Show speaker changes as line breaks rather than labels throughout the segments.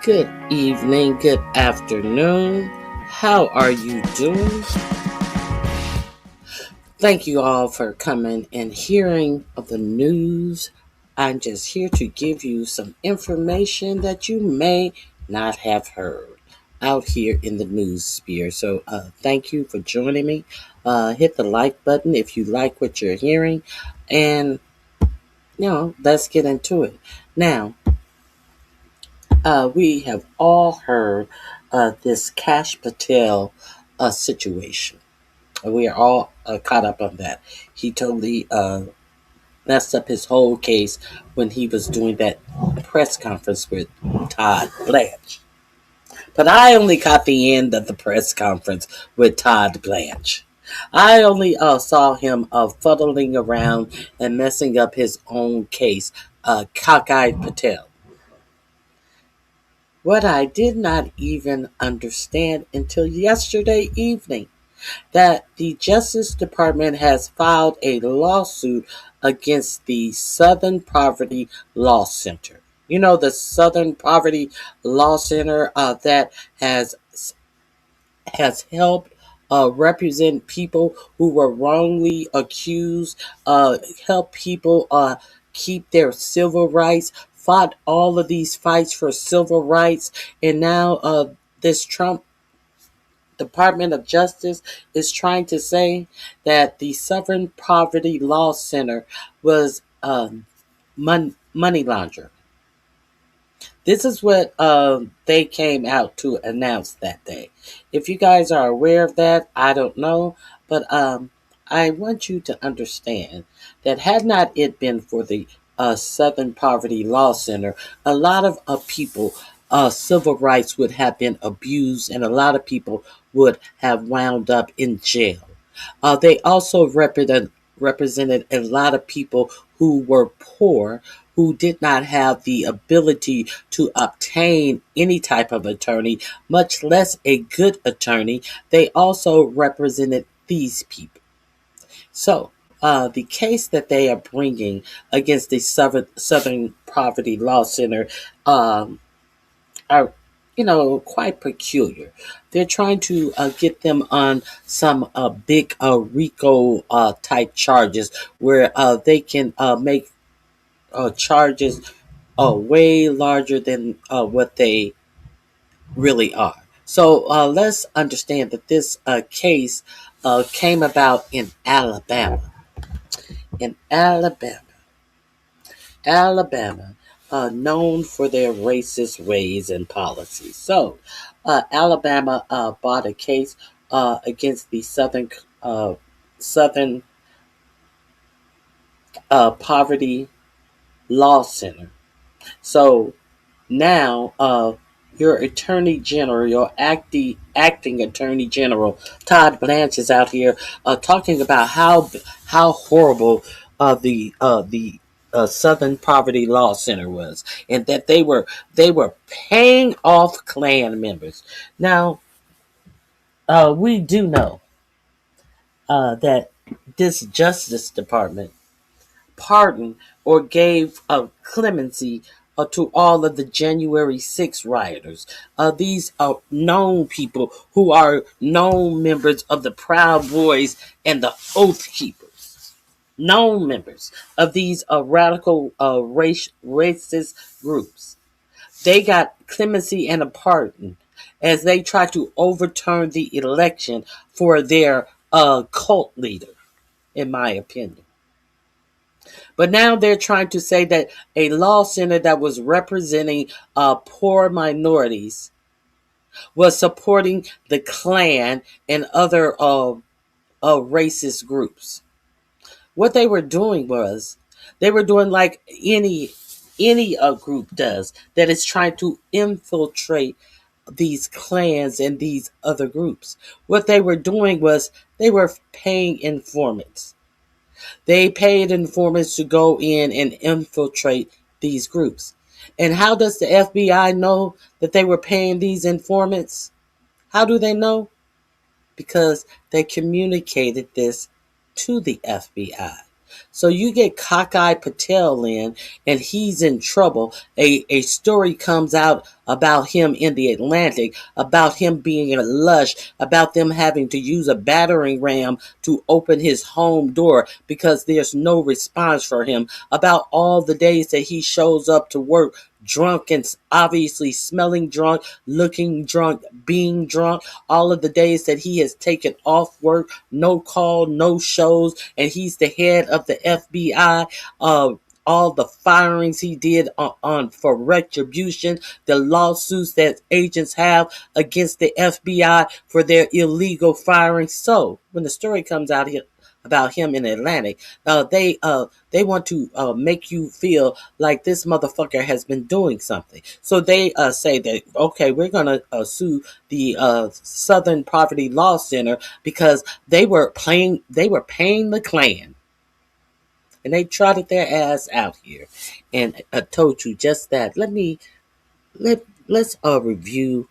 Good evening, good afternoon. How are you doing? Thank you all for coming and hearing of the news. I'm just here to give you some information that you may not have heard out here in the news sphere. So thank you for joining me. Hit the like button if you like what you're hearing. And, let's get into it. Now, we have all heard this Cash Patel situation. We are all caught up on that. He totally messed up his whole case when he was doing that press conference with Todd Blanche. But I only caught the end of the press conference with Todd Blanche. I only saw him fuddling around and messing up his own case, Cockeyed Patel. What I did not even understand until yesterday evening, that the Justice Department has filed a lawsuit against the Southern Poverty Law Center. You know, the Southern Poverty Law Center that has helped represent people who were wrongly accused, help people keep their civil rights, fought all of these fights for civil rights, and now this Trump Department of Justice is trying to say that the Southern Poverty Law Center was money launderer. This is what they came out to announce that day. If you guys are aware of that, I don't know. But I want you to understand that had not it been for the Southern Poverty Law Center, a lot of people, civil rights would have been abused, and a lot of people would have wound up in jail. They also represented a lot of people who were poor, who did not have the ability to obtain any type of attorney, much less a good attorney. They also represented these people. So, the case that they are bringing against the Southern Poverty Law Center are, quite peculiar. They're trying to get them on some big RICO type charges where they can make charges way larger than what they really are. So let's understand that this case came about in Alabama. In Alabama, known for their racist ways and policies. So, Alabama bought a case against the Southern Poverty Law Center. So now, your Attorney General, your acting Attorney General, Todd Blanche, is out here talking about how horrible the Southern Poverty Law Center was, and that they were paying off Klan members. Now, we do know that this Justice Department pardoned or gave clemency to all of the January 6 rioters. These are known people who are known members of the Proud Boys and the Oath Keepers. Known members of these radical racist groups. They got clemency and a pardon as they try to overturn the election for their cult leader, in my opinion. But now they're trying to say that a law center that was representing poor minorities was supporting the Klan and other racist groups. What they were doing was they were doing like any group does that is trying to infiltrate these clans and these other groups. What they were doing was they were paying informants. They paid informants to go in and infiltrate these groups. And how does the FBI know that they were paying these informants? How do they know? Because they communicated this to the FBI. So you get Cockeye Patel in, and he's in trouble. A story comes out about him in the Atlantic, about him being a lush, about them having to use a battering ram to open his home door because there's no response for him, about all the days that he shows up to work drunk and obviously smelling drunk, looking drunk, being drunk, all of the days that he has taken off work, no call, no shows, and he's the head of the FBI. All the firings he did on for retribution, the lawsuits that agents have against the FBI for their illegal firing. So when the story comes out here about him in Atlantic, they want to make you feel like this motherfucker has been doing something. So they say that, okay, we're gonna sue the Southern Poverty Law Center because they were paying the Klan, and they trotted their ass out here and told you just that. Let's review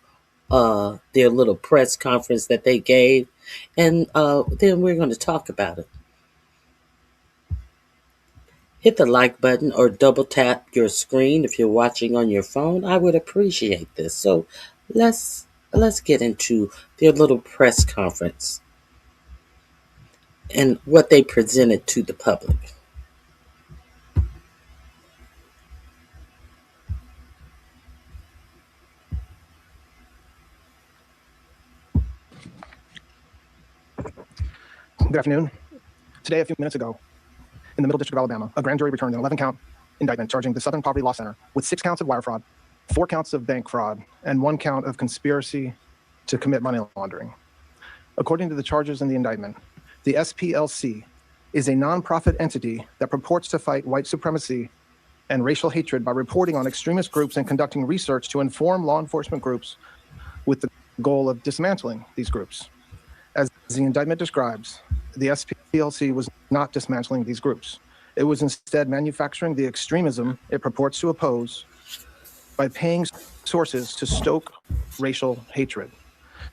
their little press conference that they gave, and then we're going to talk about it. Hit the like button or double tap your screen if you're watching on your phone. I would appreciate this. So let's get into their little press conference and what they presented to the public.
Good afternoon. Today, a few minutes ago, in the Middle District of Alabama, a grand jury returned an 11-count indictment charging the Southern Poverty Law Center with 6 counts of wire fraud, 4 counts of bank fraud, and 1 count of conspiracy to commit money laundering. According to the charges in the indictment, the SPLC is a nonprofit entity that purports to fight white supremacy and racial hatred by reporting on extremist groups and conducting research to inform law enforcement groups with the goal of dismantling these groups. As the indictment describes, the SPLC was not dismantling these groups. It was instead manufacturing the extremism it purports to oppose by paying sources to stoke racial hatred.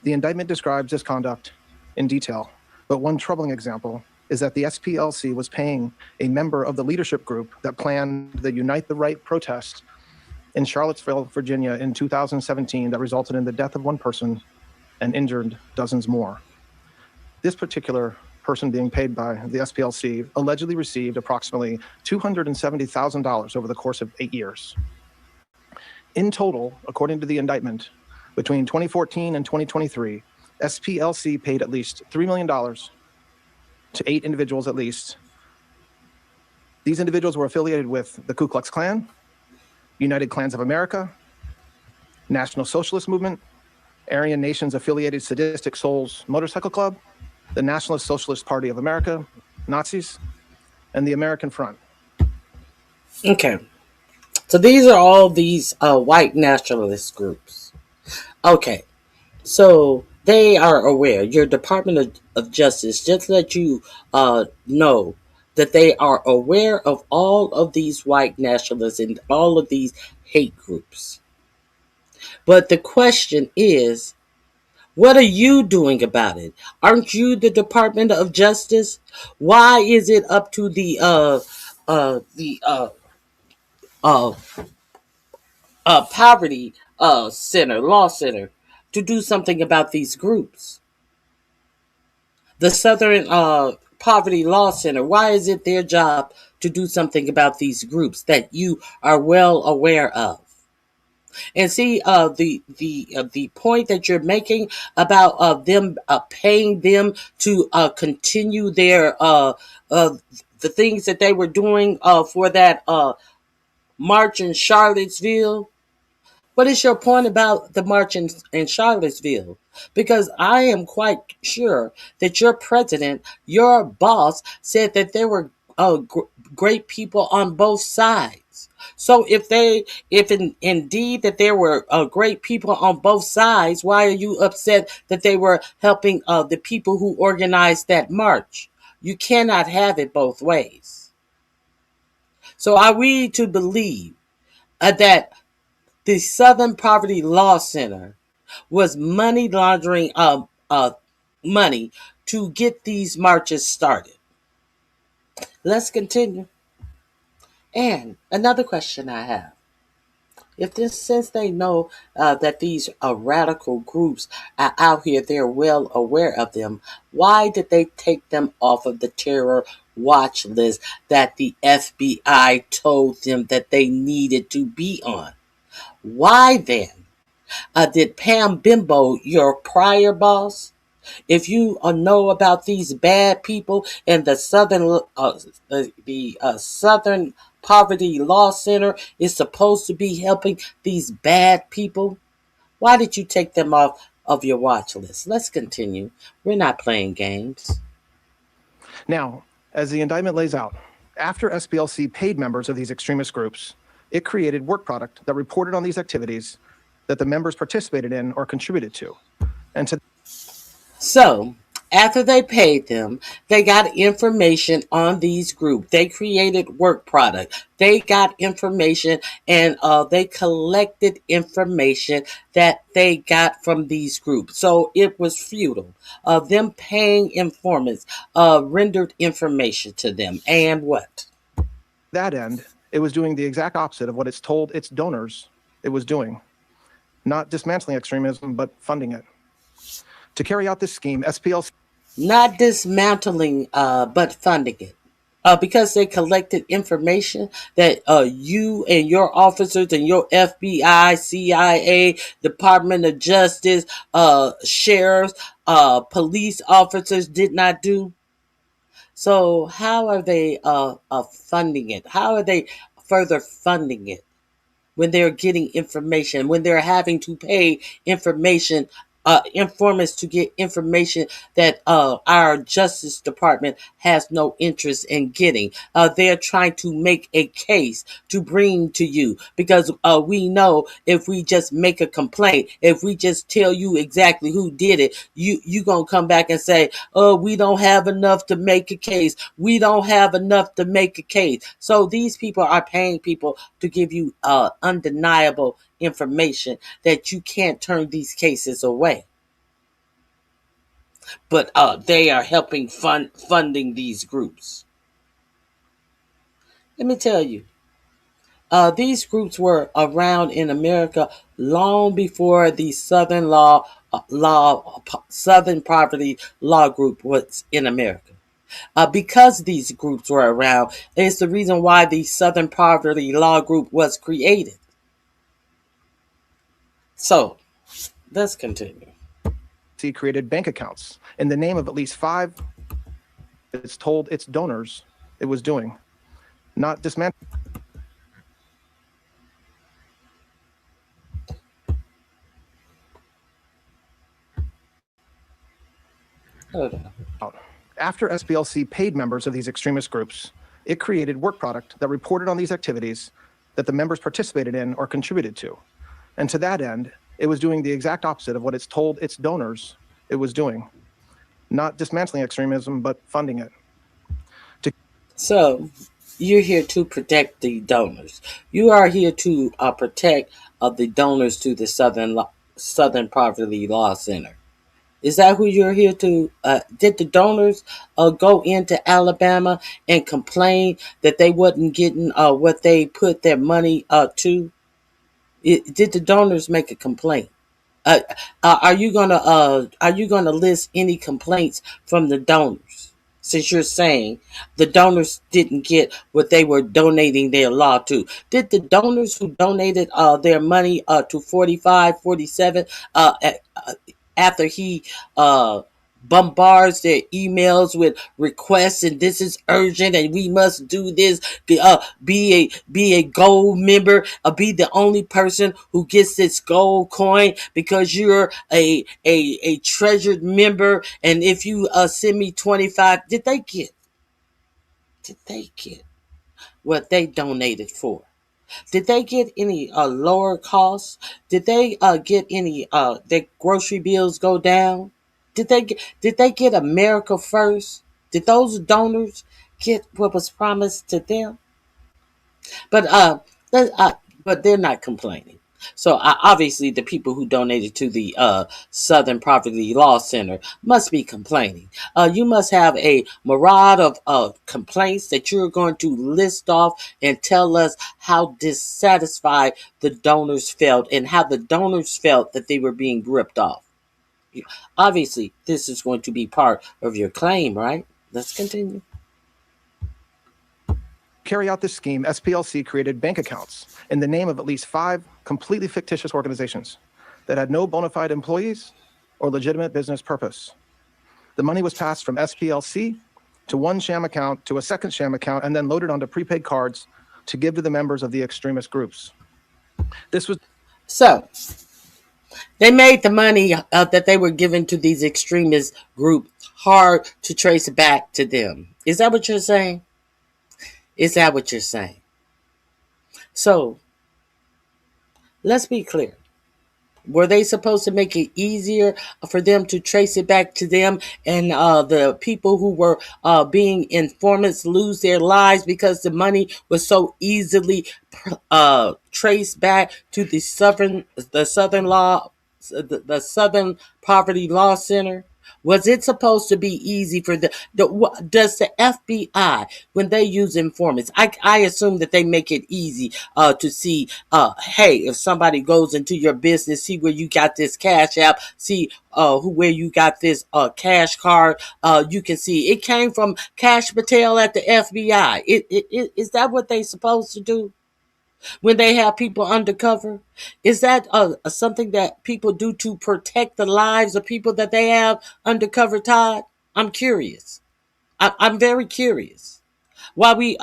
The indictment describes this conduct in detail, but one troubling example is that the SPLC was paying a member of the leadership group that planned the Unite the Right protest in Charlottesville, Virginia in 2017 that resulted in the death of 1 person and injured dozens more. This particular person being paid by the SPLC allegedly received approximately $270,000 over the course of 8 years. In total, according to the indictment, between 2014 and 2023, SPLC paid at least $3 million to 8 individuals at least. These individuals were affiliated with the Ku Klux Klan, United Klans of America, National Socialist Movement, Aryan Nations Affiliated Sadistic Souls Motorcycle Club, the Nationalist Socialist Party of America, Nazis, and the American Front.
Okay. So these are all these white nationalist groups. Okay. So they are aware. Your Department of Justice just let you know that they are aware of all of these white nationalists and all of these hate groups. But the question is, what are you doing about it? Aren't you the Department of Justice? Why is it up to the uh, poverty center, law center, to do something about these groups? The Southern Poverty Law Center, why is it their job to do something about these groups that you are well aware of? And see, the point that you're making about them paying them to continue their the things that they were doing for that march in Charlottesville. What is your point about the march in Charlottesville? Because I am quite sure that your president, your boss, said that there were great people on both sides. So indeed that there were great people on both sides, why are you upset that they were helping the people who organized that march? You cannot have it both ways. So are we to believe that the Southern Poverty Law Center was money laundering money to get these marches started? Let's continue. And another question I have. If this, since they know that these radical groups are out here, they're well aware of them, why did they take them off of the terror watch list that the FBI told them that they needed to be on? Why then did Pam Bimbo, your prior boss, if you know about these bad people in the Southern Poverty Law Center is supposed to be helping these bad people, why did you take them off of your watch list? Let's continue. We're not playing games.
Now, as the indictment lays out, after SPLC paid members of these extremist groups, it created work product that reported on these activities that the members participated in or contributed to. And to
So, after they paid them, they got information on these groups. They created work product. They got information and they collected information that they got from these groups. So it was futile. Them paying informants rendered information to them. And what?
that end, it was doing the exact opposite of what it's told its donors it was doing. Not dismantling extremism, but funding it. To carry out this scheme, SPLC
Not dismantling, but funding it. Because they collected information that you and your officers and your FBI, CIA, Department of Justice, sheriffs, police officers did not do. So how are they funding it? How are they further funding it? When they're getting information, when they're having to pay information, informants to get information that our Justice Department has no interest in getting. They're trying to make a case to bring to you because we know if we just make a complaint, if we just tell you exactly who did it, you gonna come back and say, "Oh, we don't have enough to make a case. We don't have enough to make a case." So these people are paying people to give you undeniable information that you can't turn these cases away. But they are helping funding these groups. Let me tell you, these groups were around in America long before the Southern Poverty Law Group was in America. Because these groups were around, it's the reason why the Southern Poverty Law Group was created. So, let's continue.
created bank accounts in the name of at least 5 it's told its donors it was doing. Not dismantling.
Hold on.
After SPLC paid members of these extremist groups, it created work product that reported on these activities that the members participated in or contributed to. And to that end, it was doing the exact opposite of what it's told its donors it was doing. Not dismantling extremism, but funding it.
So, you're here to protect the donors. You are here to protect the donors to the Southern Poverty Law Center. Is that who you're here to? Did the donors go into Alabama and complain that they wasn't getting what they put their money to? Did the donors make a complaint? Uh, are you gonna list any complaints from the donors? Since you're saying the donors didn't get what they were donating their law to, did the donors who donated their money to 45, 47 after he bombards their emails with requests and this is urgent and we must do this, be a gold member, be the only person who gets this gold coin because you're a treasured member, and if you send me 25, did they get what they donated for? Did they get any lower costs? Did they get any their grocery bills go down? Did they get America first? Did those donors get what was promised to them? But uh, but they're not complaining. So obviously, the people who donated to the Southern Poverty Law Center must be complaining. You must have a myriad of complaints that you're going to list off and tell us how dissatisfied the donors felt and how the donors felt that they were being ripped off. Obviously, this is going to be part of your claim, right? Let's continue.
Carry out this scheme, SPLC created bank accounts in the name of at least 5 completely fictitious organizations that had no bona fide employees or legitimate business purpose. The money was passed from SPLC to one sham account to a second sham account and then loaded onto prepaid cards to give to the members of the extremist groups. This was
So, they made the money that they were given to these extremist groups hard to trace back to them. Is that what you're saying? Is that what you're saying? So, let's be clear. Were they supposed to make it easier for them to trace it back to them and the people who were being informants lose their lives because the money was so easily traced back to the Southern Poverty Law Center? Was it supposed to be easy for does the FBI, when they use informants, I assume that they make it easy to see, hey, if somebody goes into your business, see where you got this cash app, see where you got this cash card, you can see it came from Cash Patel at the FBI. Is that what they supposed to do? When they have people undercover? Is that something that people do to protect the lives of people that they have undercover, Todd? I'm curious. I'm very curious. Why we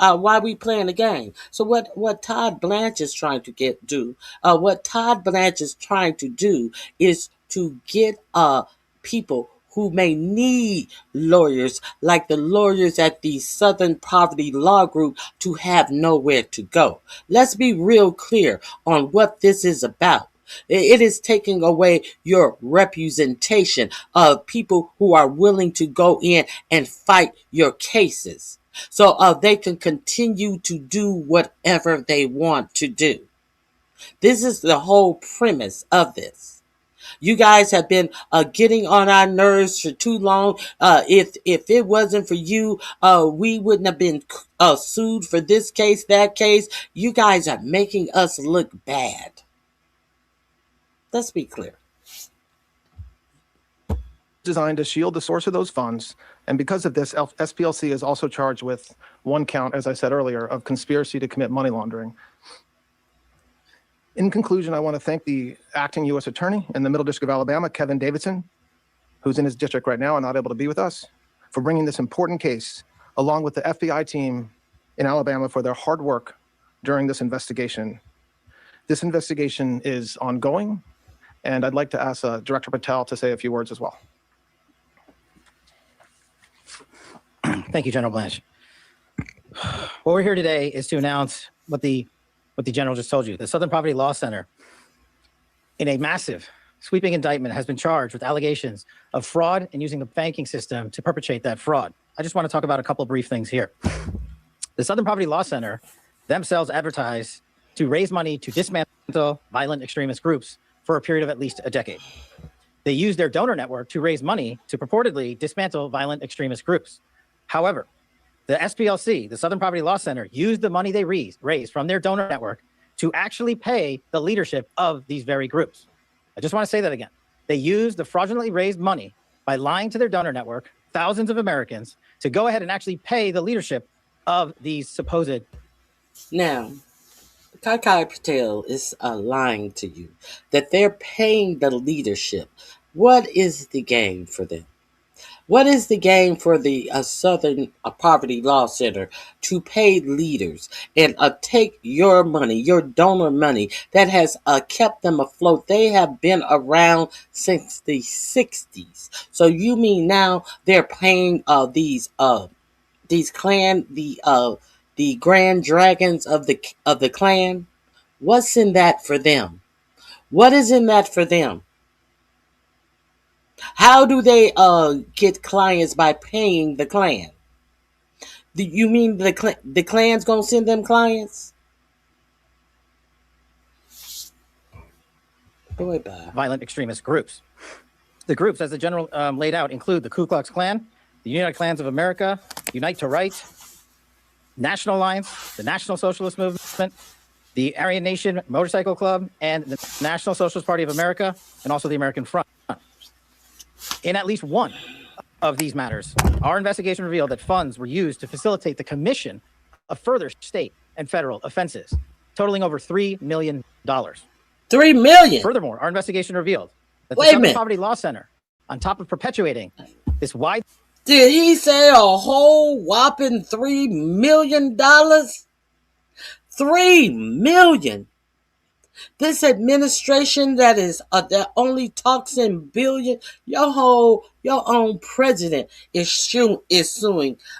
playing the game? So what Todd Blanche is trying to what Todd Blanche is trying to do is to get people who may need lawyers, like the lawyers at the Southern Poverty Law Group, to have nowhere to go. Let's be real clear on what this is about. It is taking away your representation of people who are willing to go in and fight your cases. So they can continue to do whatever they want to do. This is the whole premise of this. You guys have been getting on our nerves for too long. If it wasn't for you, we wouldn't have been sued for this case, that case. You guys are making us look bad. Let's be clear.
designed to shield the source of those funds. And because of this, SPLC is also charged with one count, as I said earlier, of conspiracy to commit money laundering. In conclusion, I want to thank the acting U.S. Attorney in the Middle District of Alabama, Kevin Davidson, who's in his district right now and not able to be with us, for bringing this important case, along with the FBI team in Alabama for their hard work during this investigation. This investigation is ongoing, and I'd like to ask Director Patel to say a few words as well.
Thank you, General Blanche. What we're here today is to announce what the General just told you. The Southern Poverty Law Center, in a massive sweeping indictment, has been charged with allegations of fraud and using the banking system to perpetrate that fraud. I just want to talk about a couple of brief things here. The Southern Poverty Law Center themselves advertise to raise money to dismantle violent extremist groups for a period of at least a decade. They use their donor network to raise money to purportedly dismantle violent extremist groups. However, the SPLC, the Southern Poverty Law Center, used the money they raised from their donor network to actually pay the leadership of these very groups. I just want to say that again. They used the fraudulently raised money by lying to their donor network, thousands of Americans, to go ahead and actually pay the leadership of these supposed.
Now, Kai Patel is lying to you that they're paying the leadership. What is the game for them? What is the game for the Southern Poverty Law Center to pay leaders and take your money, your donor money that has kept them afloat? They have been around since the 60s. So you mean now they're paying these clan, the grand dragons of the clan? What's in that for them? What is in that for them? How do they get clients? By paying the clan? Do you mean the clan's gonna send them clients?
violent extremist groups. The groups, as the general laid out, include the Ku Klux Klan, the United Klans of America, Unite to Right, National Alliance, the National Socialist Movement, the Aryan Nation Motorcycle Club, and the National Socialist Party of America, and also the American Front. In at least one of these matters, our investigation revealed that funds were used to facilitate the commission of further state and federal offenses, totaling over $3 million.
$3 million.
Furthermore, our investigation revealed that the Southern Poverty Law Center, on top of perpetuating this wide...
Did he say a whole whopping $3 million? $3 million. This administration that is that only talks in billion. Your own president is suing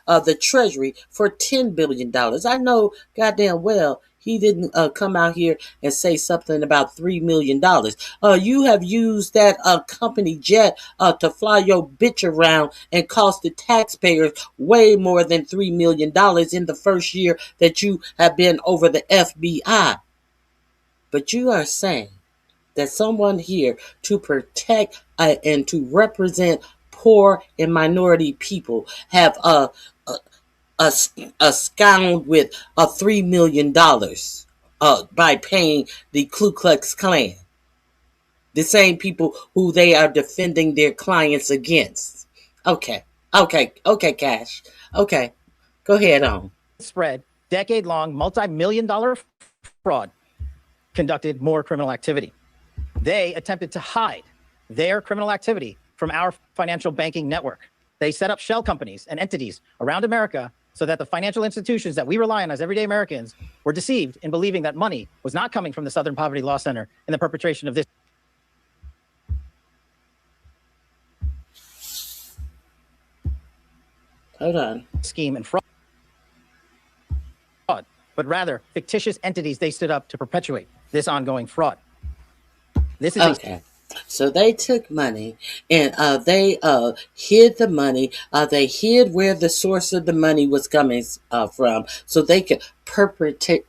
the Treasury for $10 billion. I know goddamn well he didn't come out here and say something about $3 million. You have used that company jet to fly your bitch around and cost the taxpayers way more than $3 million in the first year that you have been over the FBI. But you are saying that someone here to protect and to represent poor and minority people have scoundreled with $3 million by paying the Ku Klux Klan, the same people who they are defending their clients against. Okay, Cash. Okay, go ahead on.
Spread, decade-long, multi-million-dollar fraud conducted more criminal activity. They attempted to hide their criminal activity from our financial banking network. They set up shell companies and entities around America so that the financial institutions that we rely on as everyday Americans were deceived in believing that money was not coming from the Southern Poverty Law Center in the perpetration of this scheme and fraud, but rather fictitious entities they stood up to perpetuate this ongoing fraud. This is
okay. So they took money and they hid the money. They hid where the source of the money was coming from, so they could perpetrate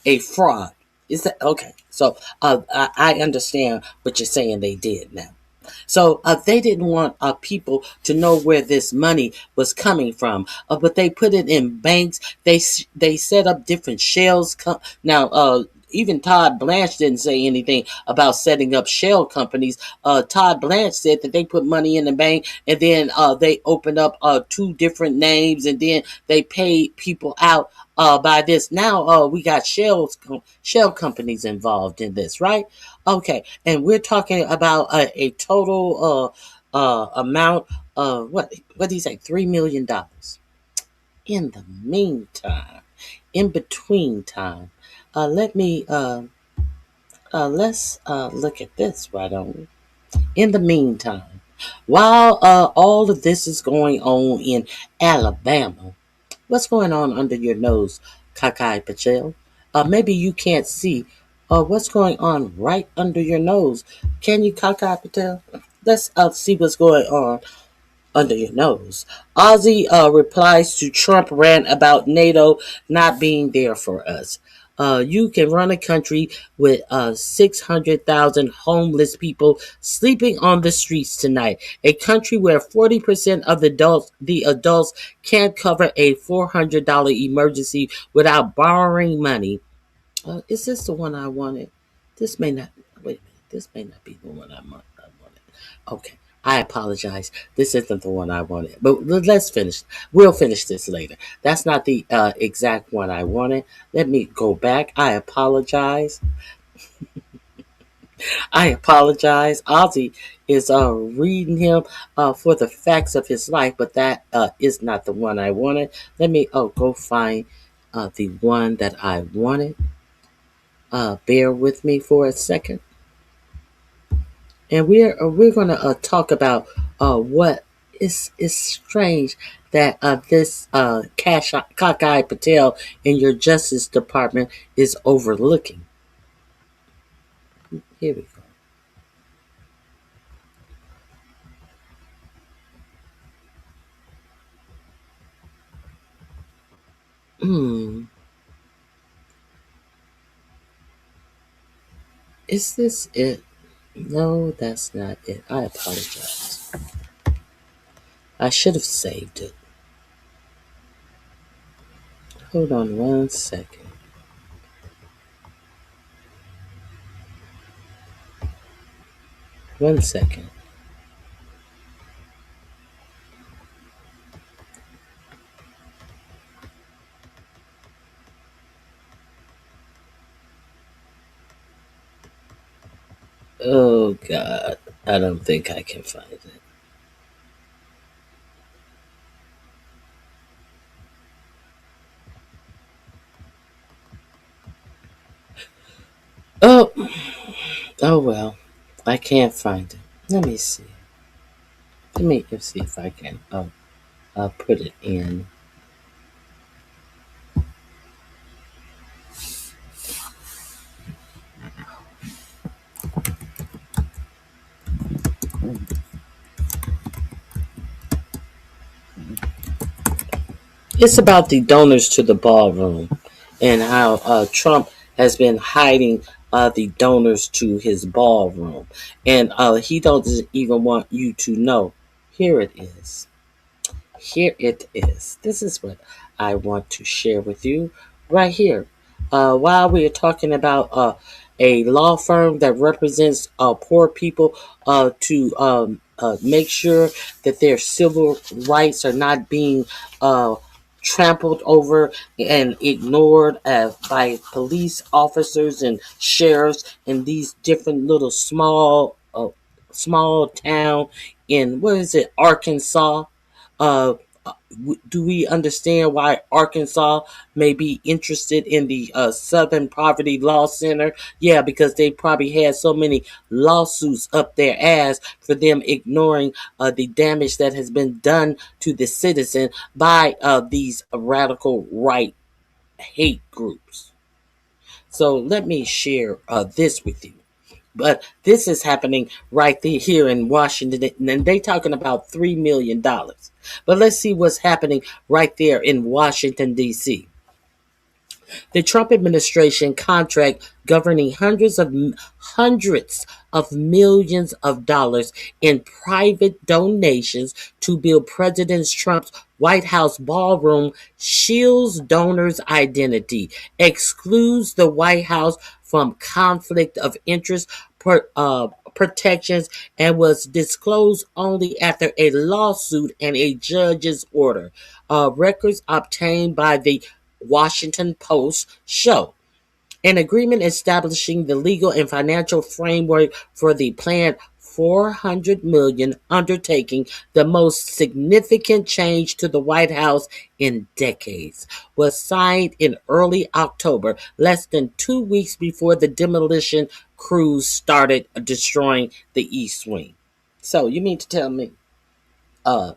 a fraud. Is that okay? So I understand what you're saying. They did now. So they didn't want people to know where this money was coming from, but they put it in banks. They set up different shells. Now, even Todd Blanche didn't say anything about setting up shell companies. Todd Blanche said that they put money in the bank and then they opened up 2 different names and then they paid people out by this. Now we got shell companies involved in this, right? Okay, and we're talking about a total amount of what did he say? $3 million. In the meantime, in between time, let's look at this, why don't we? In the meantime, while all of this is going on in Alabama, what's going on under your nose, Kakai Patel? Maybe you can't see what's going on right under your nose. Can you, Kakai Patel? Let's see what's going on under your nose. Ozzy replies to Trump rant about NATO not being there for us. You can run a country with 600,000 homeless people sleeping on the streets tonight. A country where 40% of the adults can't cover a $400 emergency without borrowing money. Is this the one I wanted? This may not. Wait a minute. This may not be the one I wanted. Okay. I apologize. This isn't the one I wanted. But let's finish. We'll finish this later. That's not the exact one I wanted. Let me go back. I apologize. Ozzy is reading him for the facts of his life, but that is not the one I wanted. Let me go find the one that I wanted. Bear with me for a second. And we're going to talk about what is strange that this Kakai Patel in your Justice Department is overlooking. Here we go. Is this it? No, that's not it. I apologize. I should have saved it. Hold on 1 second. One second. Oh God, I don't think I can find it. Oh, oh well, I can't find it. Let me see. Let me see if I can. I'll put it in. It's about the donors to the ballroom and how Trump has been hiding the donors to his ballroom, and he doesn't even want you to know. Here it is. Here it is. This is what I want to share with you right here. While we are talking about a law firm that represents poor people to make sure that their civil rights are not being trampled over and ignored by police officers and sheriffs in these different little small town in what is it, Arkansas. Uh, do we understand why Arkansas may be interested in the Southern Poverty Law Center? Yeah, because they probably had so many lawsuits up their ass for them ignoring the damage that has been done to the citizen by these radical right hate groups. So let me share this with you. But this is happening right here in Washington, and they talking about $3 million. But let's see what's happening right there in Washington, D.C. The Trump administration contract governing hundreds of millions of dollars in private donations to build President Trump's White House ballroom shields donors' identity, excludes the White House from conflict of interest protections, and was disclosed only after a lawsuit and a judge's order. Records obtained by the Washington Post show an agreement establishing the legal and financial framework for the planned $400 million undertaking, the most significant change to the White House in decades, was signed in early October, less than 2 weeks before the demolition crews started destroying the East Wing. So you mean to tell me, uh,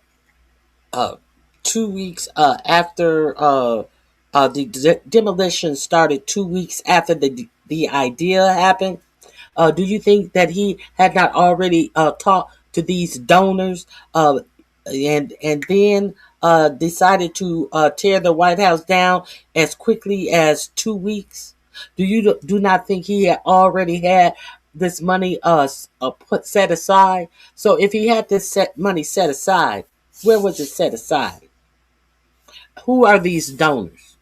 uh, 2 weeks after the demolition started, 2 weeks after the idea happened. Do you think that he had not already talked to these donors and then decided to tear the White House down as quickly as 2 weeks? Do not think he had already had this money put set aside? So if he had this money set aside, where was it set aside? Who are these donors?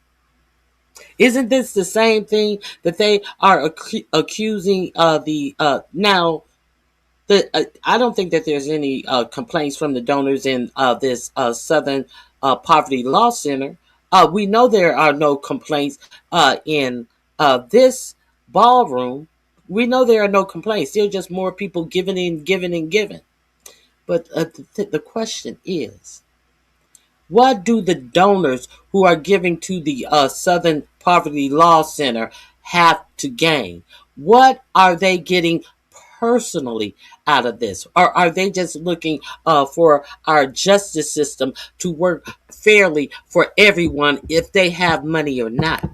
Isn't this the same thing that they are accusing the now? I don't think that there's any complaints from the donors in this Southern Poverty Law Center. We know there are no complaints in this ballroom. We know there are no complaints. There are just more people giving and giving and giving. But the question is, what do the donors who are giving to the Southern Poverty Law Center have to gain? What are they getting personally out of this? Or are they just looking for our justice system to work fairly for everyone if they have money or not?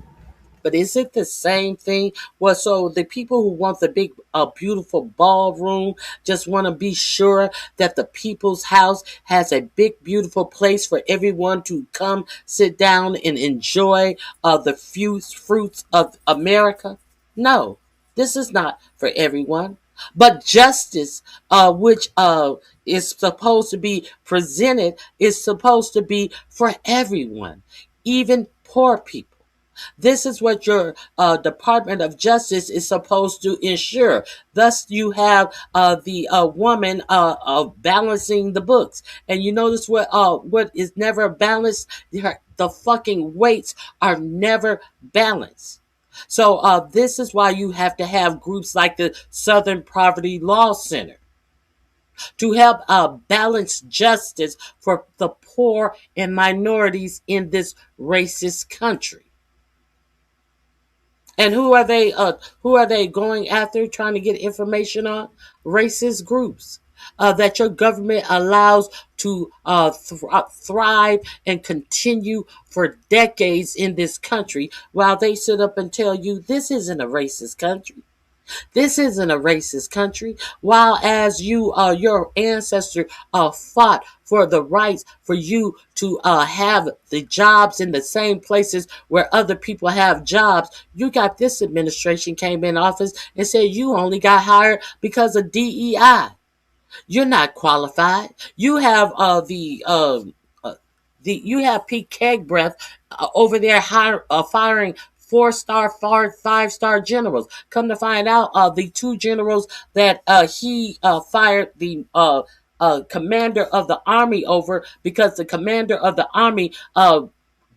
But is it the same thing? Well, so the people who want the big, beautiful ballroom just want to be sure that the people's house has a big, beautiful place for everyone to come sit down and enjoy the few fruits of America? No, This is not for everyone. But justice, which is supposed to be presented, is supposed to be for everyone, even poor people. This is what your Department of Justice is supposed to ensure. Thus, you have the woman balancing the books, and you notice what is never balanced. The fucking weights are never balanced. So this is why you have to have groups like the Southern Poverty Law Center to help balance justice for the poor and minorities in this racist country. And who are they? Who are they going after? Trying to get information on racist groups that your government allows to thrive and continue for decades in this country, while they sit up and tell you this isn't a racist country. This isn't a racist country. While as your ancestor fought for the rights for you to have the jobs in the same places where other people have jobs, you got this administration came in office and said you only got hired because of DEI. You're not qualified. You have you have Pete Kegbreath over there firing 4-star, 5-star generals. Come to find out, the two generals that he fired the commander of the army over, because the commander of the army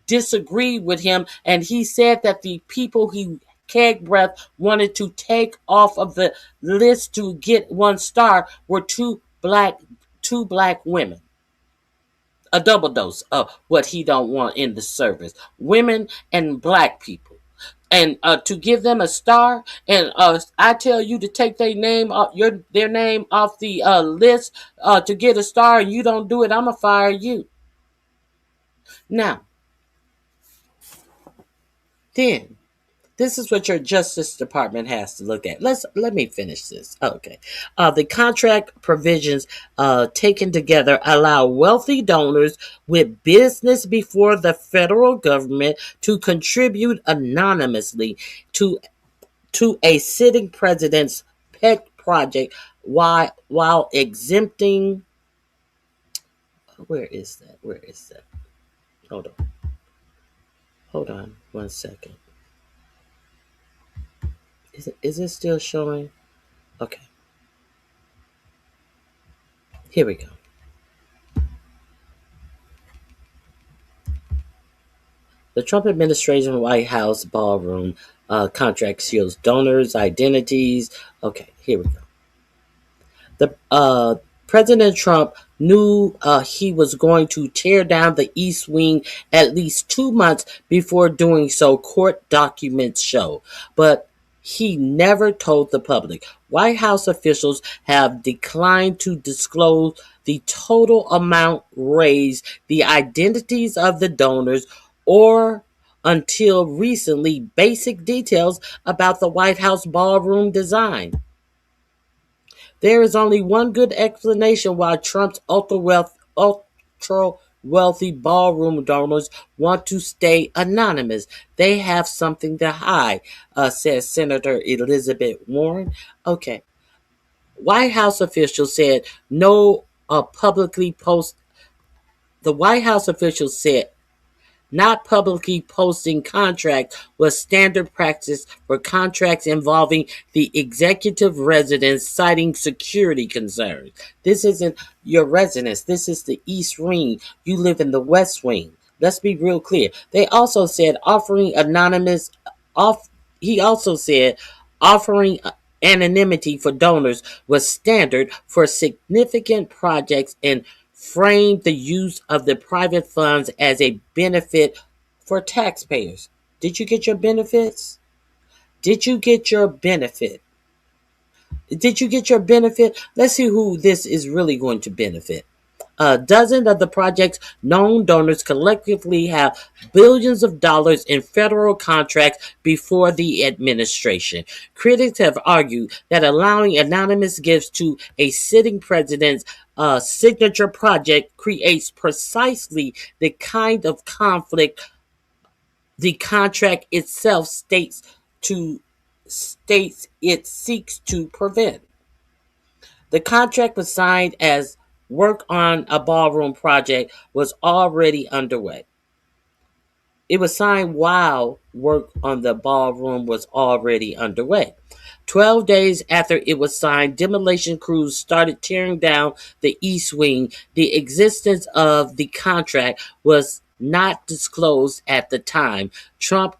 disagreed with him, and he said that the people he Kegbreath wanted to take off of the list to get 1 star were two black women. A double dose of what he don't want in the service. Women and black people. And to give them a star, and I tell you to take their name off the list to get a star, and you don't do it, I'ma fire you. Now, then this is what your Justice Department has to look at. Let me finish this. Okay. The contract provisions taken together allow wealthy donors with business before the federal government to contribute anonymously to a sitting president's pet project while exempting. Where is that? Hold on 1 second. Is it still showing? Okay. Here we go. The Trump administration White House ballroom contract shields donors' identities. Okay, here we go. The President Trump knew he was going to tear down the East Wing at least 2 months before doing so, court documents show. But he never told the public. White House officials have declined to disclose the total amount raised, the identities of the donors, or until recently, basic details about the White House ballroom design. There is only one good explanation why Trump's ultra-wealthy ballroom donors want to stay anonymous. They have something to hide, says Senator Elizabeth Warren. Okay. White House officials said no publicly post. The White House officials said not publicly posting contracts was standard practice for contracts involving the executive residence, citing security concerns. This isn't your residence. This is the East Wing. You live in the West Wing. Let's be real clear. They also said he also said offering anonymity for donors was standard for significant projects, and framed the use of the private funds as a benefit for taxpayers. Did you get your benefits? Did you get your benefit? Did you get your benefit? Let's see who this is really going to benefit. Dozens of the project's known donors collectively have billions of dollars in federal contracts before the administration. Critics have argued that allowing anonymous gifts to a sitting president's signature project creates precisely the kind of conflict the contract itself states to states it seeks to prevent. The contract was signed as work on a ballroom project was already underway. It was signed while work on the ballroom was already underway. 12 days after it was signed, demolition crews started tearing down the East Wing. The existence of the contract was not disclosed at the time. Trump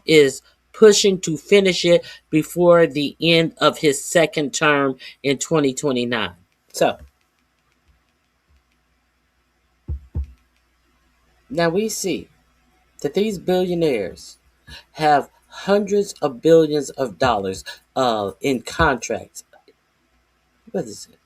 is pushing to finish it before the end of his second term in 2029. So now we see that these billionaires have hundreds of billions of dollars in contracts. What is it?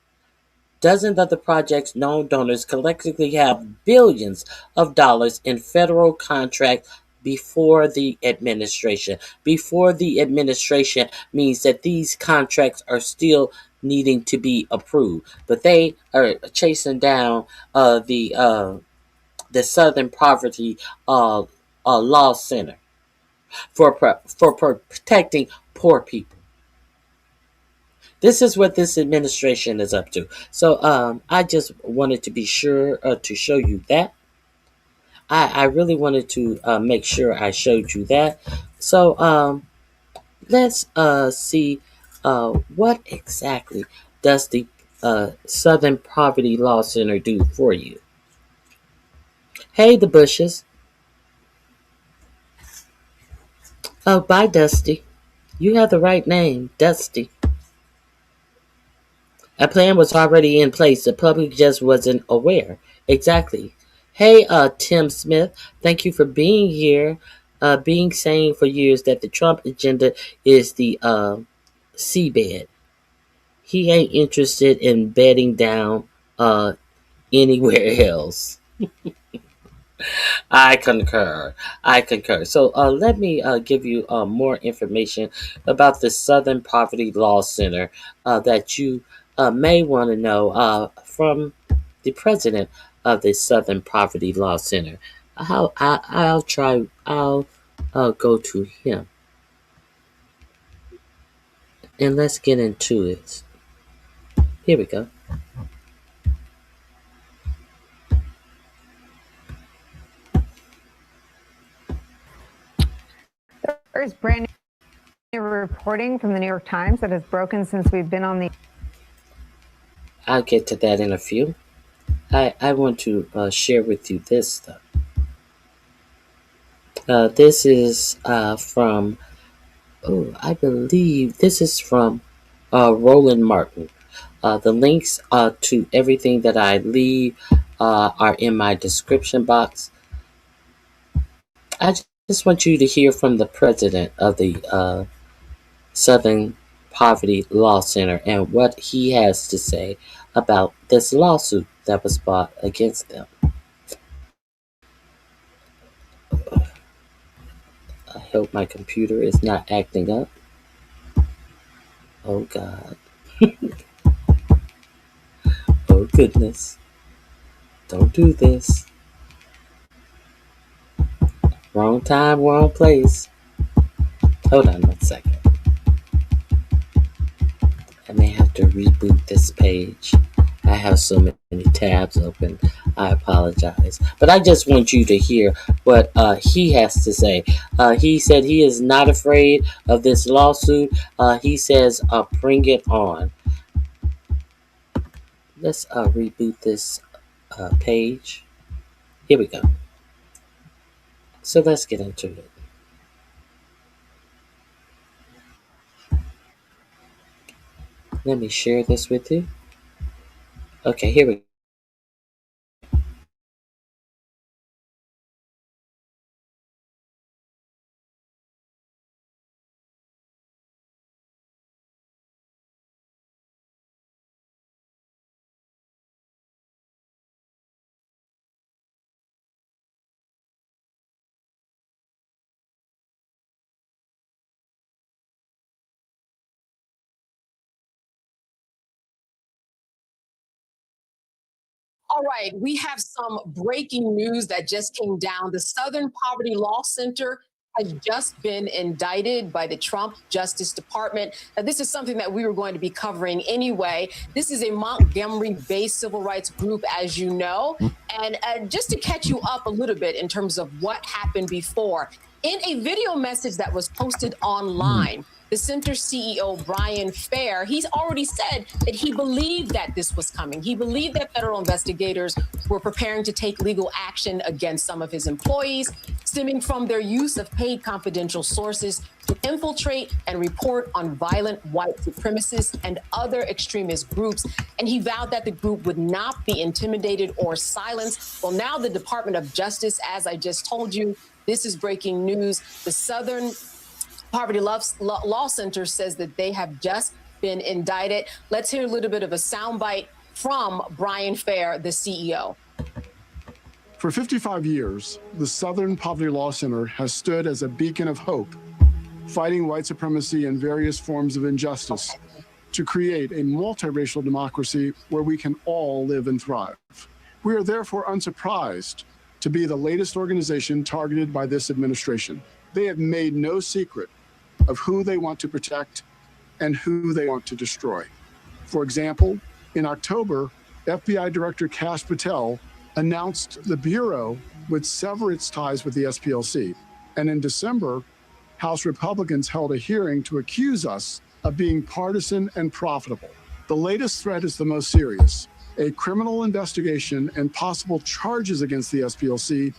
Dozens of the project's known donors collectively have billions of dollars in federal contracts before the administration. Before the administration means that these contracts are still needing to be approved, but they are chasing down the Southern Poverty Law Center for protecting poor people. This is what this administration is up to. So I just wanted to be sure to show you that. I really wanted to make sure I showed you that. So let's see what exactly does the Southern Poverty Law Center do for you. Hey, the Bushes. Oh, bye, Dusty. You have the right name, Dusty. A plan was already in place. The public just wasn't aware. Exactly. Hey, Tim Smith, thank you for being here. Being saying for years that the Trump agenda is the seabed. He ain't interested in bedding down anywhere else. I concur. I concur. So let me give you more information about the Southern Poverty Law Center that you may want to know from the president of the Southern Poverty Law Center. I'll try. I'll go to him and let's get into it. Here we go.
There's brand new reporting from the New York Times that has broken since we've been on the.
I'll get to that in a few. I want to share with you this stuff. This is from, oh, I believe this is from Roland Martin. The links to everything that I leave are in my description box. I just want you to hear from the president of the Southern Poverty Law Center and what he has to say about this lawsuit that was brought against them. I hope my computer is not acting up. Oh God. Oh goodness. Don't do this. Wrong time, wrong place. Hold on 1 second. I may have to reboot this page. I have so many tabs open. I apologize. But I just want you to hear what he has to say. He said he is not afraid of this lawsuit. He says, bring it on. Let's reboot this page. Here we go. So let's get into it. Let me share this with you. Okay, here we go.
All right, we have some breaking news that just came down. The Southern Poverty Law Center has just been indicted by the Trump Justice Department. Now, this is something that we were going to be covering anyway. This is a Montgomery-based civil rights group, as you know. And just to catch you up a little bit in terms of what happened before, in a video message that was posted online, the center CEO, Brian Fair, he's already said that he believed that this was coming. He believed that federal investigators were preparing to take legal action against some of his employees, stemming from their use of paid confidential sources to infiltrate and report on violent white supremacists and other extremist groups. And he vowed that the group would not be intimidated or silenced. Well, now the Department of Justice, as I just told you, this is breaking news. The Southern Poverty Law Center says that they have just been indicted. Let's hear a little bit of a soundbite from Brian Fair, the CEO.
For 55 years, the Southern Poverty Law Center has stood as a beacon of hope, fighting white supremacy and various forms of injustice to create a multiracial democracy where we can all live and thrive. We are therefore unsurprised to be the latest organization targeted by this administration. They have made no secret of who they want to protect and who they want to destroy. For example, in October, FBI Director Kash Patel announced the Bureau would sever its ties with the SPLC. And in December, House Republicans held a hearing to accuse us of being partisan and profitable. The latest threat is the most serious: a criminal investigation and possible charges against the SPLC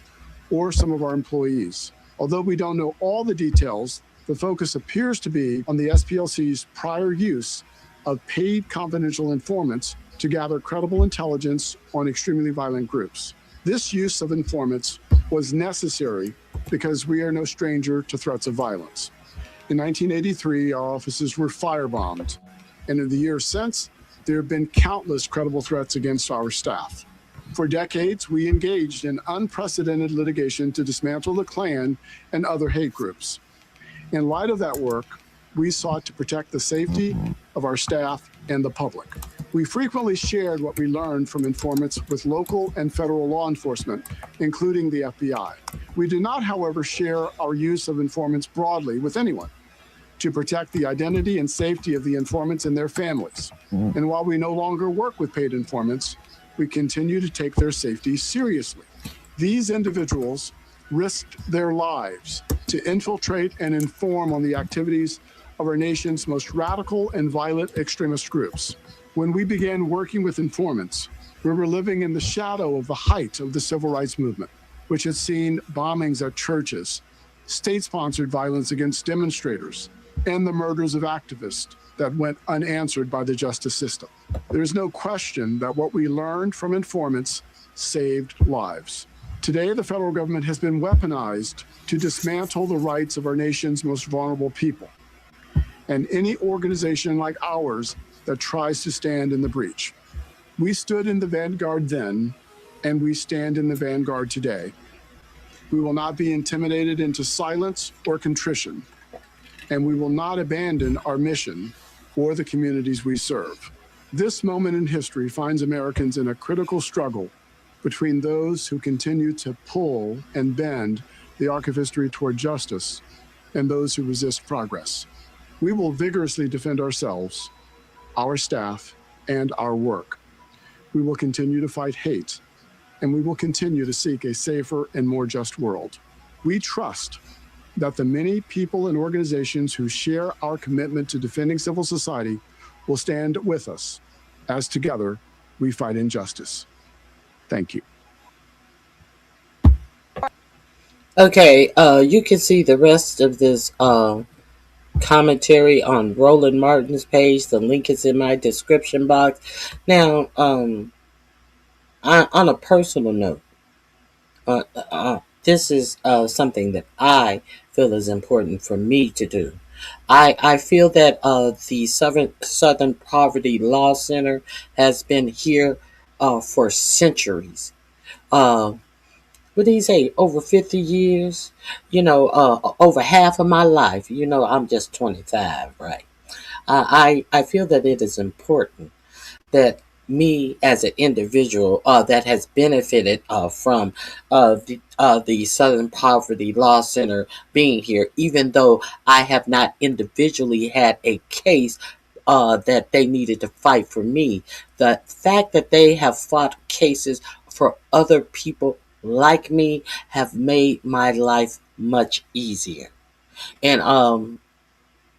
or some of our employees. Although we don't know all the details, the focus appears to be on the SPLC's prior use of paid confidential informants to gather credible intelligence on extremely violent groups. This use of informants was necessary because we are no stranger to threats of violence. In 1983, our offices were firebombed, and in the years since, there have been countless credible threats against our staff. For decades, we engaged in unprecedented litigation to dismantle the Klan and other hate groups. In light of that work, we sought to protect the safety of our staff and the public. We frequently shared what we learned from informants with local and federal law enforcement, including the FBI. We do not, however, share our use of informants broadly with anyone to protect the identity and safety of the informants and their families. And while we no longer work with paid informants, we continue to take their safety seriously. These individuals risked their lives to infiltrate and inform on the activities of our nation's most radical and violent extremist groups. When we began working with informants, we were living in the shadow of the height of the civil rights movement, which had seen bombings at churches, state-sponsored violence against demonstrators, and the murders of activists that went unanswered by the justice system. There is no question that what we learned from informants saved lives. Today, the federal government has been weaponized to dismantle the rights of our nation's most vulnerable people, and any organization like ours that tries to stand in the breach. We stood in the vanguard then, and we stand in the vanguard today. We will not be intimidated into silence or contrition, and we will not abandon our mission or the communities we serve. This moment in history finds Americans in a critical struggle between those who continue to pull and bend the arc of history toward justice and those who resist progress. We will vigorously defend ourselves, our staff, and our work. We will continue to fight hate, and we will continue to seek a safer and more just world. We trust that the many people and organizations who share our commitment to defending civil society will stand with us as together we fight injustice. Thank you.
Okay, you can see the rest of this commentary on Roland Martin's page. The link is in my description box. Now, on a personal note, this is something that I feel is important for me to do. I feel that the Southern Poverty Law Center has been here for centuries. What did he say? Over 50 years? Over half of my life. I'm just 25, right? I feel that it is important that me as an individual that has benefited from the Southern Poverty Law Center being here, even though I have not individually had a case that they needed to fight for me. The fact that they have fought cases for other people like me have made my life much easier. And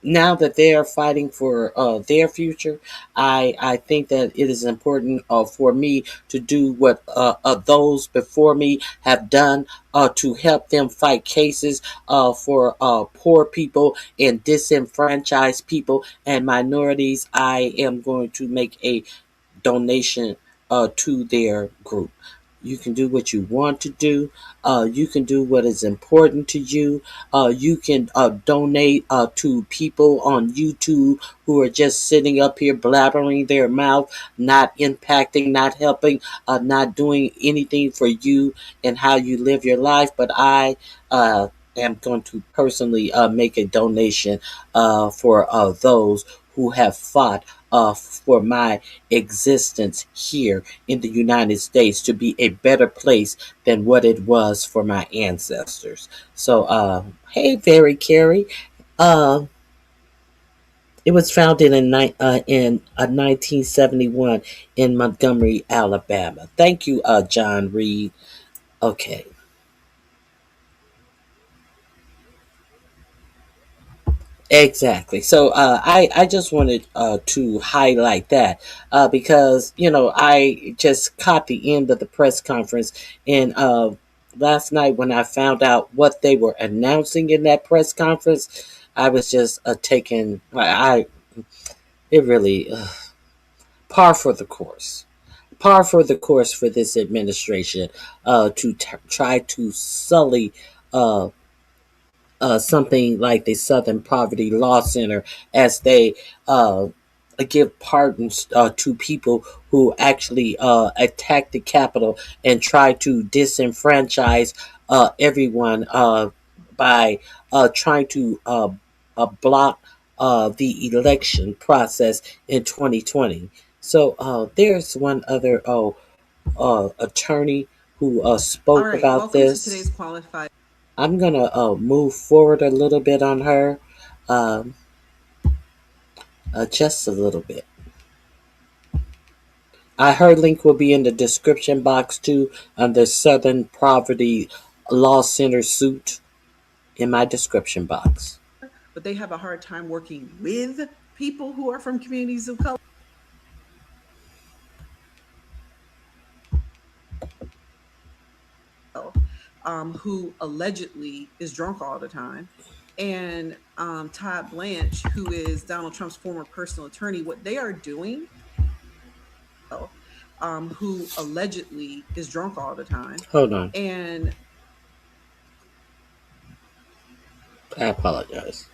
now that they are fighting for their future, I think that it is important for me to do what those before me have done to help them fight cases for poor people and disenfranchised people and minorities. I am going to make a donation to their group. You can do what you want to do. You can do what is important to you. You can donate to people on YouTube who are just sitting up here blabbering their mouth, not impacting, not helping, not doing anything for you and how you live your life. But I am going to personally make a donation for those who have fought for my existence here in the United States to be a better place than what it was for my ancestors. So, hey, Very Carey. Uh, it was founded in 1971 in Montgomery, Alabama. Thank you, John Reed. Okay. Exactly. So I just wanted to highlight that because I just caught the end of the press conference and last night when I found out what they were announcing in that press conference, I was just taken. I it really par for the course. Par for the course for this administration to try to sully uh, something like the Southern Poverty Law Center as they give pardons to people who actually attack the Capitol and try to disenfranchise everyone by trying to block the election process in 2020. So there's one other attorney who spoke
All right,
about
welcome to
this.
today's qualified.
I'm gonna move forward a little bit on her, um, just a little bit. Her link will be in the description box too, under Southern Poverty Law Center suit in my description box.
But they have a hard time working with people who are from communities of color. Who allegedly is drunk all the time, and Todd Blanche, who is Donald Trump's former personal attorney, what they are doing, who allegedly is drunk all the time,
Hold on.
and
I apologize.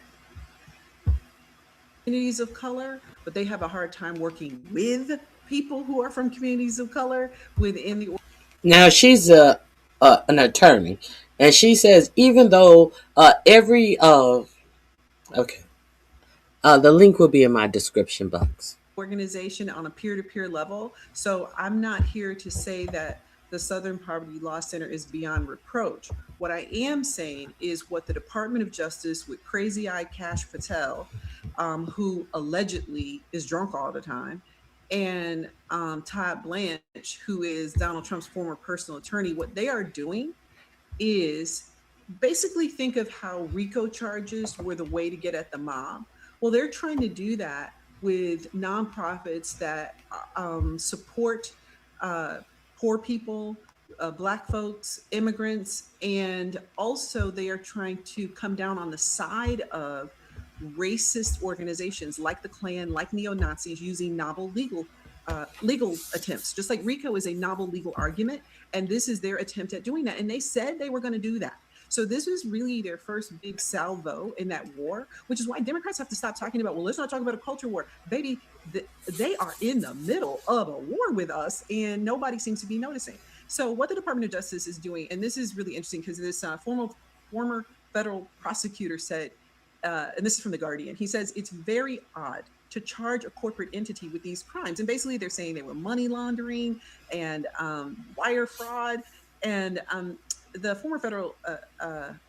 communities of color, but they have a hard time working with people who are from communities of color within the.
Now she's an attorney, and she says even though every okay, the link will be in my description box.
Organization on a peer-to-peer level. So I'm not here to say that the Southern Poverty Law Center is beyond reproach. What I am saying is what the Department of Justice with Crazy Eye Cash Patel, who allegedly is drunk all the time, and Todd Blanche, who is Donald Trump's former personal attorney, what they are doing is basically think of how RICO charges were the way to get at the mob. Well, they're trying to do that with nonprofits that support poor people, Black folks, immigrants, and also they are trying to come down on the side of racist organizations like the Klan, like neo-Nazis, using novel legal attempts. Just like RICO is a novel legal argument, and this is their attempt at doing that. And they said they were going to do that. So this was really their first big salvo in that war, which is why Democrats have to stop talking about, well, let's not talk about a culture war. Baby, they are in the middle of a war with us, and nobody seems to be noticing. So what the Department of Justice is doing, and this is really interesting because this former federal prosecutor said, and this is from The Guardian, he says, it's very odd to charge a corporate entity with these crimes. And basically, they're saying they were money laundering and wire fraud. And the former federal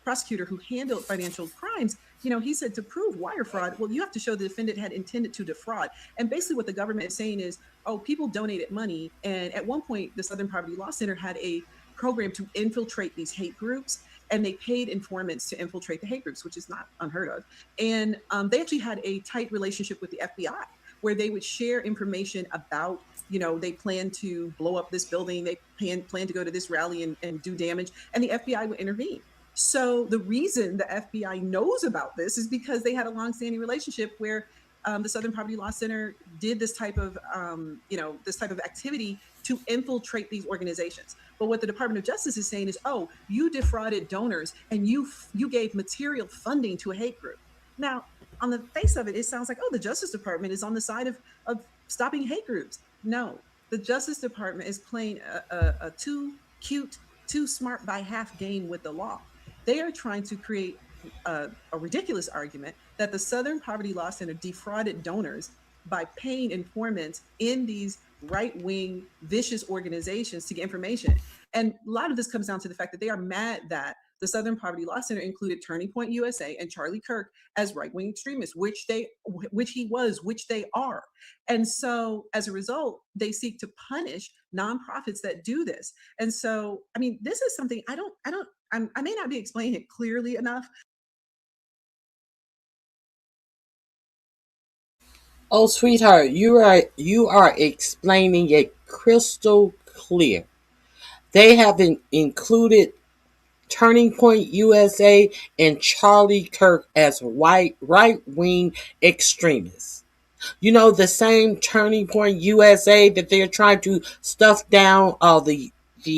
prosecutor who handled financial crimes, he said to prove wire fraud, well, you have to show the defendant had intended to defraud. And basically what the government is saying is, oh, people donated money. And at one point, the Southern Poverty Law Center had a program to infiltrate these hate groups. And they paid informants to infiltrate the hate groups, which is not unheard of. And they actually had a tight relationship with the FBI, where they would share information about, they plan to blow up this building, they plan to go to this rally and do damage, and the FBI would intervene. So the reason the FBI knows about this is because they had a longstanding relationship where the Southern Poverty Law Center did this type of, this type of activity to infiltrate these organizations. But what the Department of Justice is saying is, oh, you defrauded donors and you gave material funding to a hate group. Now, on the face of it, it sounds like, oh, the Justice Department is on the side of stopping hate groups. No, the Justice Department is playing a too cute, too smart by half game with the law. They are trying to create a ridiculous argument that the Southern Poverty Law Center defrauded donors by paying informants in these right-wing, vicious organizations to get information. And a lot of this comes down to the fact that they are mad that the Southern Poverty Law Center included Turning Point USA and Charlie Kirk as right-wing extremists, which they are. And so as a result, they seek to punish nonprofits that do this. And so, I mean, this is something I may not be explaining it clearly enough.
Oh, sweetheart, you are explaining it crystal clear. They have included Turning Point USA and Charlie Kirk as right-wing extremists. The same Turning Point USA that they're trying to stuff down the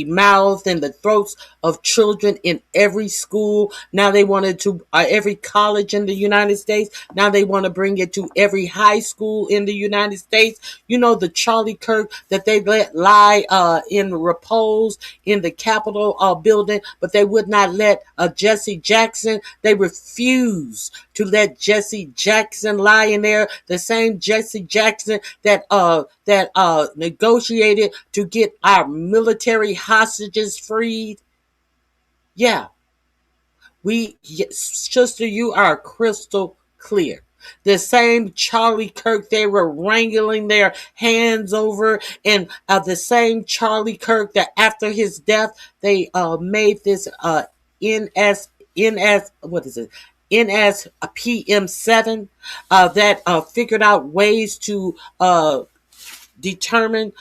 mouths and the throats of children in every school. Now they wanted to every college in the United States. Now they want to bring it to every high school in the United States. The Charlie Kirk that they let lie in repose in the Capitol building, but they would not let Jesse Jackson. They refused to let Jesse Jackson lie in there. The same Jesse Jackson that negotiated to get our military hostages freed. Yeah. Sister, you are crystal clear. The same Charlie Kirk they were wrangling their hands over, and the same Charlie Kirk that after his death they made this NSPM7 that figured out ways to determine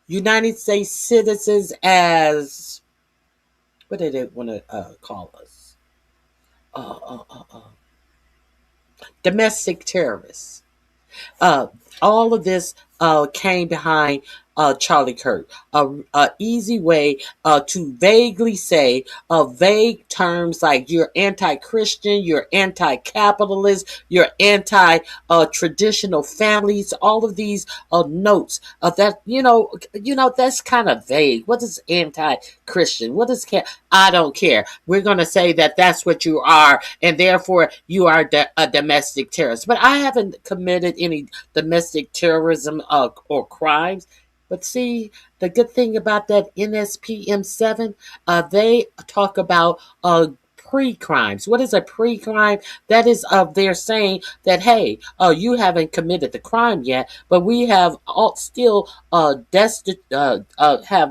United States citizens as, what did they want to call us? Domestic terrorists. All of this came behind Charlie Kirk. A easy way to vaguely say vague terms like you're anti-Christian, you're anti-capitalist, you're anti-traditional families. All of these notes that that's kind of vague. What is anti-Christian? What is I don't care. We're going to say that that's what you are, and therefore you are a domestic terrorist. But I haven't committed any domestic terrorism or crimes. But see, the good thing about that NSPM7, they talk about pre-crimes. What is a pre-crime? That is they're saying that, hey, you haven't committed the crime yet, but we have still have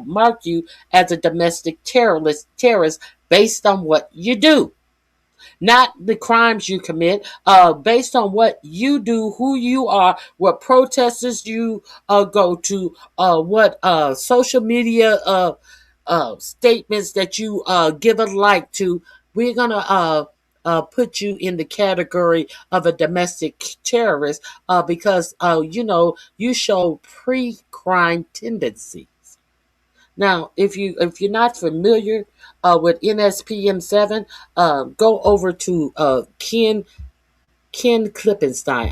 marked you as a domestic terrorist based on what you do. Not the crimes you commit, based on what you do, who you are, what protesters you go to, what social media statements that you give a like to. We're gonna put you in the category of a domestic terrorist because you show pre-crime tendencies. Now, if you're not familiar with NSPM7, go over to Ken Klippenstein.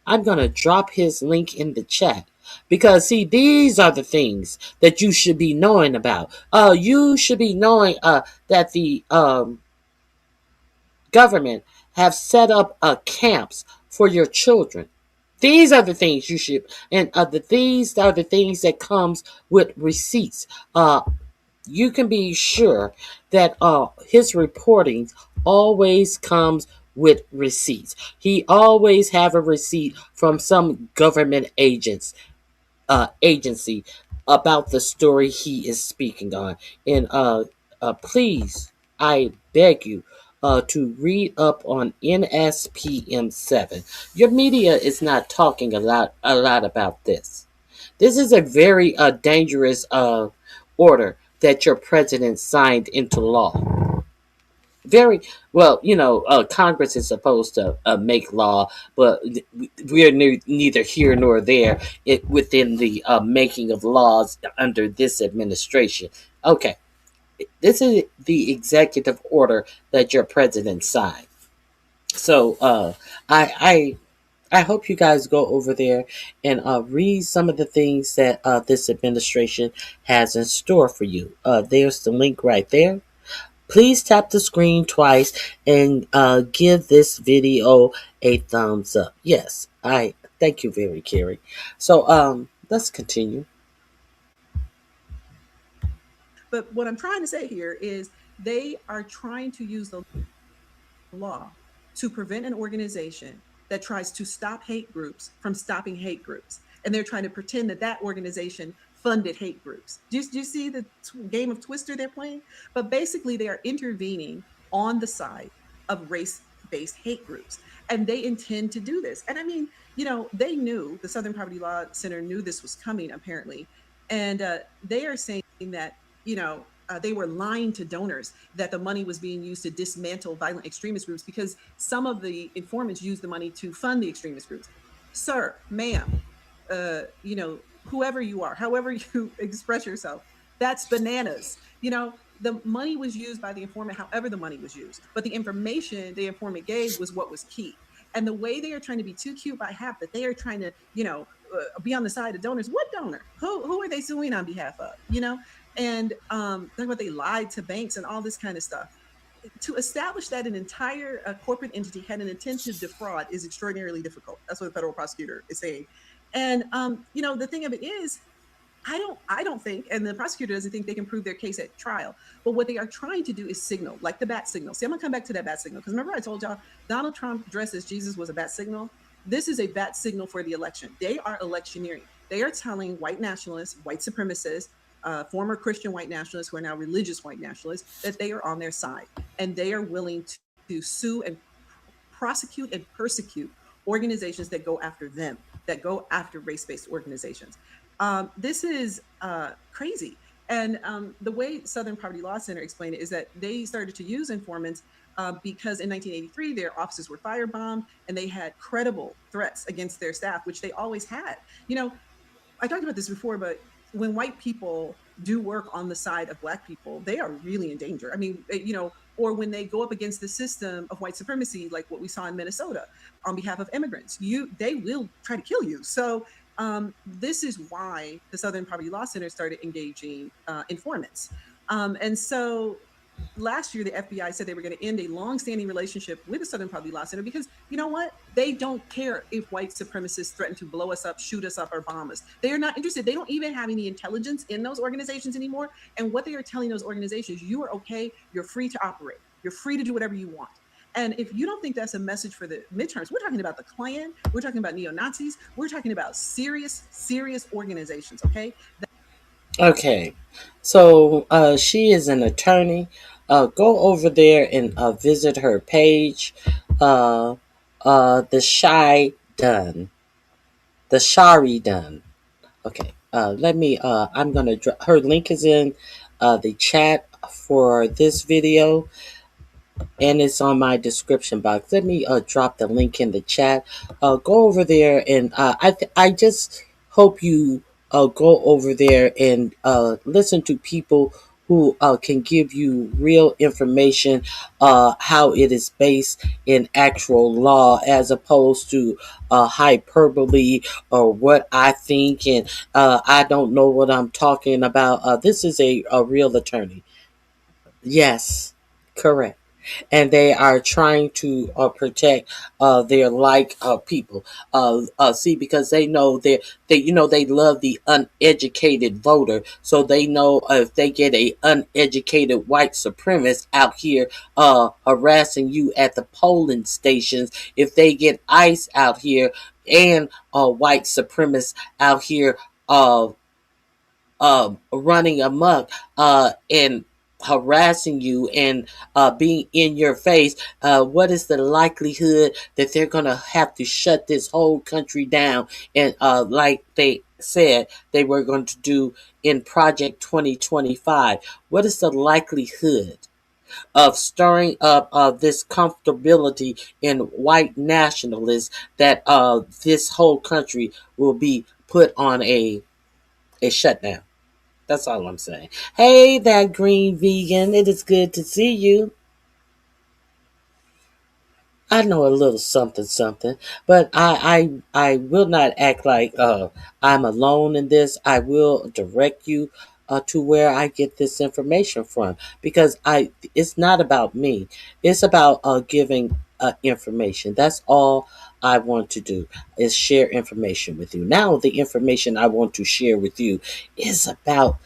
I'm gonna drop his link in the chat because see, these are the things that you should be knowing about. You should be knowing that the government have set up camps for your children. These are the things you should, and these are the things that comes with receipts. You can be sure that his reporting always comes with receipts. He always have a receipt from some government agency about the story he is speaking on. And please, I beg you to read up on NSPM 7. Your media is not talking a lot about this. This is a very dangerous order that your president signed into law. Very well, Congress is supposed to make law, but we're neither here nor there within the making of laws under this administration. Okay, this is the executive order that your president signed. So I hope you guys go over there and read some of the things that this administration has in store for you. There's the link right there. Please tap the screen twice and give this video a thumbs up. Yes, I thank you very, Carrie. So let's continue.
But what I'm trying to say here is they are trying to use the law to prevent an organization that tries to stop hate groups from stopping hate groups. And they're trying to pretend that that organization funded hate groups. Do you see the game of Twister they're playing? But basically, they are intervening on the side of race-based hate groups. And they intend to do this. And I mean, they knew, the Southern Poverty Law Center knew this was coming, apparently. And they are saying that, they were lying to donors that the money was being used to dismantle violent extremist groups because some of the informants used the money to fund the extremist groups. Sir, ma'am, whoever you are, however you express yourself, that's bananas. The money was used by the informant, however the money was used, but the information the informant gave was what was key. And the way they are trying to be too cute by half, that they are trying to, be on the side of donors. What donor? Who are they suing on behalf of? And what they lied to banks and all this kind of stuff. To establish that an entire corporate entity had an intent to defraud is extraordinarily difficult. That's what the federal prosecutor is saying. And the thing of it is, I don't think, and the prosecutor doesn't think they can prove their case at trial. But what they are trying to do is signal, like the bat signal. See, I'm gonna come back to that bat signal because remember I told y'all Donald Trump dressed as Jesus was a bat signal. This is a bat signal for the election. They are electioneering. They are telling white nationalists, white supremacists, former Christian white nationalists who are now religious white nationalists that they are on their side, and they are willing to sue and prosecute and persecute organizations that go after them, that go after race-based organizations. This is crazy. And the way Southern Poverty Law Center explained it is that they started to use informants because in 1983, their offices were firebombed and they had credible threats against their staff, which they always had. I talked about this before, but when white people do work on the side of Black people, they are really in danger. I mean, or when they go up against the system of white supremacy, like what we saw in Minnesota on behalf of immigrants, they will try to kill you. So this is why the Southern Poverty Law Center started engaging informants. And so last year, the FBI said they were going to end a long-standing relationship with the Southern Poverty Law Center because, you know what? They don't care if white supremacists threaten to blow us up, shoot us up, or bomb us. They are not interested. They don't even have any intelligence in those organizations anymore. And what they are telling those organizations, you are okay. You're free to operate. You're free to do whatever you want. And if you don't think that's a message for the midterms, we're talking about the Klan. We're talking about neo-Nazis. We're talking about serious, serious organizations, okay?
Okay, so she is an attorney. Go over there and visit her page. The Shy Done. The Shari Done. Okay, let me, I'm going to, her link is in the chat for this video. And it's on my description box. Let me drop the link in the chat. Go over there, and I just hope you go over there and listen to people who can give you real information, how it is based in actual law, as opposed to hyperbole or what I think, and I don't know what I'm talking about. This is a real attorney. Yes, correct. and they are trying to protect their people. See, because they know they love the uneducated voter, so they know if they get a uneducated white supremacist out here harassing you at the polling stations, if they get ICE out here and white supremacists out here uh, running amok and harassing you and being in your face, what is the likelihood that they're going to have to shut this whole country down? And like they said they were going to do in Project 2025, what is the likelihood of stirring up this comfortability in white nationalists that this whole country will be put on a shutdown? That's all I'm saying. Hey, that green vegan. It is good to see you. I know a little something, something, but I will not act like I'm alone in this. I will direct you to where I get this information from, because it's not about me. It's about giving information. That's all I want to do, is share information with you. Now, the information I want to share with you is about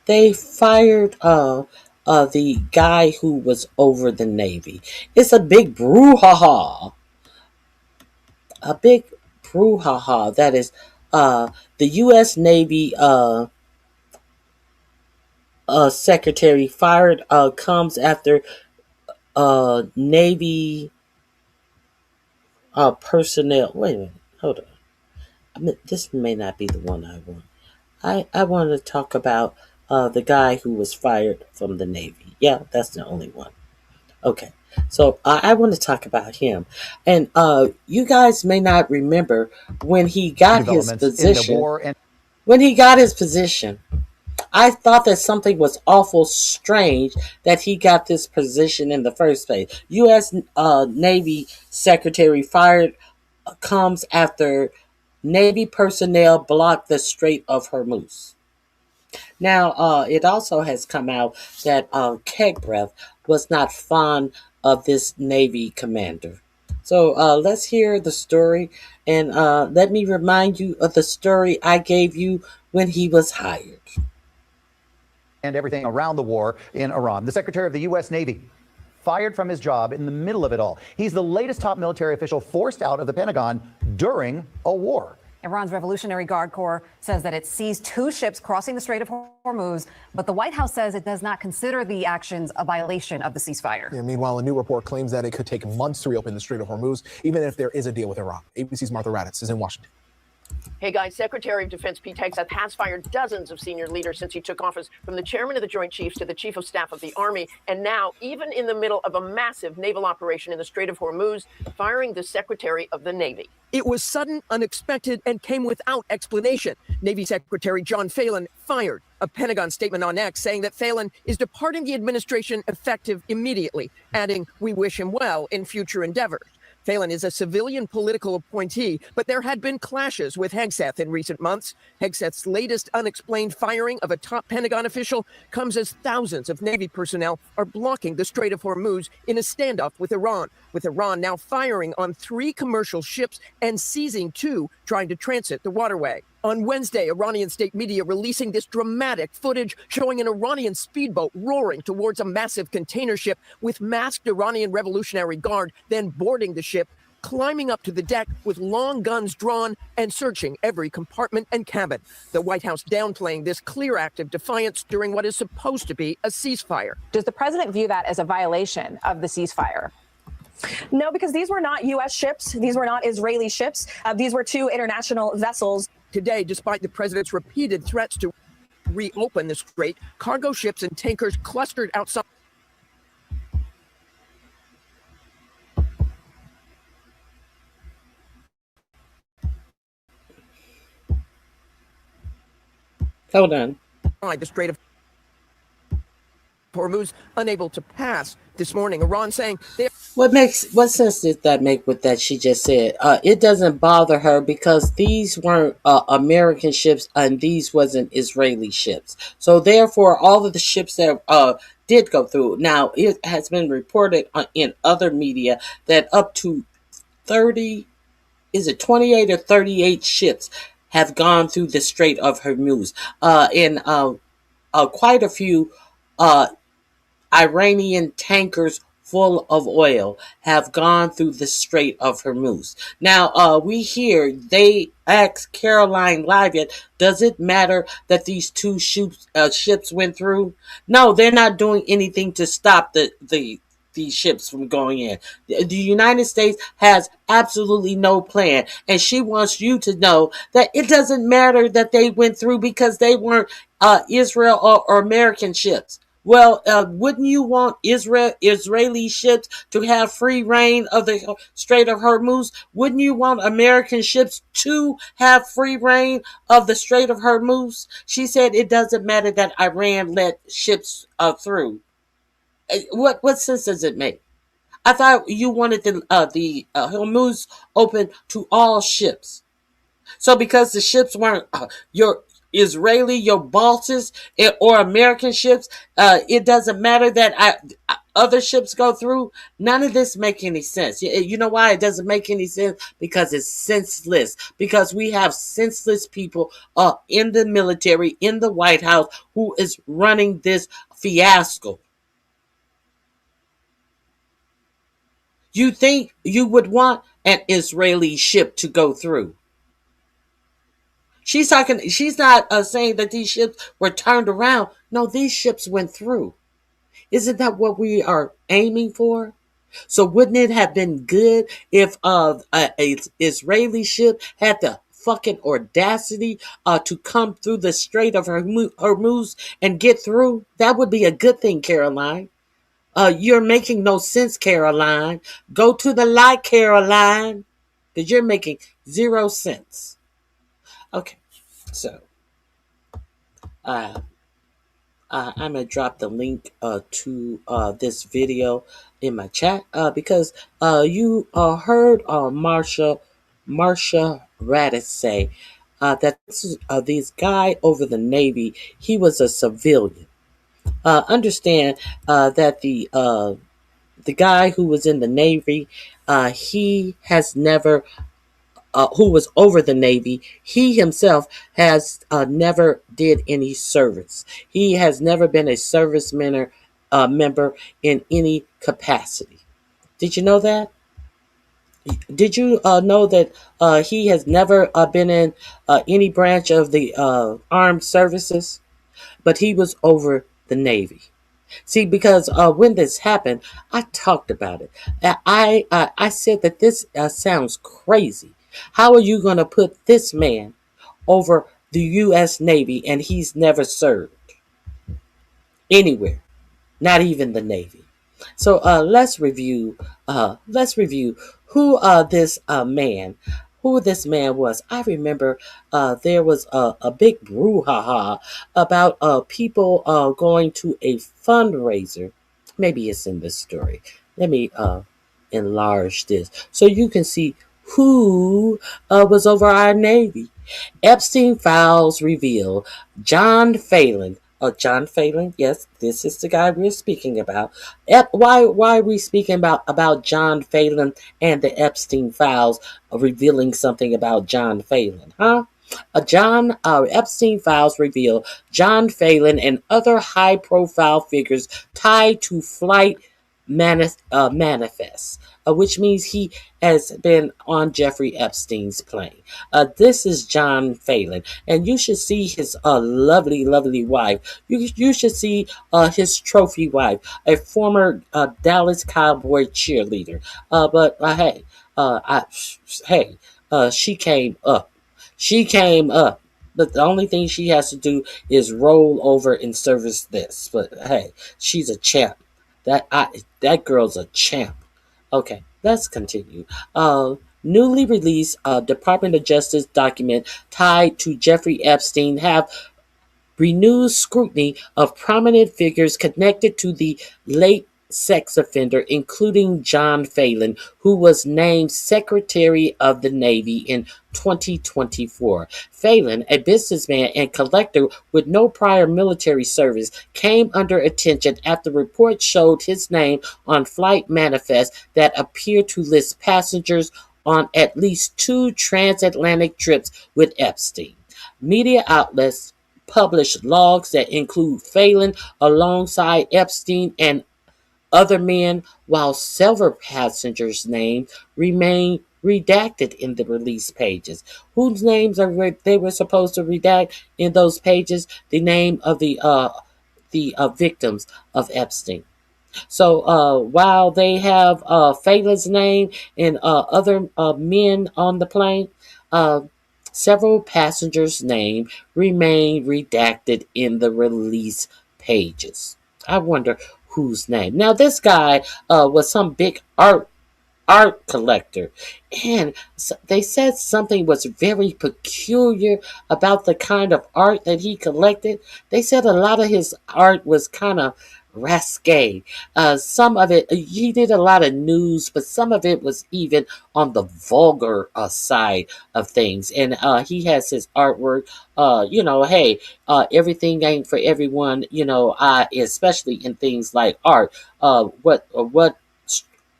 they fired the guy who was over the Navy. It's a big brouhaha. A big brouhaha. That is the U.S. Navy secretary fired comes after Navy personnel. Wait a minute. Hold on. This may not be the one I want. I want to talk about the guy who was fired from the Navy. Yeah, that's the only one. Okay, so I want to talk about him, and you guys may not remember when he got his position. When he got his position, I thought that something was awful strange that he got this position in the first place. U.S. Navy Secretary fired comes after Navy personnel blocked the Strait of Hormuz. Now, it also has come out that Hegseth was not fond of this Navy commander. So let's hear the story, and let me remind you of the story I gave you when he was hired.
And everything around the war in Iran. The Secretary of the U.S. Navy fired from his job in the middle of it all. He's the latest top military official forced out of the Pentagon during a war.
Iran's Revolutionary Guard Corps says that it seized 2 ships crossing the Strait of Hormuz, but the White House says it does not consider the actions a violation of the ceasefire.
Yeah, meanwhile, a new report claims that it could take months to reopen the Strait of Hormuz, even if there is a deal with Iran. ABC's Martha Raddatz is in Washington.
Hey guys, Secretary of Defense Pete Hegseth has fired dozens of senior leaders since he took office, from the chairman of the Joint Chiefs to the Chief of Staff of the Army, and now, even in the middle of a massive naval operation in the Strait of Hormuz, firing the Secretary of the Navy.
It was sudden, unexpected, and came without explanation. Navy Secretary John Phelan fired. A Pentagon statement on X saying that Phelan is departing the administration effective immediately, adding, "We wish him well in future endeavors." Phelan is a civilian political appointee, but there had been clashes with Hegseth in recent months. Hegseth's latest unexplained firing of a top Pentagon official comes as thousands of Navy personnel are blocking the Strait of Hormuz in a standoff with Iran now firing on 3 commercial ships and seizing 2 trying to transit the waterway. On Wednesday, Iranian state media releasing this dramatic footage showing an Iranian speedboat roaring towards a massive container ship with masked Iranian Revolutionary Guard, then boarding the ship, climbing up to the deck with long guns drawn and searching every compartment and cabin. The White House downplaying this clear act of defiance during what is supposed to be a ceasefire.
Does the president view that as a violation of the ceasefire?
No, because these were not U.S. ships. These were not Israeli ships. These were 2 international vessels.
Today, despite the president's repeated threats to reopen the strait, cargo ships and tankers clustered outside.
Hold on.
The Strait of Hormuz unable to pass. This morning, Iran saying they
What sense did that make with that she just said? It doesn't bother her because these weren't American ships and these wasn't Israeli ships. So therefore, all of the ships that did go through. Now, it has been reported in other media that up to 30, is it 28 or 38 ships have gone through the Strait of Hormuz. And quite a few Iranian tankers full of oil have gone through the Strait of Hormuz. Now, we hear they asked Caroline Leavitt, does it matter that these two ships went through? No, they're not doing anything to stop these ships from going in. The United States has absolutely no plan. And she wants you to know that it doesn't matter that they went through because they weren't Israel or American ships. Well, wouldn't you want Israeli ships to have free reign of the Strait of Hormuz? Wouldn't you want American ships to have free reign of the Strait of Hormuz? She said it doesn't matter that Iran let ships through. What sense does it make? I thought you wanted the Hormuz open to all ships. So because the ships weren't your Israeli, your Baltics, or American ships, it doesn't matter that other ships go through. None of this make any sense. You know why it doesn't make any sense? Because it's senseless. Because we have senseless people in the military, in the White House, who is running this fiasco. You think you would want an Israeli ship to go through? She's not saying that these ships were turned around. No, these ships went through. Isn't that what we are aiming for? So wouldn't it have been good if a Israeli ship had the fucking audacity to come through the Strait of Hormuz and get through? That would be a good thing, Caroline. You're making no sense, Caroline. Go to the light, Caroline, because you're making 0 sense. Okay, so I'm gonna drop the link to this video in my chat because you heard Marsha Raddatz say that this guy over the Navy, he was a civilian. Understand that the guy who was in the Navy, he has never who was over the Navy, he himself has never did any service. He has never been a service member in any capacity. Did you know that? Did you know that he has never been in any branch of the armed services? But he was over the Navy. See, because when this happened, I talked about it. I said that this sounds crazy. How are you going to put this man over the U.S. Navy and he's never served anywhere, not even the Navy? So let's review. Who this man. Who this man was. I remember there was a big brouhaha about people going to a fundraiser. Maybe it's in this story. Let me enlarge this so you can see who was over our Navy. Epstein files reveal John Phelan. John Phelan, yes, this is the guy we're speaking about. Why are we speaking about John Phelan and the Epstein files revealing something about John Phelan, huh? Epstein files reveal John Phelan and other high-profile figures tied to flight manifest, which means he has been on Jeffrey Epstein's plane. This is John Phelan, and you should see his lovely, lovely wife. You should see his trophy wife, a former Dallas Cowboy cheerleader. She came up. She came up. But the only thing she has to do is roll over and service this. But hey, she's a champ. That girl's a champ. Okay, let's continue. Newly released Department of Justice document tied to Jeffrey Epstein have renewed scrutiny of prominent figures connected to the late sex offender, including John Phelan, who was named Secretary of the Navy in 2024. Phelan, a businessman and collector with no prior military service, came under attention after reports showed his name on flight manifests that appeared to list passengers on at least 2 transatlantic trips with Epstein. Media outlets published logs that include Phelan alongside Epstein and other men, while several passengers' names remain redacted in the release pages. Whose names they were supposed to redact in those pages? The name of the victims of Epstein. So while they have Phelan's name and other men on the plane, uh, several passengers' names remain redacted in the release pages. I wonder whose name. Now, this guy was some big art collector, and they said something was very peculiar about the kind of art that he collected. They said a lot of his art was kind of risque. Some of it, he did a lot of news, but some of it was even on the vulgar side of things. And he has his artwork. Hey, everything ain't for everyone. Especially in things like art. What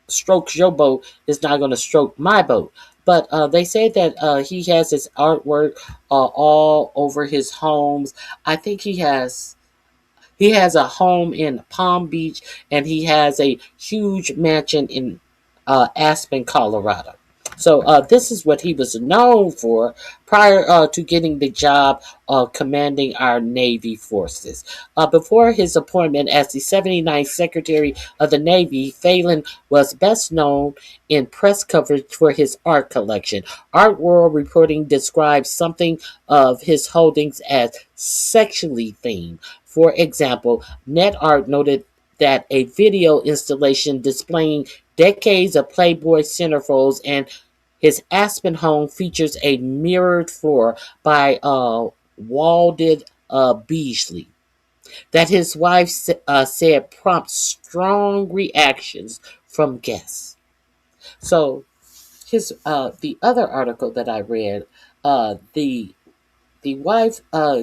strokes your boat is not going to stroke my boat. But they say that he has his artwork all over his homes. I think he has a home in Palm Beach, and he has a huge mansion in Aspen, Colorado. So this is what he was known for prior to getting the job of commanding our Navy forces. Before his appointment as the 79th Secretary of the Navy, Phelan was best known in press coverage for his art collection. Art World Reporting describes something of his holdings as sexually themed. For example, NetArt noted that a video installation displaying decades of Playboy centerfolds and his Aspen home features a mirrored floor by Walded Beasley that his wife said prompts strong reactions from guests. So, the other article that I read, the wife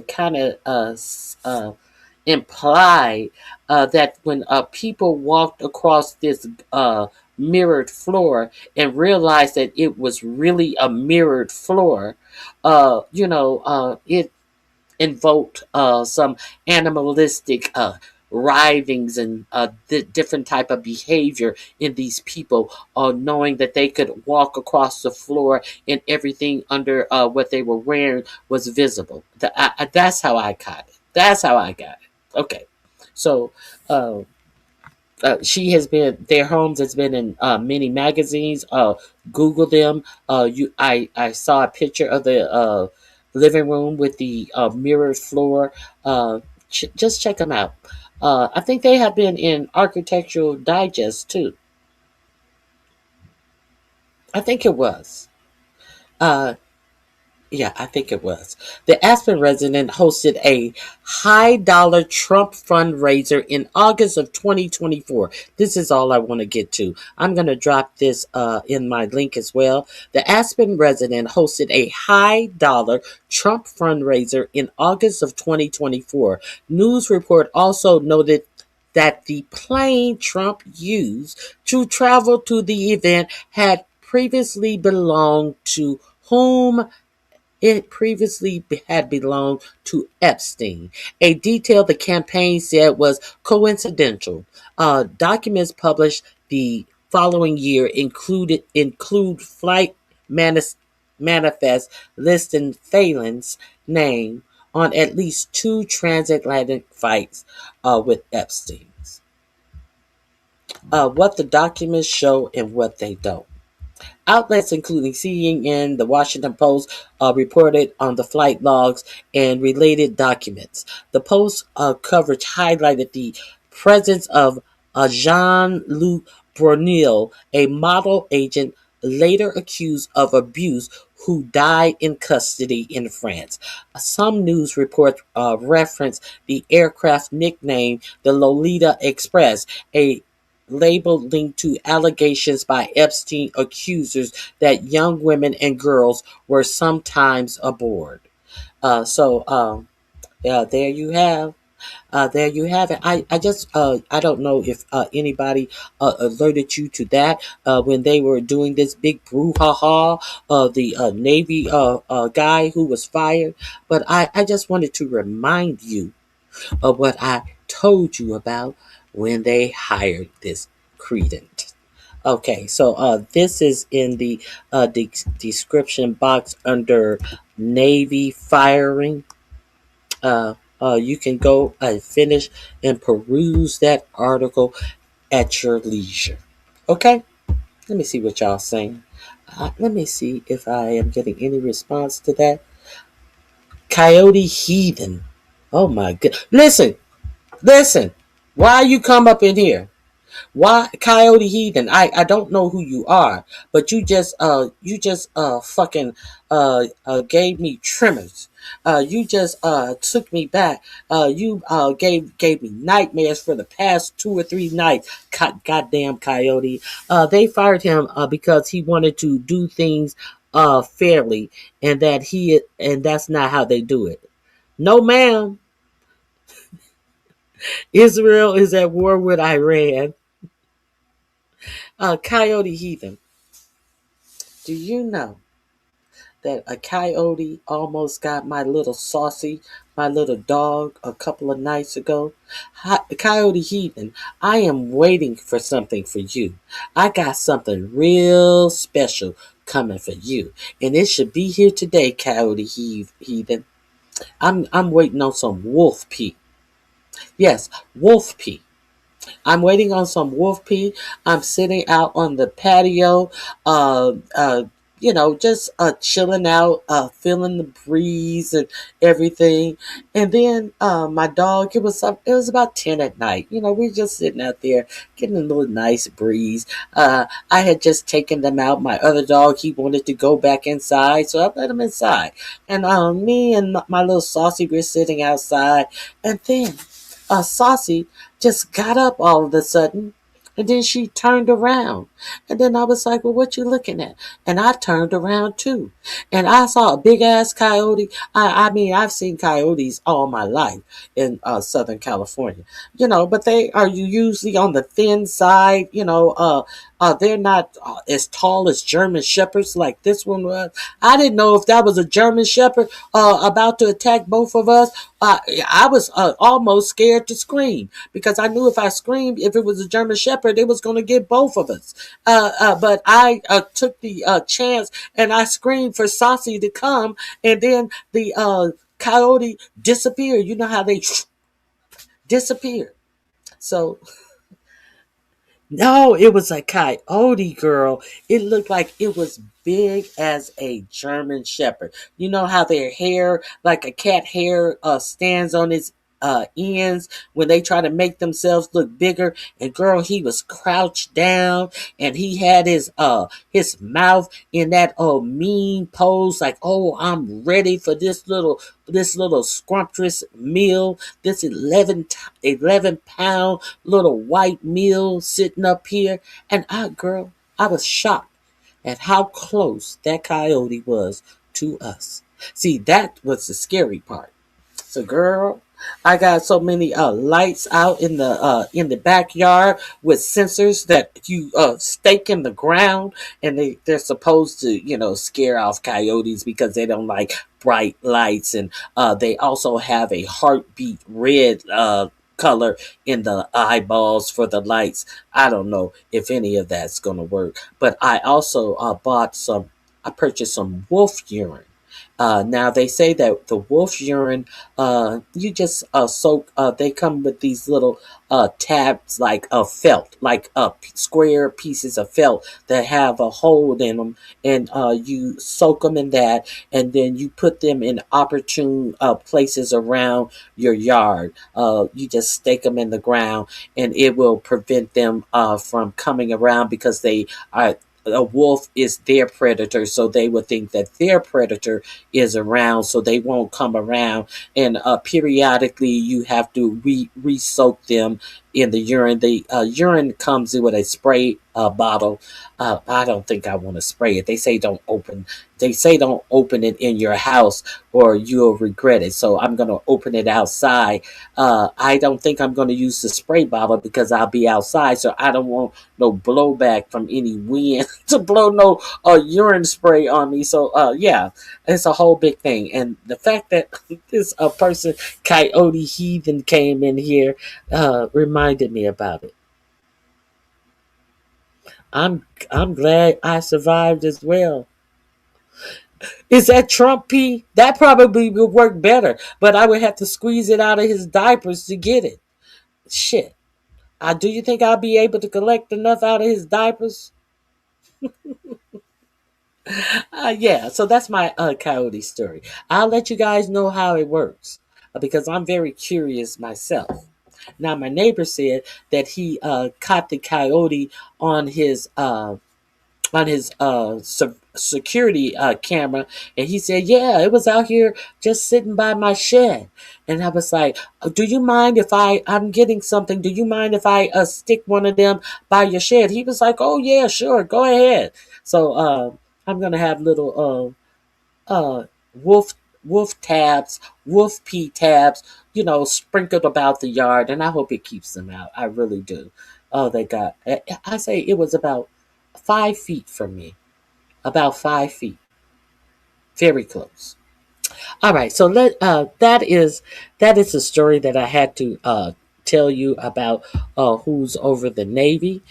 kind of implied that when people walked across this mirrored floor and realized that it was really a mirrored floor, it invoked some animalistic writhings and different type of behavior in these people, knowing that they could walk across the floor and everything under what they were wearing was visible. That's how I got it. That's how I got it. Okay, so their homes has been in many magazines. Google them. I saw a picture of the living room with the mirrored floor. Just check them out. I think they have been in Architectural Digest too. I think it was. Yeah, I think it was. The Aspen resident hosted a high dollar Trump fundraiser in August of 2024. This is all I want to get to. I'm going to drop this in my link as well. The Aspen resident hosted a high dollar Trump fundraiser in August of 2024. News report also noted that the plane Trump used to travel to the event had previously belonged to whom? It previously had belonged to Epstein, a detail the campaign said was coincidental. Documents published the following year include flight manifest listing Phelan's name on at least 2 transatlantic flights with Epstein's. What the documents show and what they don't. Outlets including CNN, The Washington Post reported on the flight logs and related documents. The Post coverage highlighted the presence of Jean-Luc Brunel, a model agent later accused of abuse, who died in custody in France. Some news reports reference the aircraft nicknamed the Lolita Express, a label linked to allegations by Epstein accusers that young women and girls were sometimes aboard. Yeah, there you have. There you have it. I just, I don't know if anybody alerted you to that when they were doing this big brouhaha of the Navy guy who was fired. But I just wanted to remind you of what I told you about when they hired this credent. Okay, so this is in the description box under Navy firing. You can go and finish and peruse that article at your leisure. Okay? Let me see what y'all saying. Let me see if I am getting any response to that. Coyote heathen. Oh my god. Listen. Why you come up in here? Why Coyote Heathen? I don't know who you are, but you just fucking gave me tremors. You just took me back. You gave me nightmares for the past 2 or 3 nights. Goddamn Coyote. They fired him because he wanted to do things fairly, and that's not how they do it. No, ma'am. Israel is at war with Iran. Coyote Heathen. Do you know that a coyote almost got my little Saucy, my little dog, a couple of nights ago? Coyote Heathen, I am waiting for something for you. I got something real special coming for you. And it should be here today, Coyote Heathen. I'm waiting on some wolf pee. Yes, wolf pee. I'm waiting on some wolf pee. I'm sitting out on the patio, just chilling out, feeling the breeze and everything. And then my dog, it was about 10 at night. We're just sitting out there getting a little nice breeze. I had just taken them out. My other dog, he wanted to go back inside, so I let him inside. And me and my little Saucy, we're sitting outside. And then Saucy just got up all of a sudden, and then she turned around. And then I was like, well, what you looking at? And I turned around too. And I saw a big ass coyote. I mean, I've seen coyotes all my life in Southern California, but they are usually on the thin side, they're not as tall as German shepherds like this one was. I didn't know if that was a German shepherd about to attack both of us. I was almost scared to scream because I knew if I screamed, if it was a German shepherd, it was going to get both of us. But I took the chance and I screamed for Saucy to come, and then the coyote disappeared. You know how they disappear. So no, it was a coyote, girl. It looked like it was big as a German shepherd. You know how their hair, like a cat hair, stands on its ends when they try to make themselves look bigger. And girl, he was crouched down, and he had his mouth in that mean pose, like, oh, I'm ready for this little scrumptious meal, this 11-pound little white meal sitting up here. And I was shocked at how close that coyote was to us. See, that was the scary part. So, girl, I got so many lights out in the backyard with sensors that you stake in the ground, and they're supposed to scare off coyotes because they don't like bright lights, and they also have a heartbeat red color in the eyeballs for the lights. I don't know if any of that's gonna work, but I also I purchased some wolf urine. Now they say that the wolf urine, you just soak. They come with these little tabs like felt, like square pieces of felt that have a hole in them, and you soak them in that, and then you put them in opportune places around your yard. You just stake them in the ground, and it will prevent them from coming around because they are a wolf is their predator, so they would think that their predator is around, so they won't come around. And periodically, you have to re-soak them in the urine. The urine comes in with a spray bottle. I don't think I want to spray it. They say don't open. They say don't open it in your house or you'll regret it. So I'm gonna open it outside. I don't think I'm gonna use the spray bottle because I'll be outside, so I don't want no blowback from any wind to blow no urine spray on me. So yeah, it's a whole big thing. And the fact that this person, Coyote Heathen, came in here reminded me about it. I'm glad I survived as well. Is that Trump pee? That probably would work better, but I would have to squeeze it out of his diapers to get it. Shit. Do you think I'll be able to collect enough out of his diapers? Yeah, so that's my coyote story. I'll let you guys know how it works because I'm very curious myself. Now, my neighbor said that he caught the coyote on his security camera, and he said, "Yeah, it was out here just sitting by my shed." And I was like, "Do you mind if I'm getting something? Do you mind if I stick one of them by your shed?" He was like, "Oh yeah, sure, go ahead." So I'm gonna have little wolf tabs, wolf pee tabs, sprinkled about the yard, and I hope it keeps them out. I really do. Oh, they got. I say it was about 5 feet from me. About 5 feet. Very close. All right, so that is a story that I had to tell you about who's over the Navy.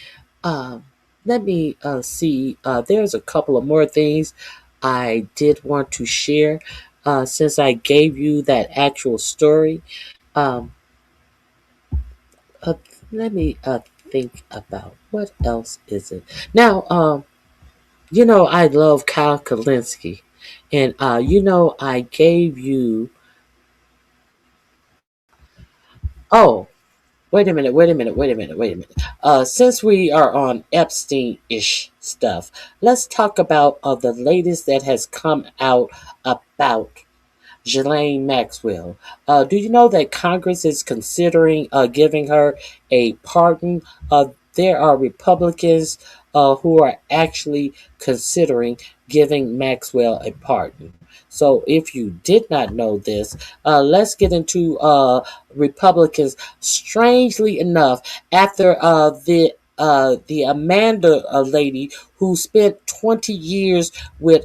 Let me see. There's a couple of more things I did want to share since I gave you that actual story. Um, uh, Let me think about what else is it now. I love Kyle Kalinske. And, I gave you. Oh, wait a minute. Since we are on Epstein ish stuff, let's talk about the latest that has come out about Ghislaine Maxwell. Do you know that Congress is considering giving her a pardon? There are Republicans who are actually considering giving Maxwell a pardon. So, if you did not know this, let's get into Republicans. Strangely enough, after the Amanda lady who spent 20 years with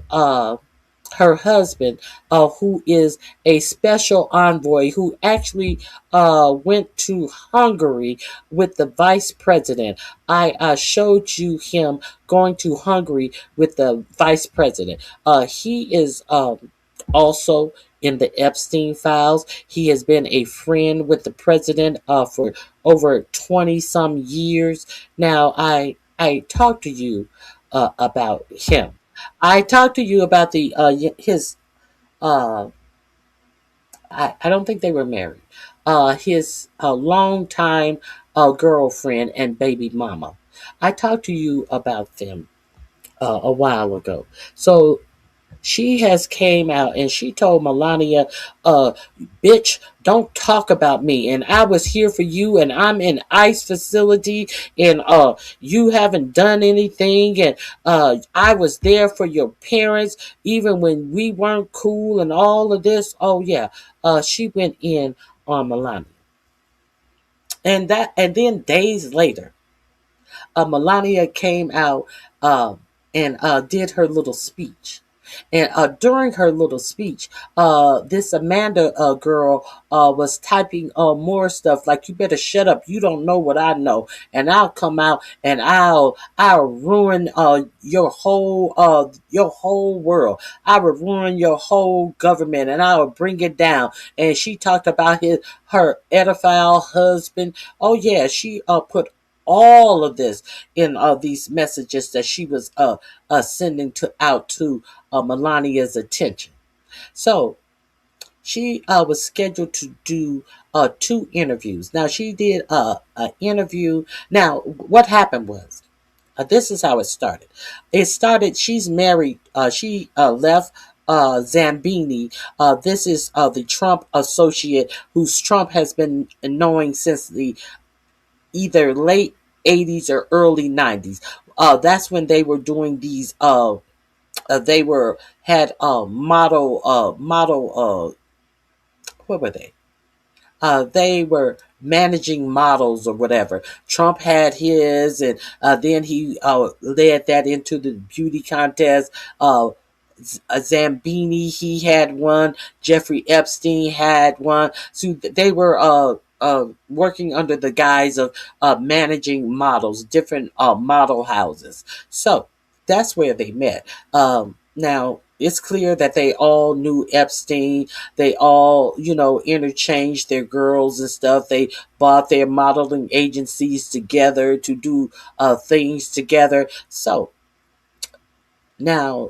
her husband, who is a special envoy who actually went to Hungary with the vice president. I showed you him going to Hungary with the vice president. He is also in the Epstein files. He has been a friend with the president for over 20 some years. Now, I talked to you about him. I talked to you about his uh I don't think they were married. His longtime girlfriend and baby mama. I talked to you about them a while ago. So she has came out and she told Melania, bitch, don't talk about me. And I was here for you and I'm in ICE facility and you haven't done anything. And I was there for your parents even when we weren't cool and all of this. Oh yeah. She went in on Melania. And then days later, Melania came out and did her little speech. And during her little speech, this Amanda girl was typing more stuff like, "You better shut up. You don't know what I know, and I'll come out and I'll ruin your whole world. I will ruin your whole government, and I will bring it down." And she talked about her pedophile husband. Oh yeah, she put all of this in these messages that she was sending out to Melania's attention. So she was scheduled to do 2 interviews. Now she did an interview. Now what happened was This is how it started. It started. She's married. She left Zambini. This is the Trump associate, whose Trump has been knowing since the either late 80s or early 90s. That's when they were doing these. They were had model. What were they? They were managing models or whatever. Trump had his, and then he led that into the beauty contest. Zambini, he had one. Jeffrey Epstein had one. So they were working under the guise of managing models, different model houses. So that's where they met. Now, it's clear that they all knew Epstein. They all, interchanged their girls and stuff. They bought their modeling agencies together to do things together. So now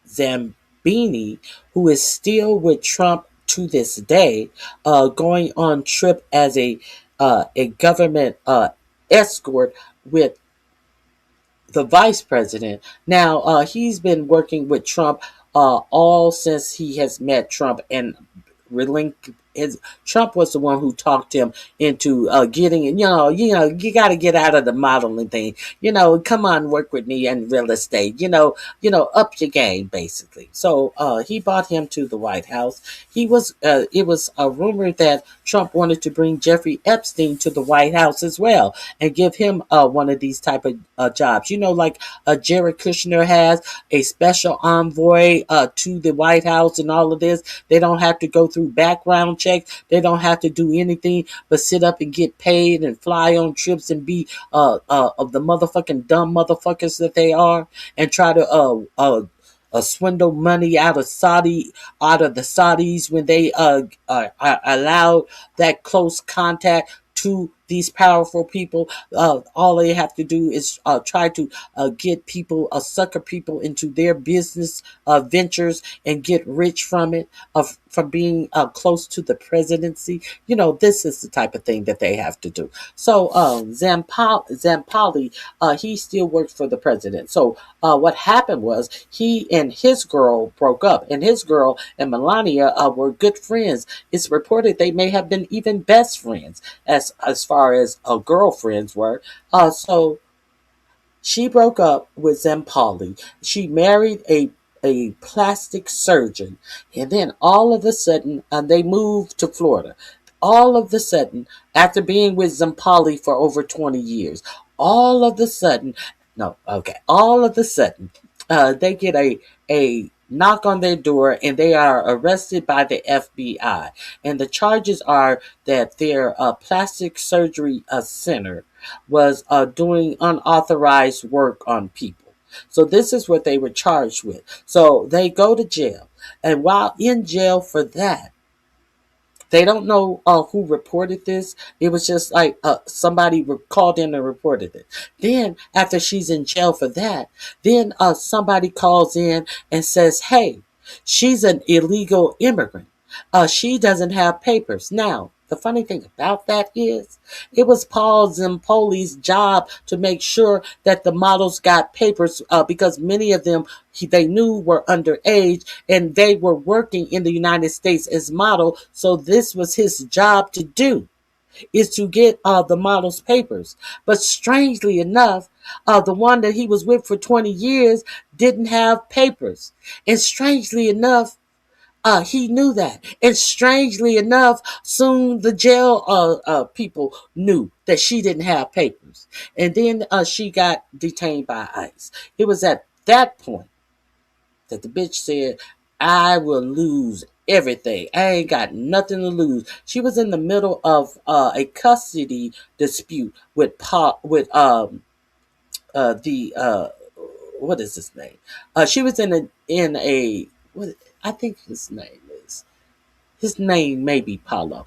Zambini, who is still with Trump to this day, going on trip as a government escort with the vice president. Now, he's been working with Trump all since he has met Trump, and Trump was the one who talked him into getting, you got to get out of the modeling thing. Come on, work with me in real estate. Up your game, basically. So he brought him to the White House. It was a rumor that Trump wanted to bring Jeffrey Epstein to the White House as well and give him one of these type of jobs. Like Jared Kushner has a special envoy to the White House and all of this. They don't have to go through background checks. They don't have to do anything but sit up and get paid and fly on trips and be of the motherfucking dumb motherfuckers that they are, and try to swindle money out of the Saudis when they allow that close contact to these powerful people. All they have to do is try to get people, sucker people into their business ventures and get rich from it, from being close to the presidency. This is the type of thing that they have to do. So Zampali, he still works for the president. So what happened was he and his girl broke up, and his girl and Melania were good friends. It's reported they may have been even best friends as far as girlfriends were. So she broke up with Zampali. She married a plastic surgeon, and then all of a sudden they moved to Florida. All of a sudden, after being with Zampali for over 20 years, all of a sudden they get a knock on their door, and they are arrested by the FBI. And the charges are that their plastic surgery center was doing unauthorized work on people. So this is what they were charged with. So they go to jail. And while in jail for that, they don't know who reported this. It was just like somebody called in and reported it. Then after she's in jail for that, then somebody calls in and says, hey, she's an illegal immigrant. She doesn't have papers. Now, the funny thing about that is it was Paul Zampoli's job to make sure that the models got papers because many of them they knew were underage, and they were working in the United States as model. So this was his job to do, is to get the models papers. But strangely enough, the one that he was with for 20 years didn't have papers. And strangely enough, he knew that. And strangely enough, soon the jail people knew that she didn't have papers. And then she got detained by ICE. It was at that point that the bitch said, I will lose everything. I ain't got nothing to lose. She was in the middle of a custody dispute with what is his name? She was in a what I think his name may be Paulo.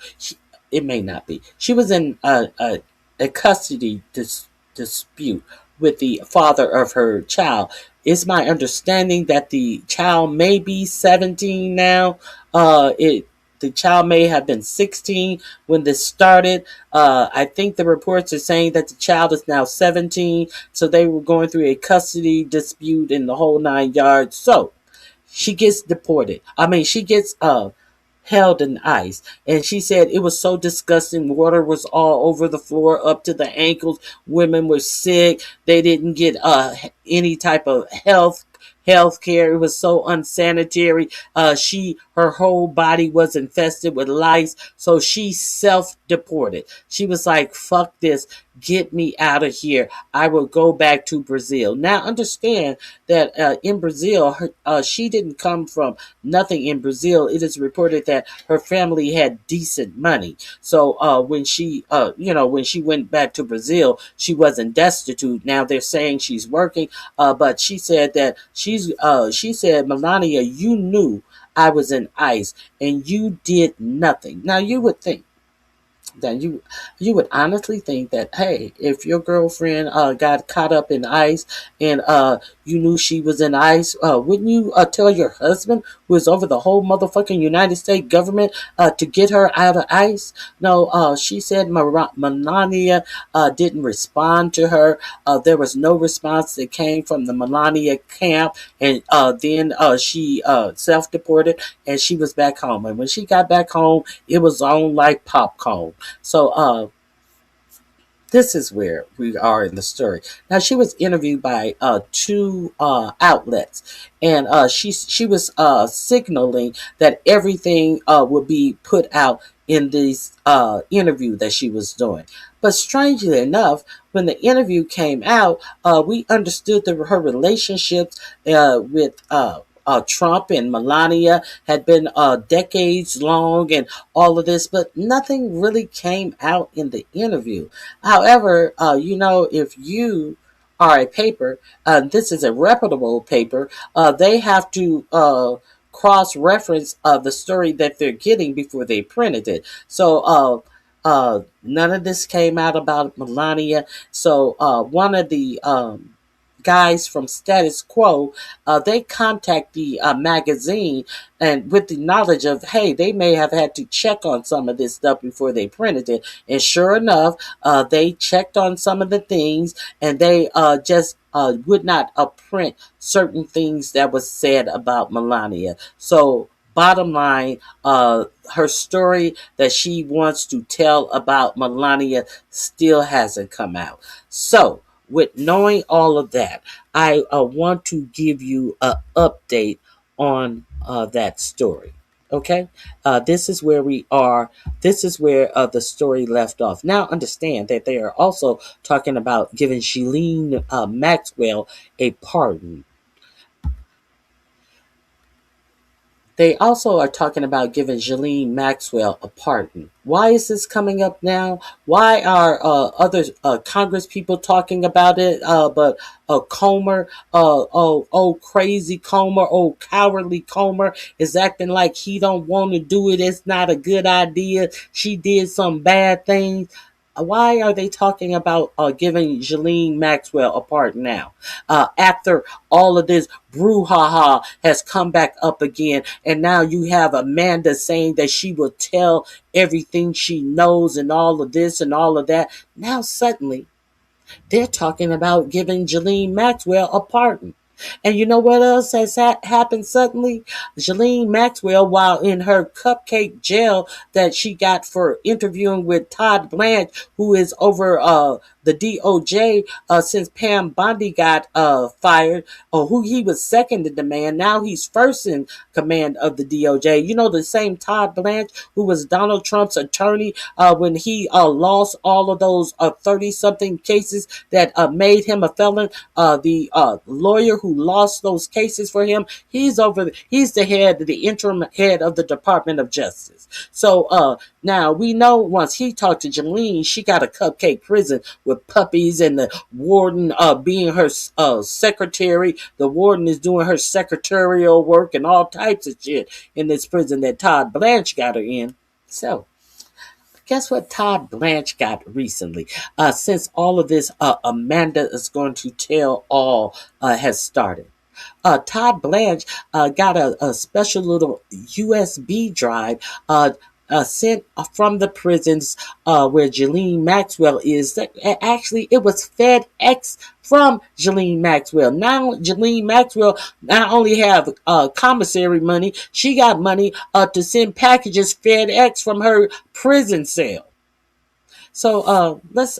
It may not be. She was in a custody dispute with the father of her child. It's my understanding that the child may be 17 now. the child may have been 16 when this started. I think the reports are saying that the child is now 17. So they were going through a custody dispute in the whole 9 yards. So she gets deported. She gets held in ice. And she said it was so disgusting. Water was all over the floor up to the ankles. Women were sick. They didn't get any type of health care. It was so unsanitary. Her whole body was infested with lice. So she self-deported. She was like, fuck this. Get me out of here. I will go back to Brazil. Now understand that in Brazil, she didn't come from nothing in Brazil. It is reported that her family had decent money. So when she went back to Brazil, she wasn't destitute. Now they're saying she's working, but she said that she said, Melania, you knew I was in ICE and you did nothing. Now you would think that you would honestly think that, hey, if your girlfriend got caught up in ICE and you knew she was in ICE, wouldn't you tell your husband, who is over the whole motherfucking United States government, to get her out of ICE? No, she said Melania didn't respond to her. There was no response that came from the Melania camp, and then she self-deported and she was back home. And when she got back home, it was on like popcorn. So this is where we are in the story. Now she was interviewed by two outlets, and she was signaling that everything would be put out in this interview that she was doing. But strangely enough, when the interview came out, we understood that her relationships with Trump and Melania had been decades long and all of this, but nothing really came out in the interview. However, if you are a paper, this is a reputable paper, they have to cross-reference the story that they're getting before they printed it. So none of this came out about Melania. So one of the guys from Status Quo, they contact the magazine and with the knowledge of, hey, they may have had to check on some of this stuff before they printed it. And sure enough, they checked on some of the things, and they just would not print certain things that was said about Melania. So bottom line, her story that she wants to tell about Melania still hasn't come out. So with knowing all of that, I want to give you an update on that story. Okay, this is where we are. This is where the story left off. Now, understand that they are also talking about giving Ghislaine Maxwell a pardon. They also are talking about giving Ghislaine Maxwell a pardon. Why is this coming up now? Why are other Congress people talking about it? But Comer, crazy Comer, cowardly Comer is acting like he don't want to do it. It's not a good idea. She did some bad things. Why are they talking about giving Ghislaine Maxwell a pardon now? After all of this brouhaha has come back up again, and now you have Amanda saying that she will tell everything she knows and all of this and all of that. Now suddenly, they're talking about giving Ghislaine Maxwell a pardon. And you know what else has happened suddenly? Ghislaine Maxwell, while in her cupcake jail that she got for interviewing with Todd Blanche, who is over the DOJ since Pam Bondi got fired, or who he was second in command. Now he's first in command of the DOJ. You know, the same Todd Blanche who was Donald Trump's attorney when he lost all of those 30-something cases that made him a felon. The lawyer who lost those cases for him, he's the head, the interim head of the Department of Justice. So now we know once he talked to Ghislaine, she got a cupcake prison with puppies and the warden being her secretary. The warden is doing her secretarial work and all types of shit in this prison that Todd Blanche got her in. So guess what Todd Blanche got recently? Since all of this Amanda is going to tell all has started. Todd Blanche got a special little USB drive sent from the prisons where Ghislaine Maxwell is. Actually, it was FedEx from Ghislaine Maxwell. Now, Ghislaine Maxwell not only have commissary money, she got money to send packages FedEx from her prison cell. So let's.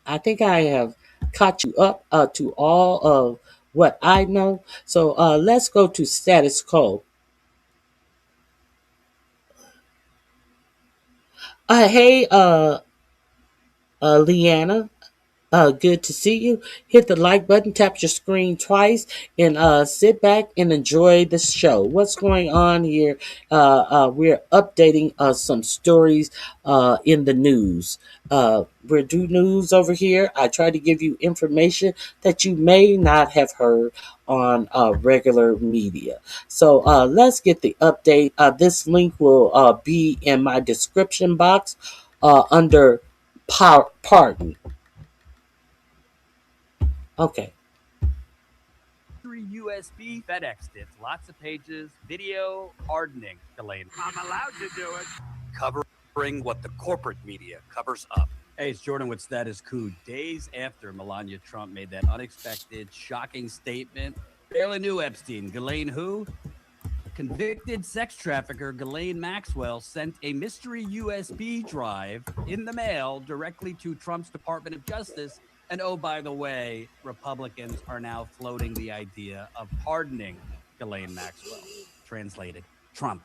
I think I have caught you up to all of what I know. So let's go to status quo. Hey, Leanna. Good to see you. Hit the like button, tap your screen twice, and sit back and enjoy the show. What's going on here? We're updating some stories in the news. We're do news over here. I try to give you information that you may not have heard on regular media. So let's get the update. This link will be in my description box under pardon. Okay.
USB FedEx it. Lots of pages. Video hardening. Elaine. I'm allowed to do it. Covering what the corporate media covers up. Hey, it's Jordan with Status Quo. Days after Melania Trump made that unexpected, shocking statement, barely knew Epstein. Ghislaine who? Convicted sex trafficker Ghislaine Maxwell sent a mystery USB drive in the mail directly to Trump's Department of Justice. And oh, by the way, Republicans are now floating the idea of pardoning Ghislaine Maxwell. Translated, Trump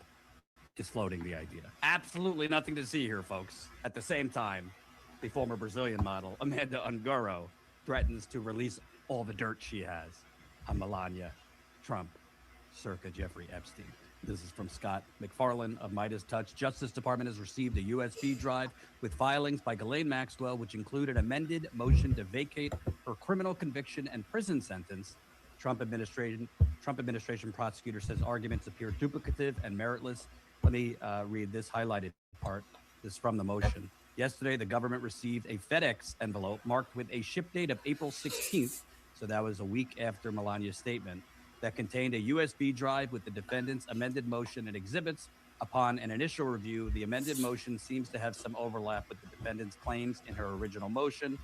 is floating the idea. Absolutely nothing to see here, folks. At the same time, the former Brazilian model, Amanda Ungaro, threatens to release all the dirt she has on Melania Trump, circa Jeffrey Epstein. This is from Scott McFarlane of Midas Touch. Justice Department has received a USB drive with filings by Ghislaine Maxwell, which include an amended motion to vacate her criminal conviction and prison sentence. Trump administration prosecutor says arguments appear duplicative and meritless. Let me read this highlighted part. This is from the motion. Yesterday, the government received a FedEx envelope marked with a ship date of April 16th. So that was a week after Melania's statement. That contained a USB drive with the defendant's amended motion and exhibits. Upon an initial review, the amended motion seems to have some overlap with the defendant's claims in her original motion.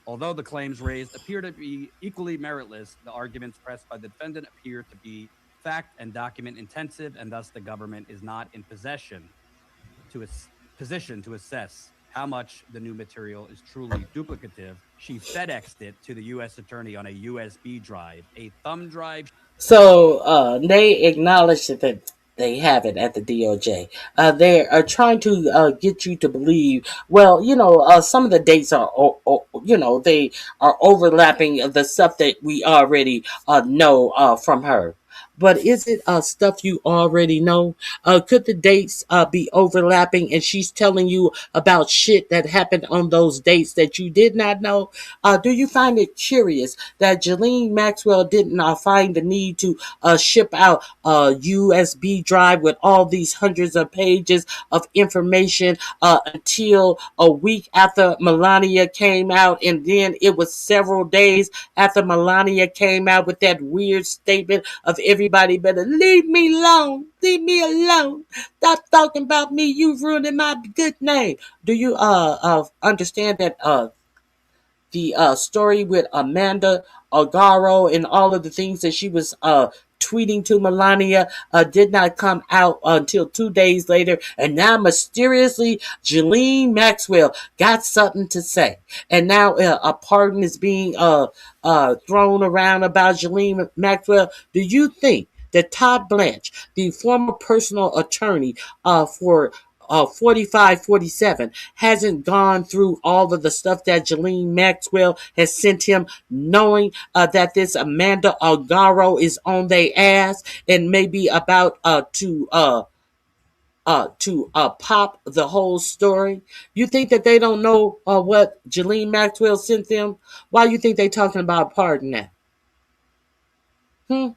Although the claims raised appear to be equally meritless, the arguments pressed by the defendant appear to be fact and document intensive, and thus the government is not in position to assess how much the new material is truly duplicative. She FedExed it to the U.S. attorney on a USB drive, a thumb drive.
So they acknowledge that they have it at the DOJ. They are trying to get you to believe, well, some of the dates are, they are overlapping the stuff that we already know from her. But is it stuff you already know? Could the dates be overlapping and she's telling you about shit that happened on those dates that you did not know? Do you find it curious that Ghislaine Maxwell didn't find the need to ship out a USB drive with all these hundreds of pages of information until a week after Melania came out, and then it was several days after Melania came out with that weird statement of everybody better leave me alone, leave me alone, stop talking about me, you ruining my good name. Do you understand that the story with Amanda Ungaro and all of the things that she was tweeting to Melania did not come out until 2 days later, and now mysteriously Ghislaine Maxwell got something to say, and now a pardon is being thrown around about Ghislaine Maxwell. Do you think that Todd Blanche, the former personal attorney for 4547, hasn't gone through all of the stuff that Ghislaine Maxwell has sent him, knowing that this Amanda Ungaro is on their ass and maybe about to pop the whole story? You think that they don't know what Ghislaine Maxwell sent them? Why you think they talking about pardon now?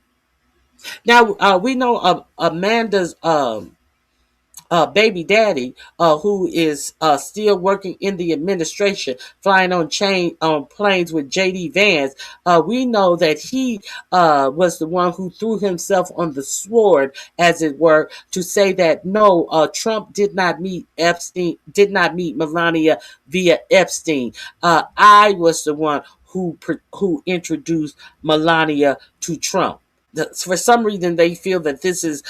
Now we know Amanda's baby daddy, who is still working in the administration, flying on planes with J.D. Vance. We know that he was the one who threw himself on the sword, as it were, to say that no, Trump did not meet Melania via Epstein. I was the one who introduced Melania to Trump. For some reason, they feel that this is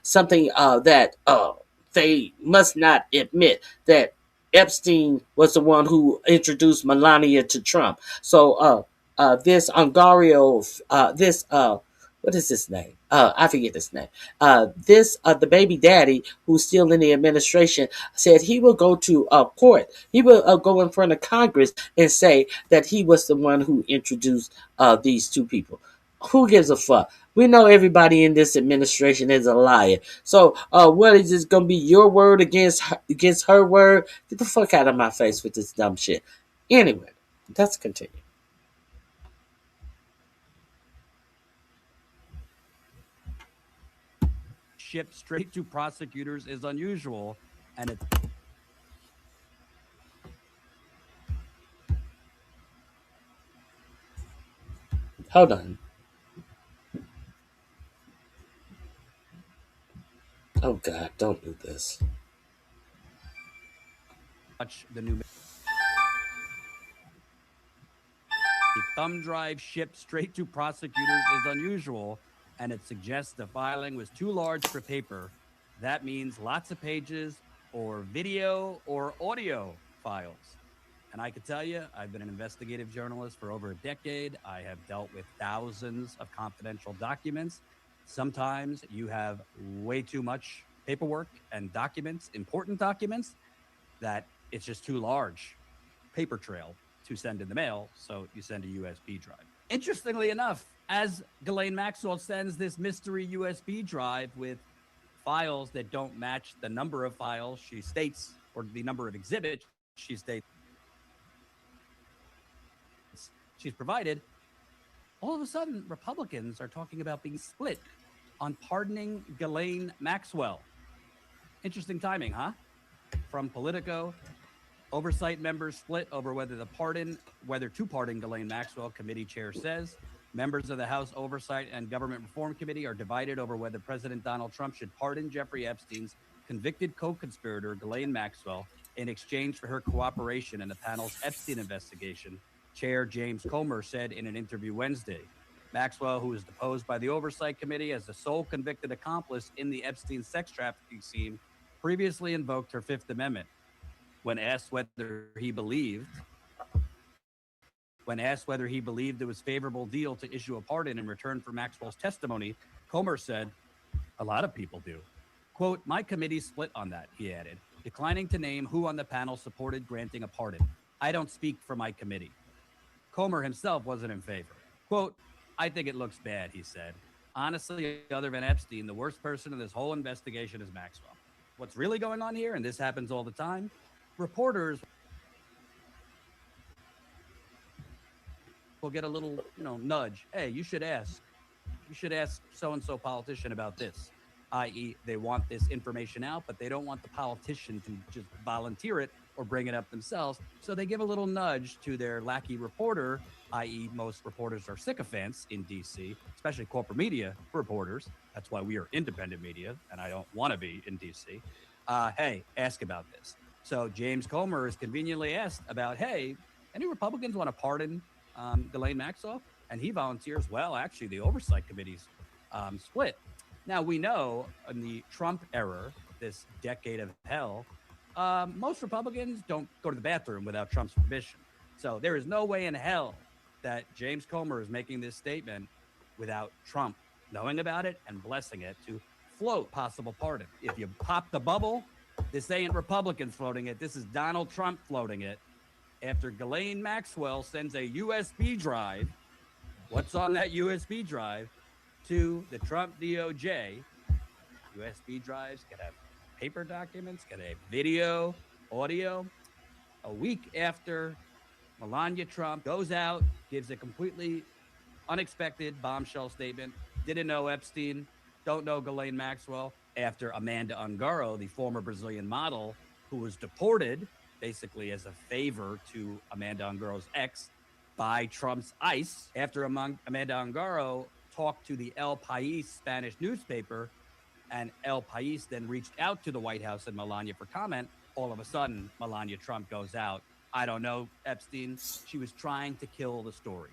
something that they must not admit, that Epstein was the one who introduced Melania to Trump. So this Ongario, what is his name? I forget his name. The baby daddy, who's still in the administration, said he will go to court. He will go in front of Congress and say that he was the one who introduced these two people. Who gives a fuck? We know everybody in this administration is a liar. So, what is this gonna be? Your word against her word? Get the fuck out of my face with this dumb shit. Anyway, let's continue.
Shipped straight to prosecutors is unusual, and it.
Hold on. Oh God, don't do this.
Watch the new. The thumb drive shipped straight to prosecutors is unusual, and it suggests the filing was too large for paper. That means lots of pages or video or audio files. And I can tell you, I've been an investigative journalist for over a decade. I have dealt with thousands of confidential documents. Sometimes you have way too much paperwork and documents, important documents, that it's just too large paper trail to send in the mail, so you send a USB drive. Interestingly enough, as Ghislaine Maxwell sends this mystery USB drive with files that don't match the number of files she states, or the number of exhibits she states she's provided, all of a sudden Republicans are talking about being split on pardoning Ghislaine Maxwell. Interesting timing, huh? From Politico, oversight members split over whether to pardon Ghislaine Maxwell. Committee chair says members of the House Oversight and Government Reform Committee are divided over whether President Donald Trump should pardon Jeffrey Epstein's convicted co-conspirator Ghislaine Maxwell in exchange for her cooperation in the panel's Epstein investigation. Chair James Comer said in an interview Wednesday. Maxwell, who was deposed by the Oversight Committee as the sole convicted accomplice in the Epstein sex trafficking scheme, previously invoked her Fifth Amendment. When asked whether he believed it was a favorable deal to issue a pardon in return for Maxwell's testimony, Comer said, "A lot of people do." Quote, "My committee split on that," he added, declining to name who on the panel supported granting a pardon. "I don't speak for my committee." Comer himself wasn't in favor. Quote, "I think it looks bad," he said. "Honestly, other than Epstein, the worst person in this whole investigation is Maxwell." What's really going on here, and this happens all the time, reporters will get a little, nudge. Hey, you should ask so-and-so politician about this, i.e. they want this information out, but they don't want the politician to just volunteer it or bring it up themselves. So they give a little nudge to their lackey reporter, i.e. most reporters are sycophants in DC, especially corporate media reporters. That's why we are independent media, and I don't want to be in DC. Hey, ask about this. So James Comer is conveniently asked about, hey, any Republicans want to pardon Ghislaine Maxwell? And he volunteers, well, actually, the Oversight Committee's split. Now, we know in the Trump era, this decade of hell, most Republicans don't go to the bathroom without Trump's permission. So there is no way in hell that James Comer is making this statement without Trump knowing about it and blessing it to float possible pardon. If you pop the bubble, this ain't Republicans floating it. This is Donald Trump floating it. After Ghislaine Maxwell sends a USB drive, what's on that USB drive, to the Trump DOJ, USB drives can have paper documents, can have video, audio. A week after Melania Trump goes out, gives a completely unexpected bombshell statement, didn't know Epstein, don't know Ghislaine Maxwell, after Amanda Ungaro, the former Brazilian model who was deported basically as a favor to Amanda Ungaro's ex by Trump's ICE, after Amanda Ungaro talked to the El País Spanish newspaper, and El País then reached out to the White House and Melania for comment, all of a sudden, Melania Trump goes out, I don't know, Epstein, she was trying to kill the story.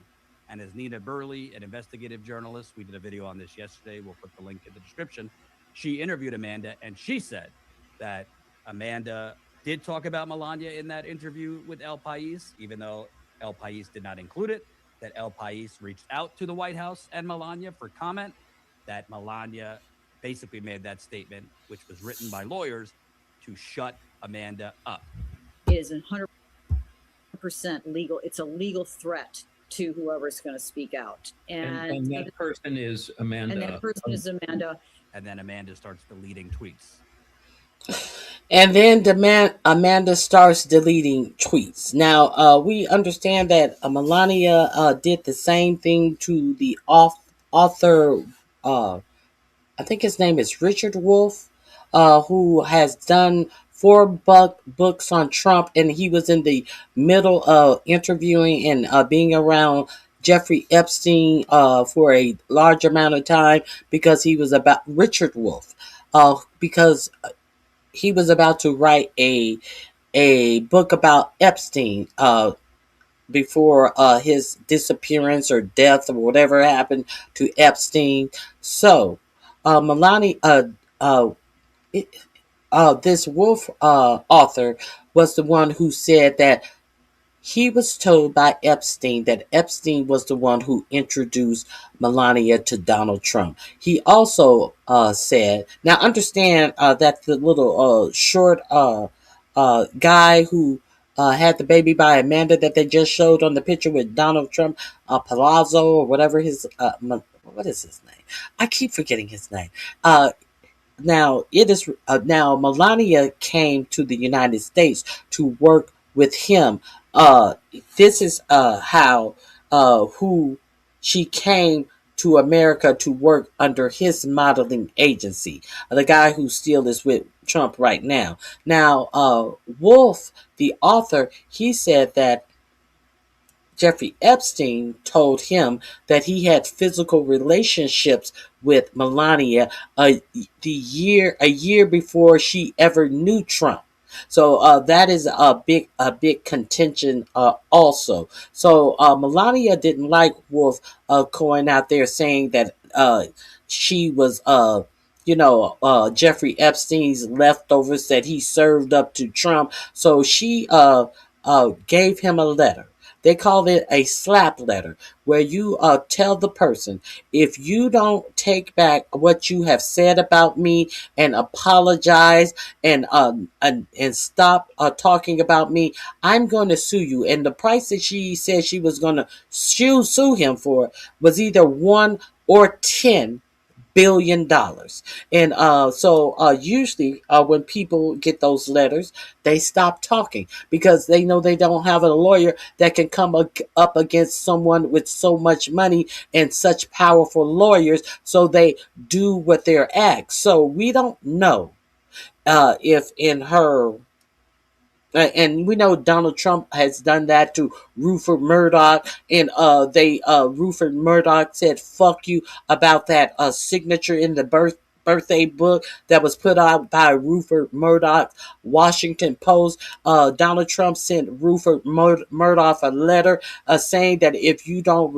And as Nina Burley, an investigative journalist, we did a video on this yesterday, we'll put the link in the description, she interviewed Amanda, and she said that Amanda did talk about Melania in that interview with El País, even though El País did not include it, that El País reached out to the White House and Melania for comment, that Melania basically made that statement, which was written by lawyers, to shut Amanda up.
It is 100% legal. It's a legal threat to whoever's going to speak out.
And that person is Amanda.
And that person is Amanda.
And then Amanda starts deleting tweets.
And then Amanda starts deleting tweets. Now, we understand that Melania did the same thing to the author, I think his name is Richard Wolff, who has done 4 books on Trump, and he was in the middle of interviewing and being around Jeffrey Epstein for a large amount of time because he was about Richard Wolff, because he was about to write a book about Epstein before his disappearance or death or whatever happened to Epstein. So Melania, this Wolff author was the one who said that he was told by Epstein that Epstein was the one who introduced Melania to Donald Trump. He also said, now understand that the little short guy who had the baby by Amanda that they just showed on the picture with Donald Trump, Palazzo or whatever his, what is his name? I keep forgetting his name. Now it is now Melania came to the United States to work with him. This is how who she came to America to work under his modeling agency. The guy who still is with Trump right now. Now, Wolff, the author, he said that Jeffrey Epstein told him that he had physical relationships with Melania a year before she ever knew Trump. So that is a big contention also. So Melania didn't like Wolff going out there saying that she was Jeffrey Epstein's leftovers that he served up to Trump. So she gave him a letter. They called it a slap letter, where you tell the person, if you don't take back what you have said about me and apologize and stop talking about me, I'm going to sue you. And the price that she said she was going to sue him for was either $1 or $10 billion. And so usually when people get those letters, they stop talking because they know they don't have a lawyer that can come up against someone with so much money and such powerful lawyers, so they do what they're asked. So we don't know if in her and we know Donald Trump has done that to Rupert Murdoch, and Rupert Murdoch said "fuck you" about that signature in the birthday book that was put out by Rupert Murdoch's Washington Post. Donald Trump sent Rupert Murdoch a letter saying that if you don't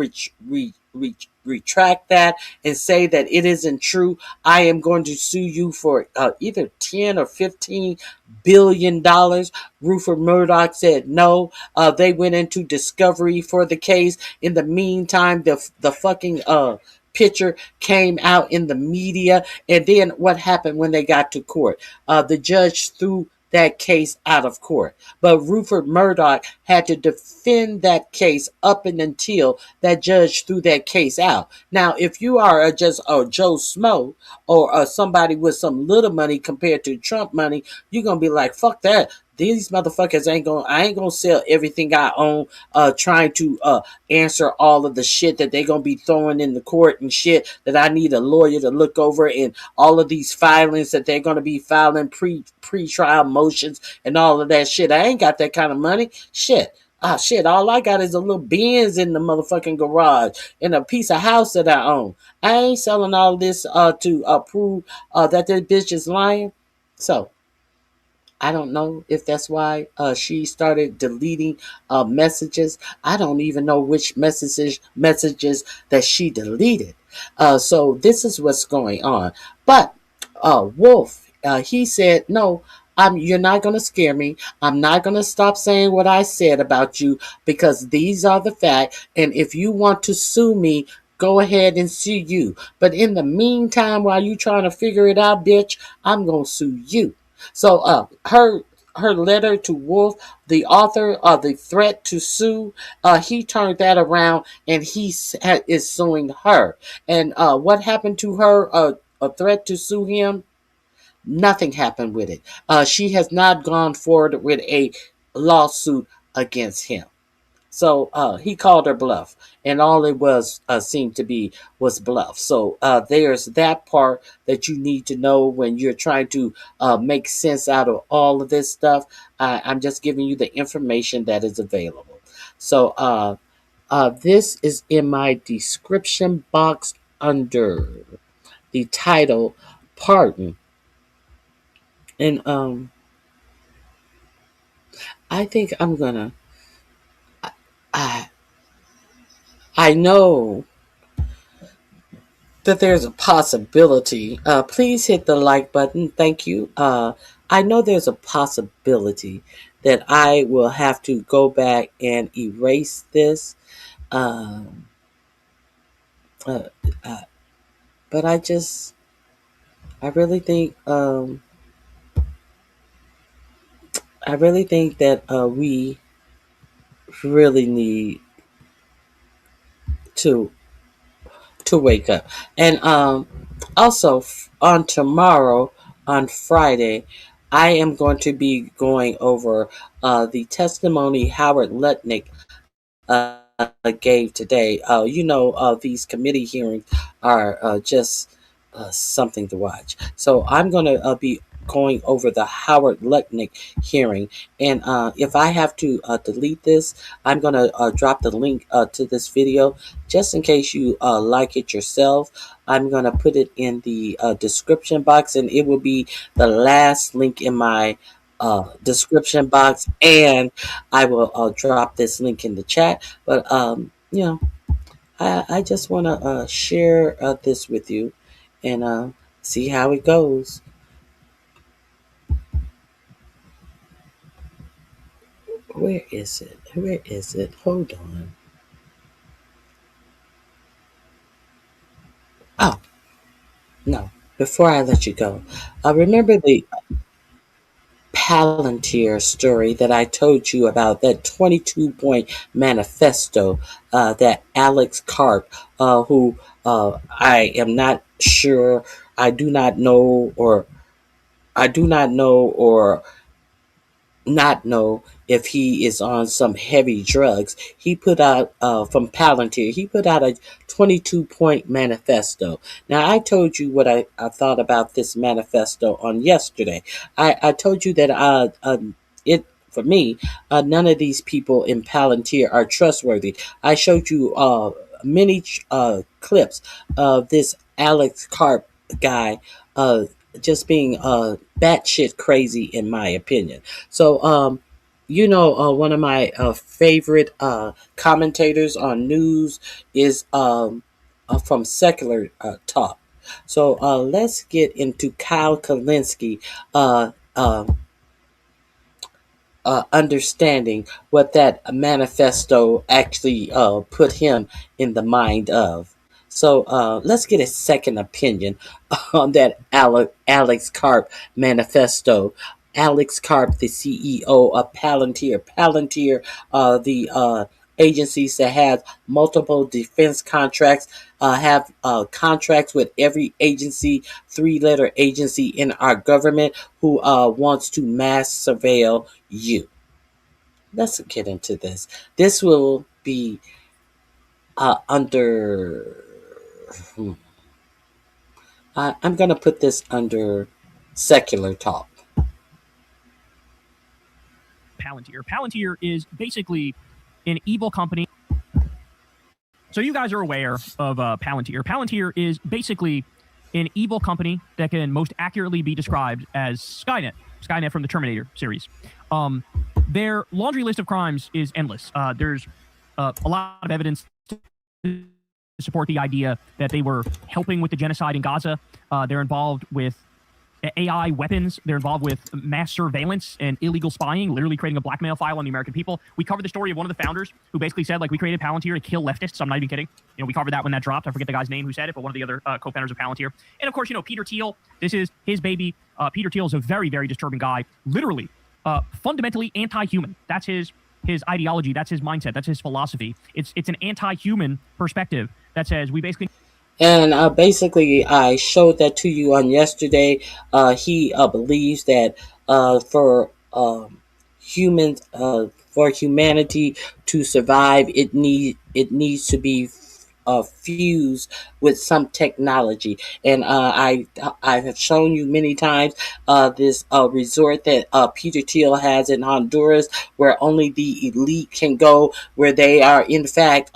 retract that and say that it isn't true, I am going to sue you for either 10 or 15 billion dollars. Rupert Murdoch said no. They went into discovery for the case. In the meantime, the fucking picture came out in the media. And then what happened when they got to court? The judge threw that case out of court. But Rupert Murdoch had to defend that case up and until that judge threw that case out. Now, if you are just a Joe Smo or somebody with some little money compared to Trump money, you're going to be like, fuck that. these motherfuckers I ain't gonna sell everything I own trying to answer all of the shit that they gonna be throwing in the court and shit that I need a lawyer to look over, and all of these filings that they're gonna be filing pre-trial motions and all of that shit. I ain't got that kind of money. Shit. Ah, shit, all I got is a little Benz in the motherfucking garage and a piece of house that I own. I ain't selling all this to prove that this bitch is lying. So, I don't know if that's why she started deleting messages. I don't even know which messages that she deleted. So this is what's going on. But Wolf, he said, "No, you're not going to scare me. I'm not going to stop saying what I said about you because these are the facts. And if you want to sue me, go ahead and sue you. But in the meantime, while you trying to figure it out, bitch, I'm going to sue you." So her letter to Wolf, the author of the threat to sue, he turned that around and he is suing her. And what happened to her? A threat to sue him? Nothing happened with it. She has not gone forward with a lawsuit against him. So he called her bluff, and all it was seemed to be was bluff. So there's that part that you need to know when you're trying to make sense out of all of this stuff. I'm just giving you the information that is available. So this is in my description box under the title "Pardon," and I think I'm gonna. I I know that there's a possibility. Please hit the like button. Thank you. I know there's a possibility that I will have to go back and erase this. Um, uh, uh, but I really think, I really think that we really need to wake up. And also on tomorrow, on Friday, I am going to be going over the testimony Howard Lutnick gave today. These committee hearings are just something to watch. So I'm going to be going over the Howard Lutnick hearing. And if I have to delete this, I'm going to drop the link to this video just in case you like it yourself. I'm going to put it in the description box, and it will be the last link in my description box, and I will drop this link in the chat. But I just want to share this with you and see how it goes. Where is it? Where is it? Hold on. Oh, no. Before I let you go, remember the Palantir story that I told you about, that 22-point manifesto that Alex Karp, who I am not sure, I do not know or not know if he is on some heavy drugs. He put out from Palantir, he put out a 22-point manifesto. Now, I told you what I thought about this manifesto on yesterday. I told you that it for me, none of these people in Palantir are trustworthy. I showed you many clips of this Alex Karp guy just being batshit crazy, in my opinion. So, one of my favorite commentators on news is from Secular Talk. So let's get into Kyle Kalinske understanding what that manifesto actually put him in the mind of. So let's get a second opinion on that Alex Karp manifesto. Alex Karp, the CEO of Palantir. Palantir, the agencies that have multiple defense contracts, have contracts with every agency, three-letter agency in our government who wants to mass surveil you. Let's get into this. This will be under. I'm going to put this under secular talk.
Palantir. Palantir is basically an evil company. So you guys are aware of Palantir. Palantir is basically an evil company that can most accurately be described as Skynet. Skynet from the Terminator series. Their laundry list of crimes is endless. There's a lot of evidence to support the idea that they were helping with the genocide in Gaza. They're involved with AI weapons. They're involved with mass surveillance and illegal spying, literally creating a blackmail file on the American people. We covered the story of one of the founders who basically said, like, we created Palantir to kill leftists. I'm not even kidding. You know, we covered that when that dropped. I forget the guy's name who said it, but one of the other co-founders of Palantir. And of course, you know, Peter Thiel, this is his baby. Peter Thiel is a very, very disturbing guy. Literally, fundamentally anti-human. That's his ideology. That's his mindset. That's his philosophy. It's an anti-human perspective that says we basically...
And basically, I showed that to you on yesterday. He believes that for humans, for humanity to survive, it needs to be fused with some technology. And I have shown you many times this resort that Peter Thiel has in Honduras, where only the elite can go, where they are in fact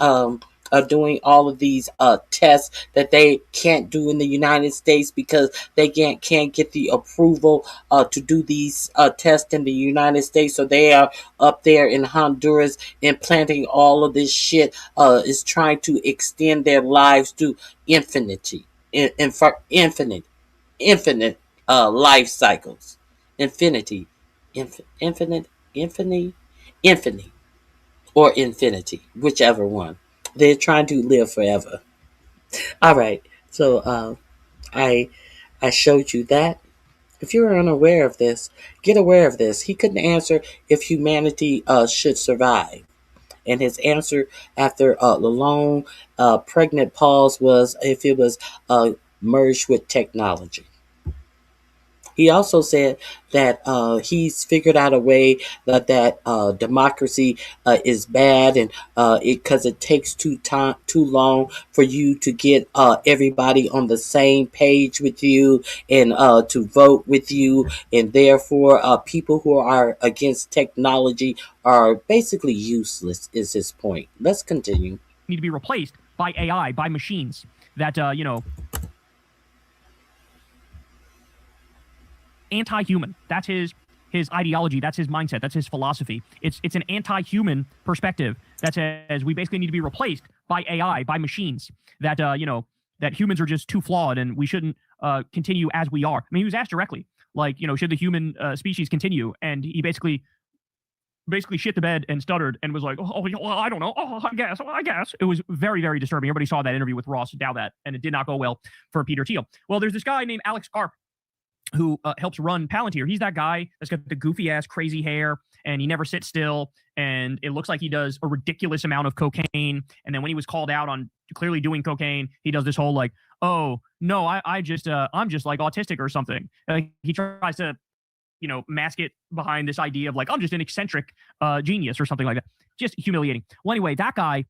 doing all of these tests that they can't do in the United States because they can't get the approval to do these tests in the United States. So they are up there in Honduras implanting all of this shit, is trying to extend their lives to infinity, infinite life cycles, infinity, infinite, or infinity, whichever one. They're trying to live forever. All right. So I showed you that. If you're unaware of this, get aware of this. He couldn't answer if humanity should survive. And his answer after the long pregnant pause was if it was merged with technology. He also said that he's figured out a way that democracy is bad, and because it takes too long for you to get everybody on the same page with you and to vote with you, and therefore people who are against technology are basically useless. Is his point? Let's continue.
Need to be replaced by AI, by machines that anti-human. That's his ideology. That's his mindset. That's his philosophy. It's an anti-human perspective that says we basically need to be replaced by AI, by machines that that humans are just too flawed and we shouldn't continue as we are. I mean, he was asked directly, like, should the human species continue? And he basically shit the bed and stuttered and was like, well, I don't know. I guess. It was very, very disturbing. Everybody saw that interview with Ross Douthat, and it did not go well for Peter Thiel. Well, there's this guy named Alex Karp who helps run Palantir. He's that guy that's got the goofy ass crazy hair and he never sits still. And it looks like he does a ridiculous amount of cocaine. And then when he was called out on clearly doing cocaine, he does this whole like, oh no, I'm just like autistic or something. He tries to, mask it behind this idea of like, I'm just an eccentric genius or something like that. Just humiliating. Well, anyway, that guy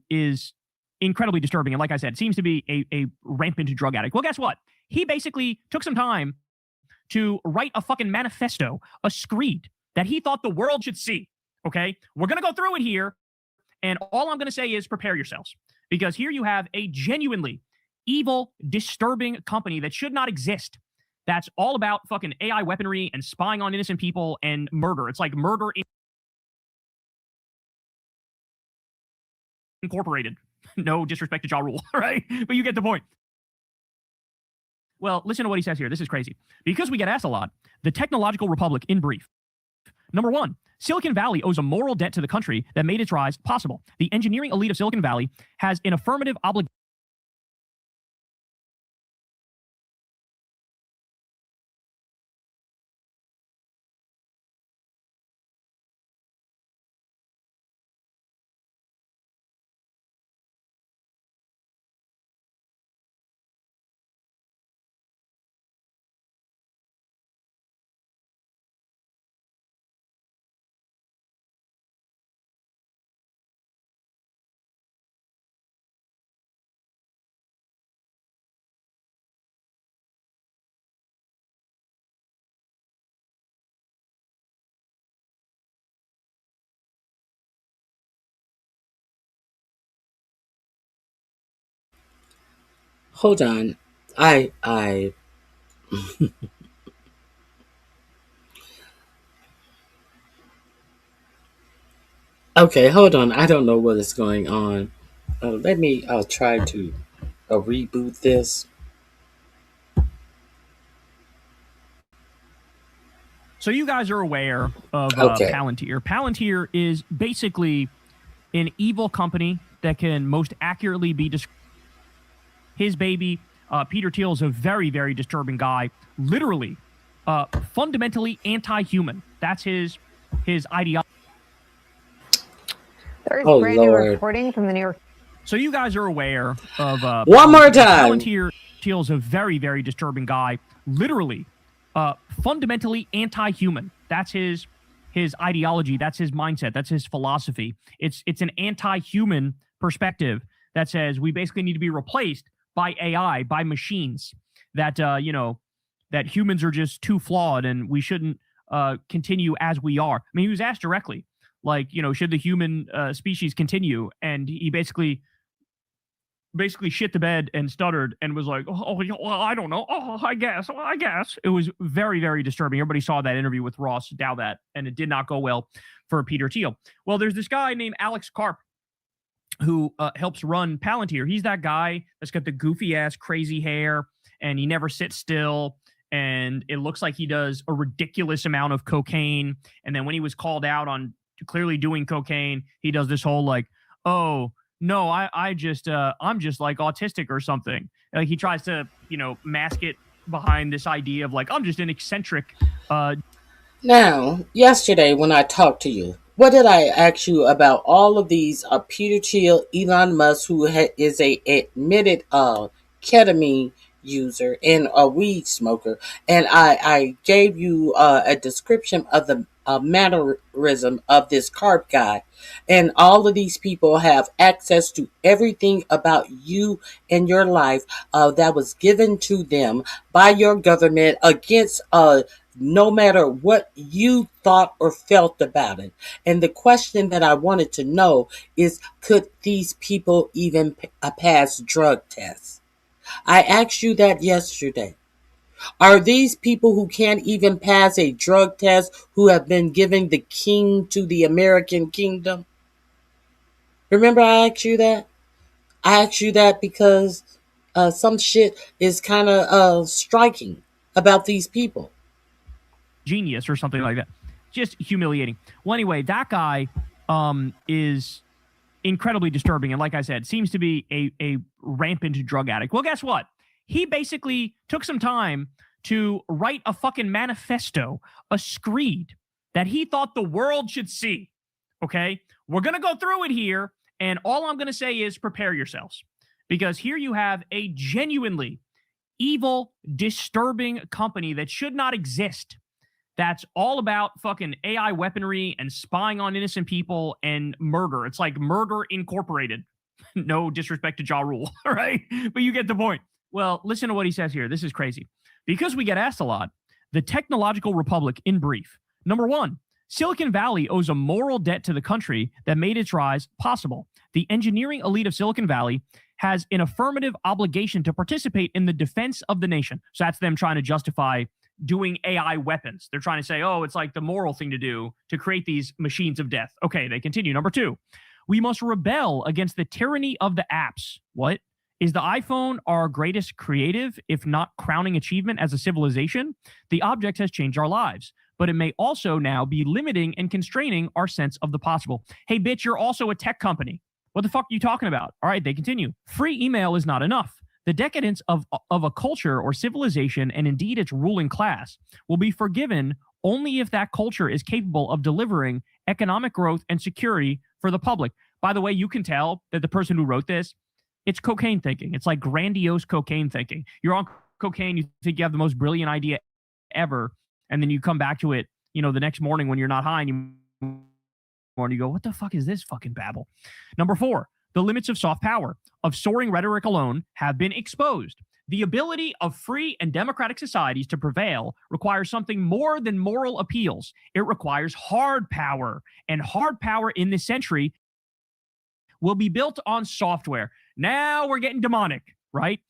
is incredibly disturbing. And like I said, seems to be a rampant drug addict. Well, guess what? He basically took some time to write a fucking manifesto, a screed that he thought the world should see. Okay? We're going to go through it here. And all I'm going to say is prepare yourselves. Because here you have a genuinely evil, disturbing company that should not exist. That's all about fucking AI weaponry and spying on innocent people and murder. It's like Murder Incorporated. No disrespect to Ja Rule, right? But you get the point. Well, listen to what he says here. This is crazy. Because we get asked a lot, the technological republic in brief. Number one, Silicon Valley owes a moral debt to the country that made its rise possible. The engineering elite of Silicon Valley has an affirmative obligation
hold on. I okay, hold on. I don't know what is going on. I'll try to reboot this.
So you guys are aware of
Okay.
Palantir. Palantir is basically an evil company that can most accurately be described. His baby, Peter Thiel, is a very, very disturbing guy. Literally, fundamentally anti-human. That's his ideology.
There's
Oh,
brand new
Lord.
reporting from the New York.
So you guys are aware of
One more time.
Palantir is a very, very disturbing guy. Literally, fundamentally anti-human. That's his ideology. That's his mindset. That's his philosophy. It's an anti-human perspective that says we basically need to be replaced by AI, by machines. That that humans are just too flawed and we shouldn't continue as we are. I mean, he was asked directly, like, should the human species continue? And he basically shit the bed and stuttered and was like, well, I don't know. I guess. It was very, very disturbing. Everybody saw that interview with Ross Douthat, and it did not go well for Peter Thiel. Well, there's this guy named Alex Karp who helps run Palantir. He's that guy that's got the goofy ass crazy hair and he never sits still. And it looks like he does a ridiculous amount of cocaine. And then when he was called out on clearly doing cocaine, he does this whole like, oh, no, I'm just like autistic or something. Like he tries to, mask it behind this idea of like, I'm just an eccentric.
Now, yesterday when I talked to you, what did I ask you about all of these Peter Thiel, Elon Musk, who is a admitted ketamine user and a weed smoker, and I gave you a description of the mannerism of this carp guy, and all of these people have access to everything about you and your life that was given to them by your government against no matter what you thought or felt about it. And the question that I wanted to know is, could these people even pass drug tests? I asked you that yesterday. Are these people who can't even pass a drug test who have been given the king to the American kingdom? Remember I asked you that? I asked you that because some shit is kind of striking about these people.
Genius or something like that. Just humiliating. Well, anyway, that guy is incredibly disturbing. And like I said, seems to be a rampant drug addict. Well, guess what? He basically took some time to write a fucking manifesto, a screed that he thought the world should see. Okay? We're going to go through it here. And all I'm going to say is prepare yourselves. Because here you have a genuinely evil, disturbing company that should not exist. That's all about fucking AI weaponry and spying on innocent people and murder. It's like Murder Incorporated. No disrespect to Ja Rule, right? But you get the point. Well, listen to what he says here. This is crazy. Because we get asked a lot, the technological republic in brief. Number one, Silicon Valley owes a moral debt to the country that made its rise possible. The engineering elite of Silicon Valley has an affirmative obligation to participate in the defense of the nation. So that's them trying to justify doing AI weapons. They're trying to say, oh, it's like the moral thing to do to create these machines of death. Okay, they continue. Number two, we must rebel against the tyranny of the apps. What? Is the iPhone our greatest creative, if not crowning achievement as a civilization? The object has changed our lives, but it may also now be limiting and constraining our sense of the possible. Hey, bitch, you're also a tech company. What the fuck are you talking about? All right, they continue. Free email is not enough. The decadence of a culture or civilization, and indeed its ruling class, will be forgiven only if that culture is capable of delivering economic growth and security for the public. By the way, you can tell that the person who wrote this, it's cocaine thinking. It's like grandiose cocaine thinking. You're on cocaine, you think you have the most brilliant idea ever, and then you come back to it, the next morning when you're not high, and you go, what the fuck is this fucking babble? Number four, the limits of soft power, of soaring rhetoric alone, have been exposed. The ability of free and democratic societies to prevail requires something more than moral appeals. It requires hard power, and hard power in this century will be built on software. Now we're getting demonic, right?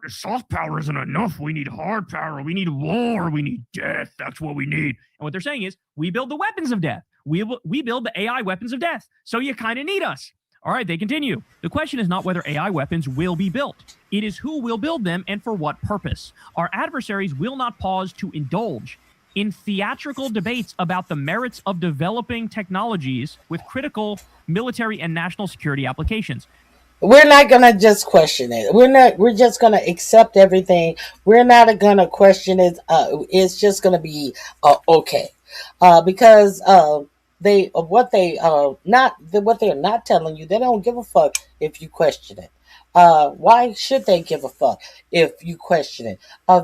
soft power isn't enough. We need hard power. We need war. We need death. That's what we need. And what they're saying is we build the weapons of death. We build the AI weapons of death. So you kind of need us. All right, they continue. The question is not whether AI weapons will be built. It is who will build them and for what purpose. Our adversaries will not pause to indulge in theatrical debates about the merits of developing technologies with critical military and national security applications.
We're not going to just question it. We're just going to accept everything. We're not going to question it. It's just going to be okay. Because what they're not telling you, they don't give a fuck if you question it. Why should they give a fuck if you question it?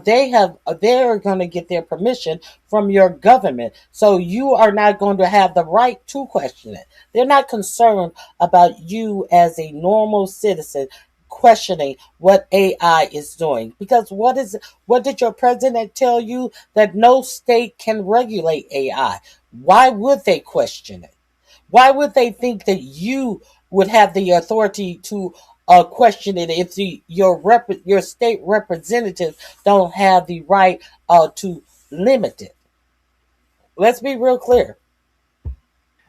They're going to get their permission from your government, so you are not going to have the right to question it. They're not concerned about you as a normal citizen questioning what AI is doing, because what did your president tell you? That no state can regulate AI. Why would they question it? Why would they think that you would have the authority to question it if your state representatives don't have the right to limit it? Let's be real clear.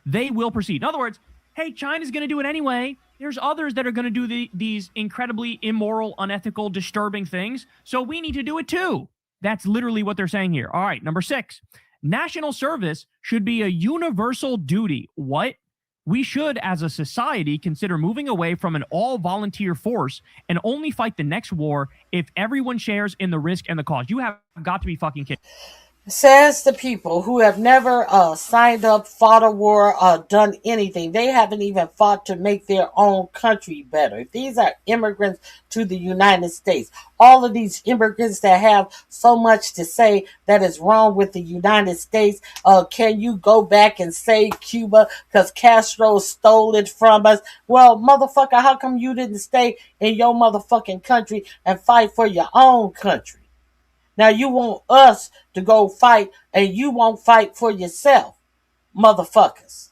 They will proceed. In other words, hey, China's going to do it anyway. There's others that are going to do these incredibly immoral, unethical, disturbing things, so we need to do it too. That's literally what they're saying here. All right, number 6. National service should be a universal duty. What? We should, as a society, consider moving away from an all-volunteer force and only fight the next war if everyone shares in the risk and the cost. You have got to be fucking kidding.
Says the people who have never signed up, fought a war, done anything. They haven't even fought to make their own country better. These are immigrants to the United States. All of these immigrants that have so much to say that is wrong with the United States. Can you go back and say Cuba because Castro stole it from us? Well, motherfucker, how come you didn't stay in your motherfucking country and fight for your own country? Now you want us to go fight and you won't fight for yourself, motherfuckers.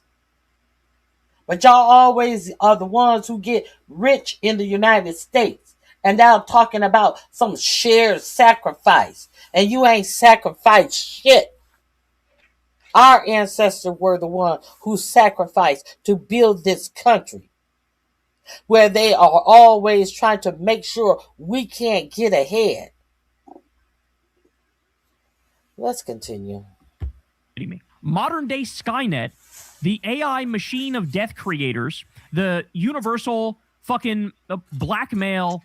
But y'all always are the ones who get rich in the United States. And now talking about some shared sacrifice. And you ain't sacrificed shit. Our ancestors were the ones who sacrificed to build this country. Where they are always trying to make sure we can't get ahead. Let's continue.
Modern day Skynet, the AI machine of death creators, the universal fucking blackmail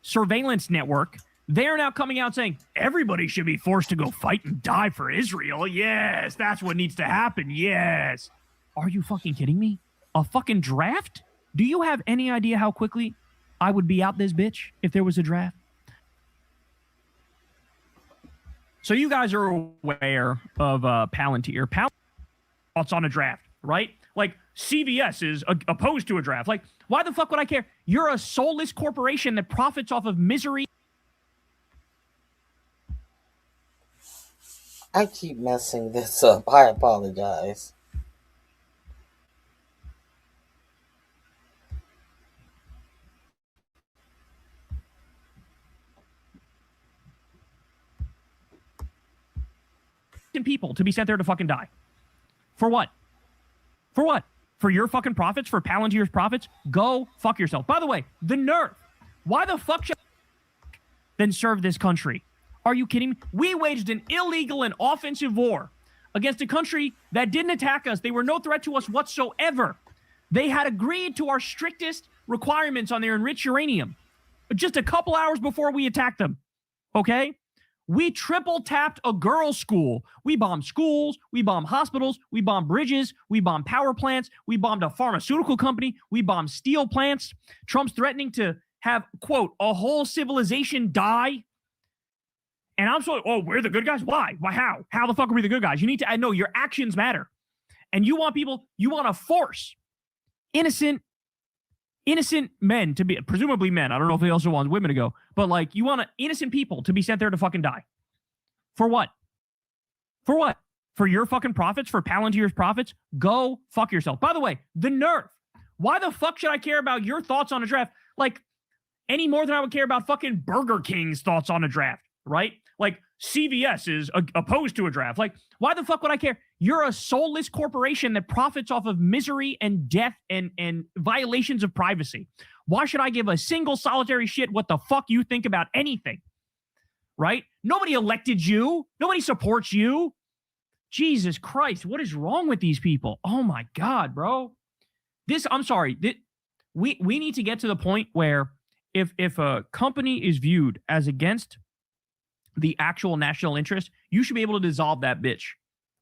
surveillance network, they're now coming out saying everybody should be forced to go fight and die for Israel. Yes, that's what needs to happen. Yes. Are you fucking kidding me? A fucking draft? Do you have any idea how quickly I would be out this bitch if there was a draft? So you guys are aware of Palantir. Thoughts on a draft, right? Like CVS is opposed to a draft. Like, why the fuck would I care? You're a soulless corporation that profits off of misery.
I keep messing this up. I apologize.
People to be sent there to fucking die. For what? For what? For your fucking profits? For Palantir's profits? Go fuck yourself. By the way, the nerve. Why the fuck should then serve this country? Are you kidding me? We waged an illegal and offensive war against a country that didn't attack us. They were no threat to us whatsoever. They had agreed to our strictest requirements on their enriched uranium just a couple hours before we attacked them. Okay? We triple tapped a girls' school. We bombed schools. We bombed hospitals. We bombed bridges. We bombed power plants. We bombed a pharmaceutical company. We bombed steel plants. Trump's threatening to have, quote, a whole civilization die. And I'm so, we're the good guys? Why? Why? How? How the fuck are we the good guys? You need to know your actions matter. And you want to force innocent men to be, presumably men. I don't know if they also want women to go, but like you want innocent people to be sent there to fucking die. For what? For what? For your fucking profits? For Palantir's profits? Go fuck yourself. By the way, the nerve. Why the fuck should I care about your thoughts on a draft? Like, any more than I would care about fucking Burger King's thoughts on a draft, right? Like CVS is opposed to a draft. Like, why the fuck would I care? You're a soulless corporation that profits off of misery and death and violations of privacy. Why should I give a single solitary shit what the fuck you think about anything? Right? Nobody elected you. Nobody supports you. Jesus Christ, what is wrong with these people? Oh my God, bro. I'm sorry. We need to get to the point where if a company is viewed as against the actual national interest, you should be able to dissolve that bitch,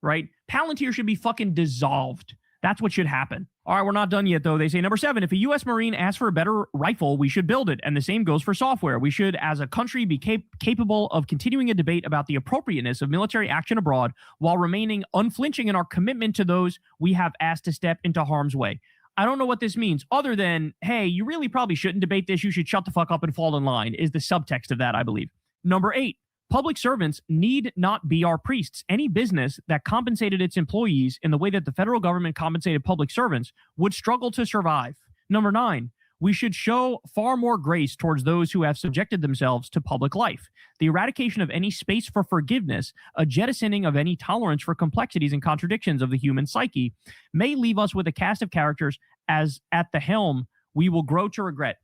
right? Palantir should be fucking dissolved. That's what should happen. All right, we're not done yet, though. They say, number 7, if a U.S. Marine asks for a better rifle, we should build it. And the same goes for software. We should, as a country, be capable of continuing a debate about the appropriateness of military action abroad while remaining unflinching in our commitment to those we have asked to step into harm's way. I don't know what this means other than, hey, you really probably shouldn't debate this. You should shut the fuck up and fall in line, is the subtext of that, I believe. Number 8, public servants need not be our priests. Any business that compensated its employees in the way that the federal government compensated public servants would struggle to survive. Number 9, we should show far more grace towards those who have subjected themselves to public life. The eradication of any space for forgiveness, a jettisoning of any tolerance for complexities and contradictions of the human psyche, may leave us with a cast of characters as at the helm we will grow to regret.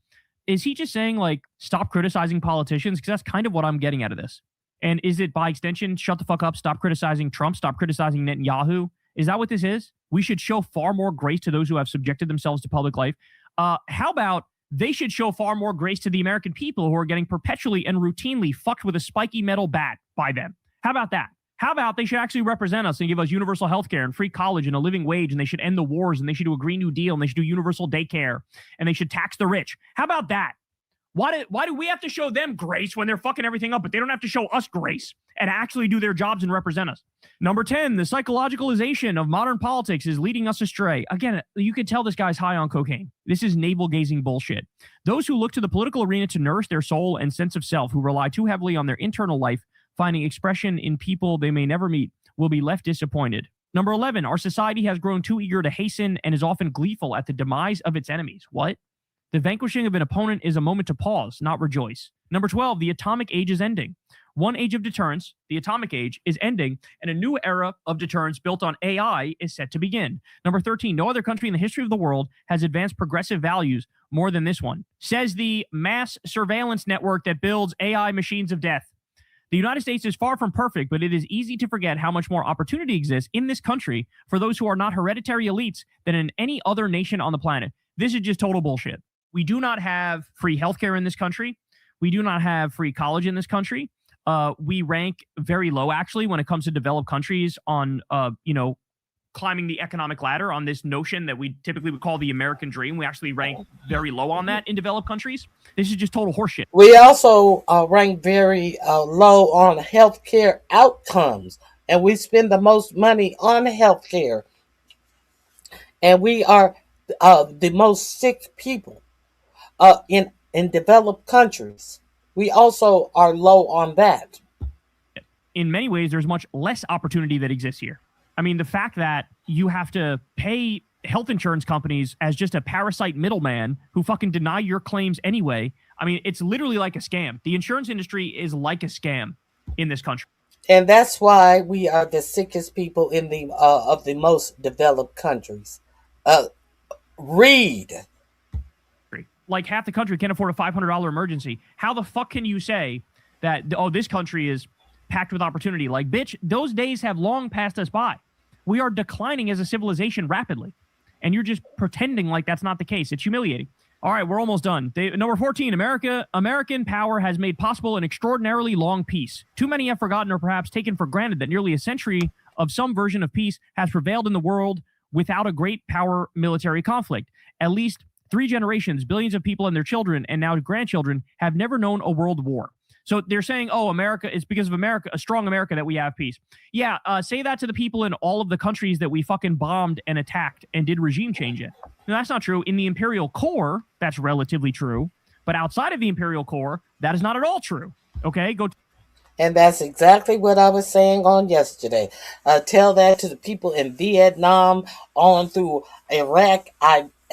Is he just saying, like, stop criticizing politicians? Because that's kind of what I'm getting out of this. And is it, by extension, shut the fuck up, stop criticizing Trump, stop criticizing Netanyahu? Is that what this is? We should show far more grace to those who have subjected themselves to public life. How about they should show far more grace to the American people who are getting perpetually and routinely fucked with a spiky metal bat by them? How about that? How about they should actually represent us and give us universal health care and free college and a living wage, and they should end the wars, and they should do a Green New Deal, and they should do universal daycare, and they should tax the rich? How about that? Why do we have to show them grace when they're fucking everything up, but they don't have to show us grace and actually do their jobs and represent us? Number 10, the psychologicalization of modern politics is leading us astray. Again, you could tell this guy's high on cocaine. This is navel-gazing bullshit. Those who look to the political arena to nourish their soul and sense of self, who rely too heavily on their internal life, finding expression in people they may never meet, will be left disappointed. Number 11, our society has grown too eager to hasten and is often gleeful at the demise of its enemies. What? The vanquishing of an opponent is a moment to pause, not rejoice. Number 12, the atomic age is ending. One age of deterrence, the atomic age, is ending, and a new era of deterrence built on AI is set to begin. Number 13, no other country in the history of the world has advanced progressive values more than this one, says the mass surveillance network that builds AI machines of death. The United States is far from perfect, but it is easy to forget how much more opportunity exists in this country for those who are not hereditary elites than in any other nation on the planet. This is just total bullshit. We do not have free healthcare in this country. We do not have free college in this country. We rank very low, actually, when it comes to developed countries on, climbing the economic ladder on this notion that we typically would call the American dream. We actually rank very low on that in developed countries. This is just total horseshit.
We also rank very low on healthcare outcomes, and we spend the most money on healthcare. And we are the most sick people in developed countries. We also are low on that.
In many ways, there's much less opportunity that exists here. I mean, the fact that you have to pay health insurance companies as just a parasite middleman who fucking deny your claims anyway. I mean, it's literally like a scam. The insurance industry is like a scam in this country.
And that's why we are the sickest people in the of the most developed countries. Read.
Like half the country can't afford a $500 emergency. How the fuck can you say that, oh, this country is packed with opportunity? Like, bitch, those days have long passed us by. We are declining as a civilization rapidly. And you're just pretending like that's not the case. It's humiliating. All right, we're almost done. Number 14, American power has made possible an extraordinarily long peace. Too many have forgotten or perhaps taken for granted that nearly a century of some version of peace has prevailed in the world without a great power military conflict. At least 3 generations, billions of people and their children, and now grandchildren, have never known a world war. So they're saying, oh, America, it's because of America, a strong America, that we have peace. Yeah, say that to the people in all of the countries that we fucking bombed and attacked and did regime change in. No, that's not true. In the imperial core, that's relatively true. But outside of the imperial core, that is not at all true. Okay, go.
And that's exactly what I was saying on yesterday. Tell that to the people in Vietnam, on through Iraq,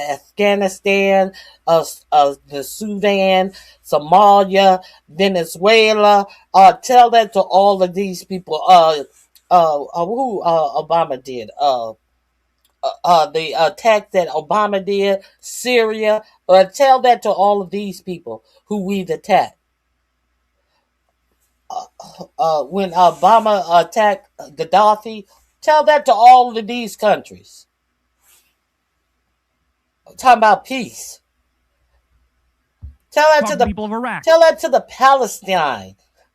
Afghanistan, the Sudan, Somalia, Venezuela. Tell that to all of these people. Who Obama did. The attack that Obama did, Syria. Tell that to all of these people who we've attacked. When Obama attacked Gaddafi, tell that to all of these countries. I'm talking about peace. Tell that to the
people of Iraq.
Tell that to the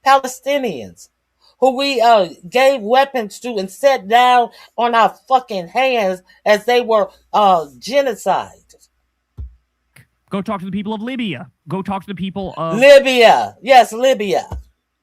Palestinians, who we gave weapons to and set down on our fucking hands as they were genocide.
Go talk to the people of Libya. Go talk to the people of
Libya. Yes, Libya.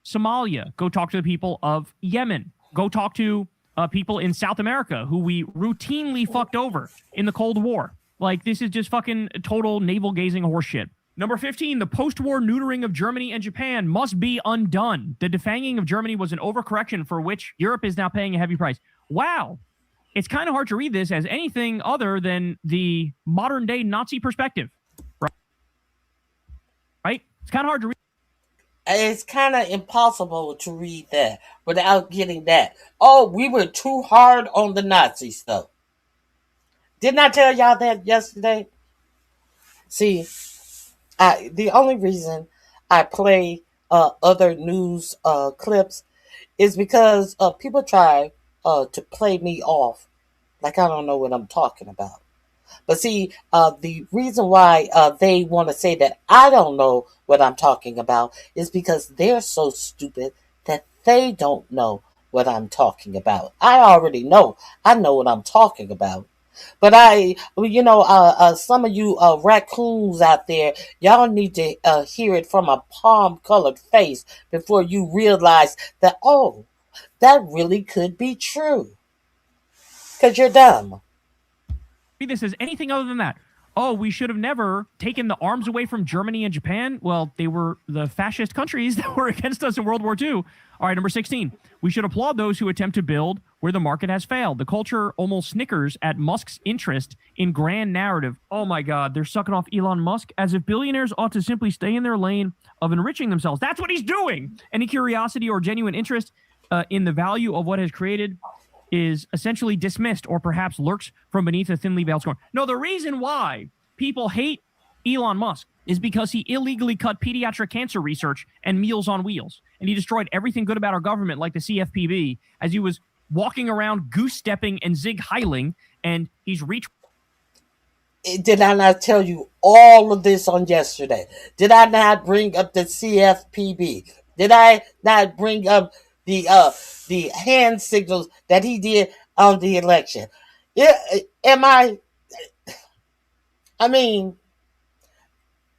Somalia. Go talk to the people of Yemen. Go talk to people in South America who we routinely fucked over in the Cold War. Like, this is just fucking total navel-gazing horseshit. Number 15, the post-war neutering of Germany and Japan must be undone. The defanging of Germany was an overcorrection for which Europe is now paying a heavy price. Wow. It's kind of hard to read this as anything other than the modern-day Nazi perspective. Right? It's kind of hard to read.
It's kind of impossible to read that without getting that. Oh, we were too hard on the Nazis, though. Didn't I tell y'all that yesterday? See, the only reason I play other news clips is because people try to play me off like I don't know what I'm talking about. But see, the reason why they want to say that I don't know what I'm talking about is because they're so stupid that they don't know what I'm talking about. I already know. I know what I'm talking about. But some of you raccoons out there, y'all need to hear it from a palm-colored face before you realize that, oh, that really could be true. Because you're dumb.
This as anything other than that. Oh, we should have never taken the arms away from Germany and Japan. Well, they were the fascist countries that were against us in World War II. All right, number 16. We should applaud those who attempt to build where the market has failed. The culture almost snickers at Musk's interest in grand narrative. Oh my God, they're sucking off Elon Musk as if billionaires ought to simply stay in their lane of enriching themselves. That's what he's doing. Any curiosity or genuine interest in the value of what has created is essentially dismissed or perhaps lurks from beneath a thinly veiled scorn. No, the reason why people hate Elon Musk is because he illegally cut pediatric cancer research and Meals on Wheels. And he destroyed everything good about our government, like the CFPB, as he was walking around goose-stepping and zig-heiling, and he's
Did I not tell you all of this on yesterday? Did I not bring up the CFPB? Did I not bring up the hand signals that he did on the election? Yeah, I mean,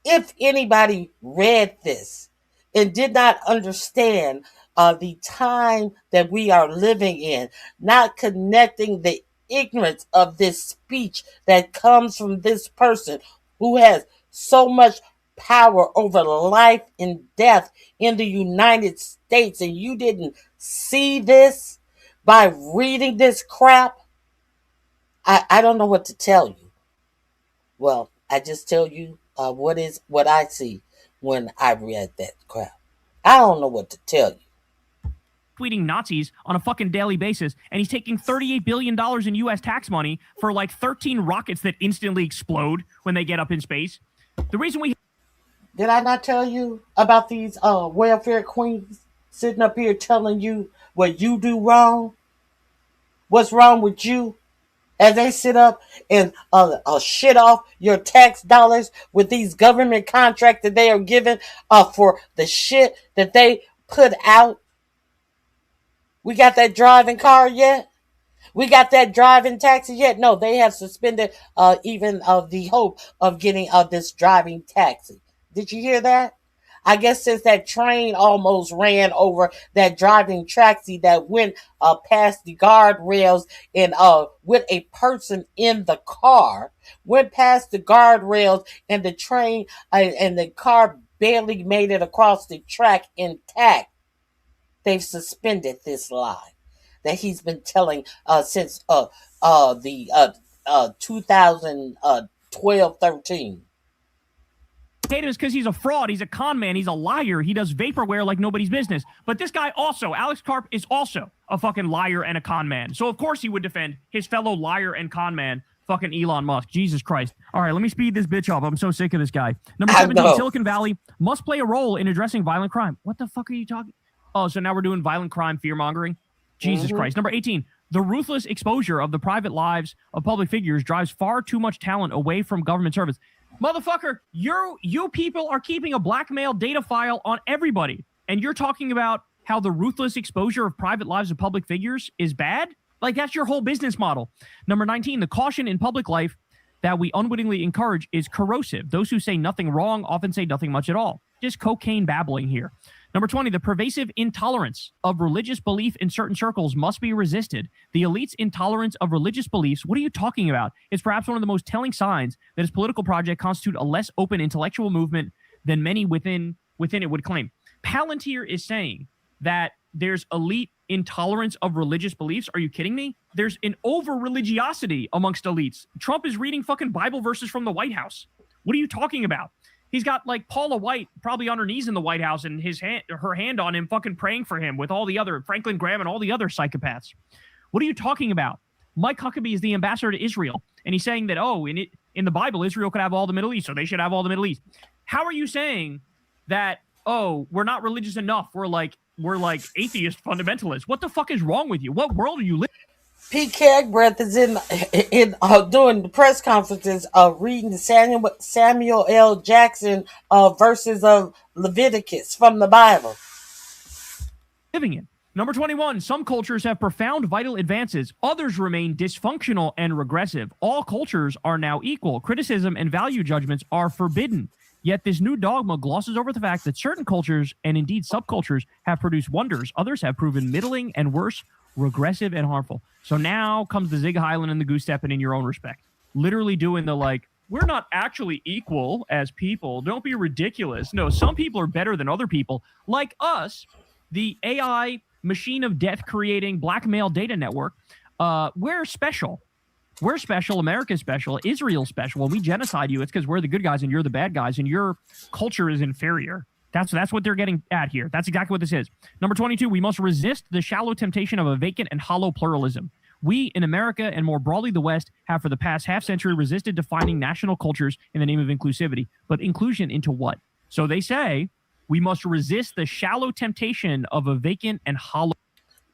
if anybody read this and did not understand the time that we are living in, not connecting the ignorance of this speech that comes from this person who has so much power over life and death in the United States, and you didn't see this by reading this crap, I don't know what to tell you. Well, I just tell you what I see when I read that crap. I don't know what to tell you.
Tweeting Nazis on a fucking daily basis, and he's taking $38 billion in U.S. tax money for like 13 rockets that instantly explode when they get up in space. The reason we...
Did I not tell you about these welfare queens sitting up here telling you what you do wrong? What's wrong with you? As they sit up and shit off your tax dollars with these government contracts that they are given for the shit that they put out. We got that driving car yet? We got that driving taxi yet? No, they have suspended even the hope of getting this driving taxi. Did you hear that? I guess since that train almost ran over that driving taxi that went past the guardrails and with a person in the car, went past the guardrails and the train and the car barely made it across the track intact. They've suspended this lie that he's been telling since the 2000 12, 13.
Hate him is because he's a fraud. He's a con man. He's a liar. He does vaporware like nobody's business. But this guy also, Alex Karp, is also a fucking liar and a con man. So of course he would defend his fellow liar and con man, fucking Elon Musk. Jesus Christ. All right, let me speed this bitch up. I'm so sick of this guy. Number 17, Silicon Valley must play a role in addressing violent crime. What the fuck are you talking? Oh, so now we're doing violent crime fear mongering? Jesus Christ. Number 18, the ruthless exposure of the private lives of public figures drives far too much talent away from government service. Motherfucker, you people are keeping a blackmail data file on everybody. And you're talking about how the ruthless exposure of private lives of public figures is bad? Like, that's your whole business model. Number 19, the caution in public life that we unwittingly encourage is corrosive. Those who say nothing wrong often say nothing much at all. Just cocaine babbling here. Number 20, the pervasive intolerance of religious belief in certain circles must be resisted. The elite's intolerance of religious beliefs, what are you talking about? It's perhaps one of the most telling signs that his political project constitute a less open intellectual movement than many within it would claim. Palantir is saying that there's elite intolerance of religious beliefs. Are you kidding me? There's an over-religiosity amongst elites. Trump is reading fucking Bible verses from the White House. What are you talking about? He's got like Paula White probably on her knees in the White House and her hand on him fucking praying for him with all the other, Franklin Graham and all the other psychopaths. What are you talking about? Mike Huckabee is the ambassador to Israel, and he's saying that, in the Bible, Israel could have all the Middle East, so they should have all the Middle East. How are you saying that, we're not religious enough? We're like atheist fundamentalists. What the fuck is wrong with you? What world are you living?
Pete Cagbreath is doing the press conferences reading the Samuel L. Jackson verses of Leviticus from the Bible.
Living in. Number 21, some cultures have profound vital advances. Others remain dysfunctional and regressive. All cultures are now equal. Criticism and value judgments are forbidden. Yet this new dogma glosses over the fact that certain cultures, and indeed subcultures, have produced wonders. Others have proven middling and worse, regressive and harmful. So now comes the Zig Hyland and the goose stepping in your own respect. Literally doing the we're not actually equal as people. Don't be ridiculous. No, some people are better than other people. Like us, the AI machine of death creating blackmail data network. We're special. We're special. America's special. Israel's special. When we genocide you, it's because we're the good guys and you're the bad guys and your culture is inferior. That's what they're getting at here. That's exactly what this is. Number 22, we must resist the shallow temptation of a vacant and hollow pluralism. We in America and more broadly the West have for the past half century resisted defining national cultures in the name of inclusivity. But inclusion into what? So they say we must resist the shallow temptation of a vacant and hollow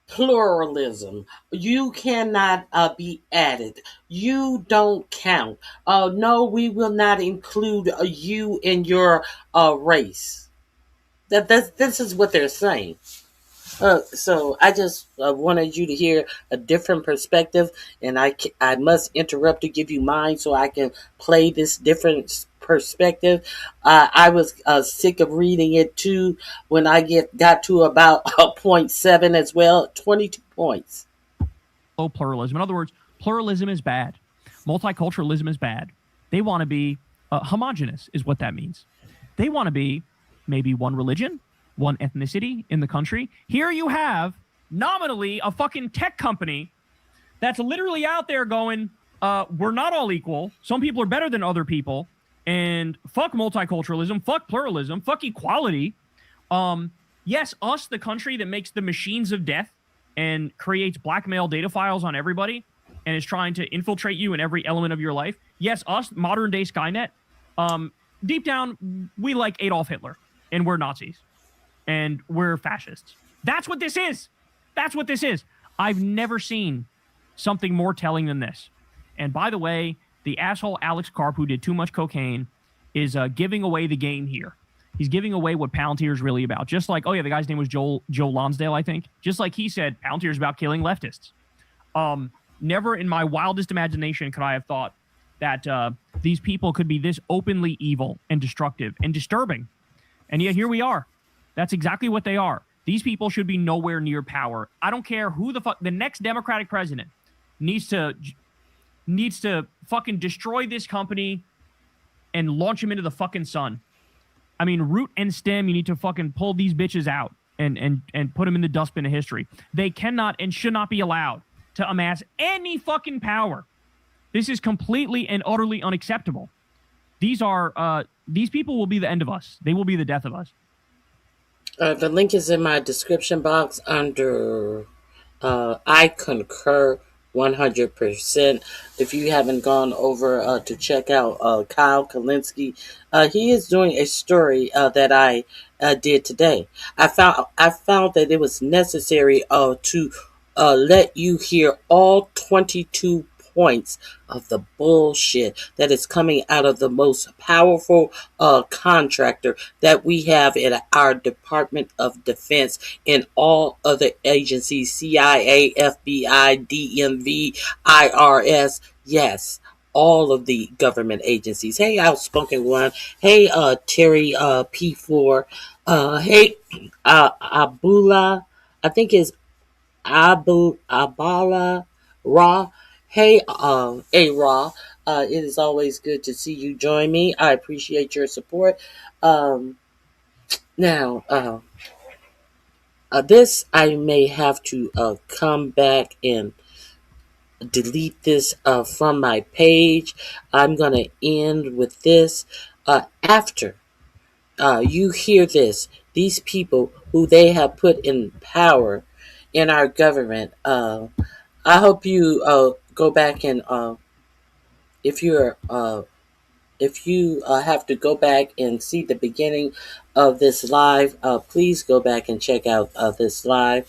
pluralism. You cannot be added. You don't count. No, we will not include you in your race. This is what they're saying. So I just wanted you to hear a different perspective, and I must interrupt to give you mine so I can play this different perspective. I was sick of reading it too when I got to about 0.7 as well, 22 points.
Pluralism. In other words, pluralism is bad. Multiculturalism is bad. They want to be homogenous is what that means. They want to be maybe one religion, one ethnicity in the country. Here you have nominally a fucking tech company that's literally out there going, we're not all equal. Some people are better than other people. And fuck multiculturalism, fuck pluralism, fuck equality. Yes, us, the country that makes the machines of death and creates blackmail data files on everybody and is trying to infiltrate you in every element of your life. Yes, us, modern day Skynet. Deep down, we like Adolf Hitler. And we're Nazis. And we're fascists. That's what this is. That's what this is. I've never seen something more telling than this. And by the way, the asshole Alex Karp, who did too much cocaine, is giving away the game here. He's giving away what Palantir is really about. Just like, the guy's name was Joe Lonsdale, I think. Just like he said, Palantir is about killing leftists. Never in my wildest imagination could I have thought that these people could be this openly evil and destructive and disturbing. And yet here we are. That's exactly what they are. These people should be nowhere near power. I don't care who the next Democratic president needs to fucking destroy this company and launch him into the fucking sun. I mean, root and stem, you need to fucking pull these bitches out and put them in the dustbin of history. They cannot and should not be allowed to amass any fucking power This is completely and utterly unacceptable. These people will be the end of us. They will be the death of us.
The link is in my description box under I concur 100%. If you haven't gone over to check out Kyle Kalinske, he is doing a story that I did today. I found that it was necessary to let you hear all 22 points of the bullshit that is coming out of the most powerful contractor that we have in our Department of Defense and all other agencies, CIA, FBI, DMV, IRS, yes, all of the government agencies. Hey, Outspoken One. Hey, Terry P4. Hey, Abula, I think it's Abala Ra. Hey, Ra. It is always good to see you join me. I appreciate your support. Now, this I may have to come back and delete this from my page. I'm going to end with this. After you hear this, these people who they have put in power in our government, I hope you go back and if you have to go back and see the beginning of this live, please go back and check out this live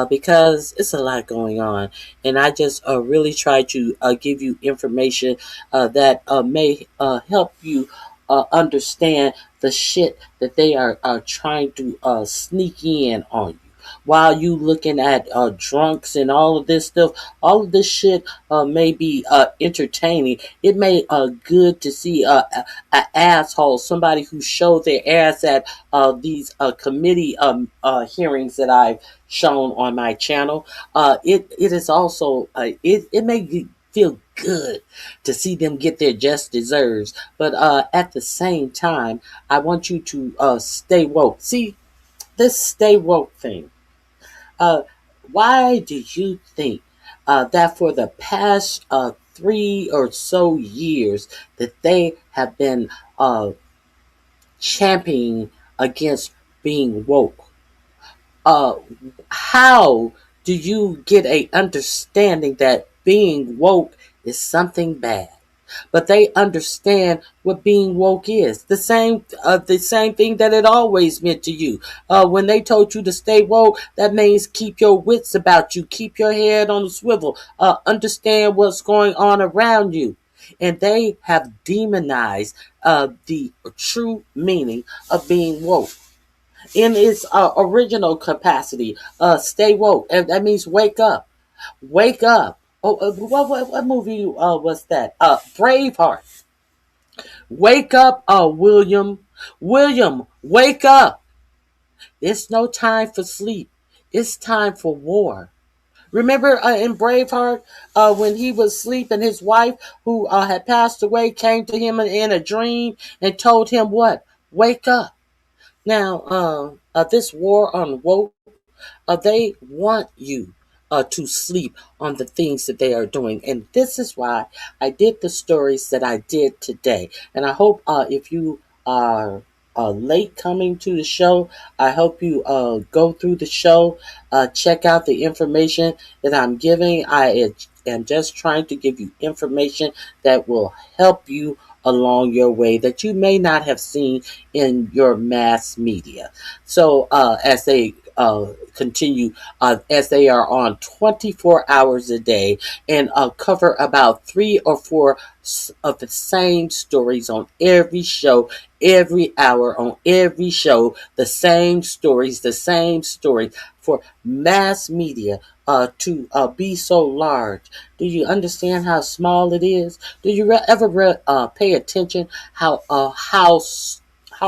because it's a lot going on, and I just really try to give you information that may help you understand the shit that they are trying to sneak in on you. While you looking at drunks and all of this stuff, all of this shit may be entertaining. It may good to see a asshole, somebody who showed their ass at these committee hearings that I've shown on my channel. It is also it may feel good to see them get their just deserves, but at the same time, I want you to stay woke. See, this stay woke thing. Why do you think that for the past 3 or so years that they have been championing against being woke? How do you get a understanding that being woke is something bad? But they understand what being woke is. The same thing that it always meant to you. When they told you to stay woke, that means keep your wits about you, keep your head on the swivel, understand what's going on around you. And they have demonized the true meaning of being woke. In its original capacity, stay woke. And that means wake up. Wake up. Oh, what movie was that? Braveheart. Wake up, William. William, wake up. It's no time for sleep. It's time for war. Remember in Braveheart, when he was sleeping, his wife, who had passed away, came to him in a dream and told him what? Wake up. Now, this war on woke, they want you to sleep on the things that they are doing. And this is why I did the stories that I did today. And I hope if you are late coming to the show, I hope you go through the show, check out the information that I'm giving. I am just trying to give you information that will help you along your way that you may not have seen in your mass media. So as they continue, as they are on 24 hours a day and cover about 3 or 4 of the same stories on every show, every hour on every show, the same stories for mass media to be so large. Do you understand how small it is? Do you ever pay attention how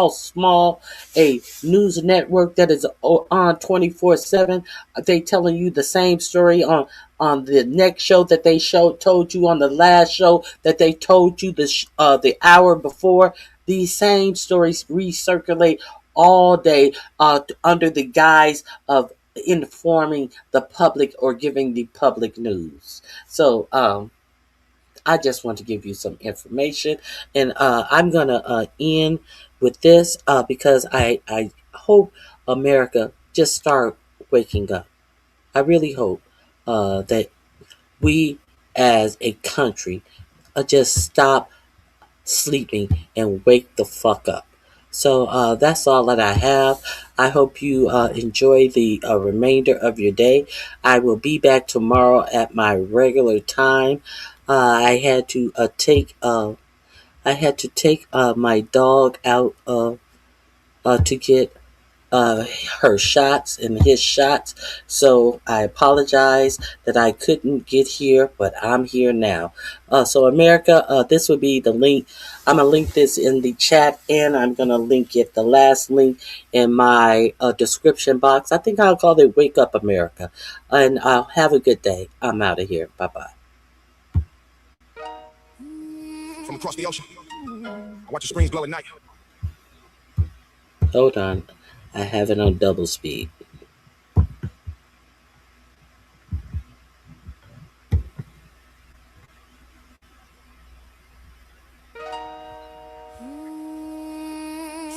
small a news network that is on 24/7, they telling you the same story on the next show that they told you on the last show that they told you the hour before. These same stories recirculate all day under the guise of informing the public or giving the public news. So I just want to give you some information. And I'm going to end with this because I hope America just start waking up. I really hope that we as a country just stop sleeping and wake the fuck up. So that's all that I have. I hope you enjoy the remainder of your day. I will be back tomorrow at my regular time. I had to take my dog out to get her shots and his shots. So I apologize that I couldn't get here, but I'm here now. So America, this would be the link. I'm going to link this in the chat, and I'm going to link it, the last link, in my description box. I think I'll call it Wake Up America. And have a good day. I'm out of here. Bye-bye.
From across the ocean, I watch the screens glow at night.
Hold on. I have it on double speed.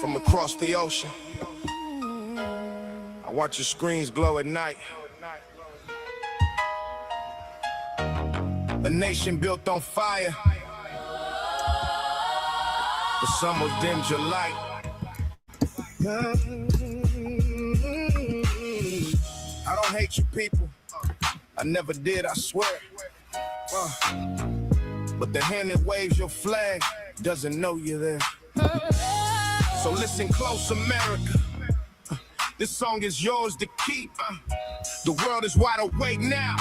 From across the ocean, I watch the screens glow at night. A nation built on fire. The sun will dim your light. I don't hate you people, I never did, I swear. But the hand that waves your flag doesn't know you're there. So listen close, America. This song is yours to keep. The world is wide awake now,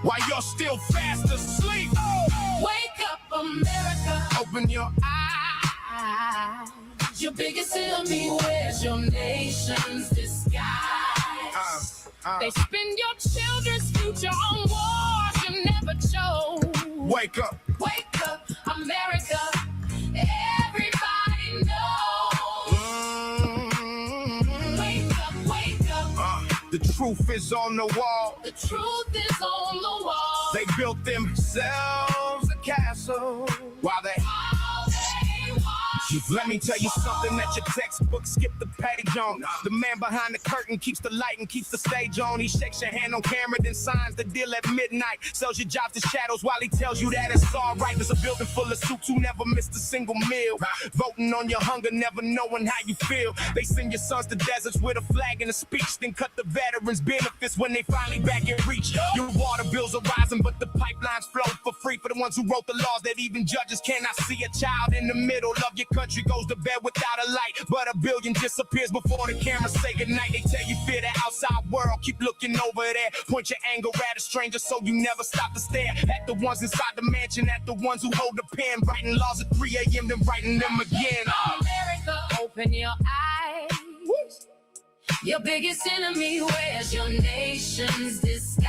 while you're still fast asleep.
Wake up, America.
Open your
eyes. Your biggest enemy, where's your nation's disguise? They spend your children's future on wars you never chose.
Wake up.
Wake up, America. Everybody knows. Wake up.
The truth is on the wall.
The truth is on the wall.
They built themselves a castle while they let me tell you something that your textbook skipped the page on. The man behind the curtain keeps the light and keeps the stage on. He shakes your hand on camera, then signs the deal at midnight. Sells your job to shadows while he tells you that it's all right. There's a building full of suits who never missed a single meal. Voting on your hunger, never knowing how you feel. They send your sons to deserts with a flag and a speech, then cut the veterans' benefits when they finally back in reach. Your water bills are rising, but the pipelines flow for free for the ones who wrote the laws that even judges cannot see. A child in the middle of your country goes to bed without a light, but a billion disappears before the cameras say goodnight. They tell you fear the outside world, keep looking over there. Point your anger at a stranger so you never stop to stare at the ones inside the mansion, at the ones who hold the pen, writing laws at 3 a.m. then writing them again.
America, open your eyes. Your biggest enemy, where's your nation's disguise?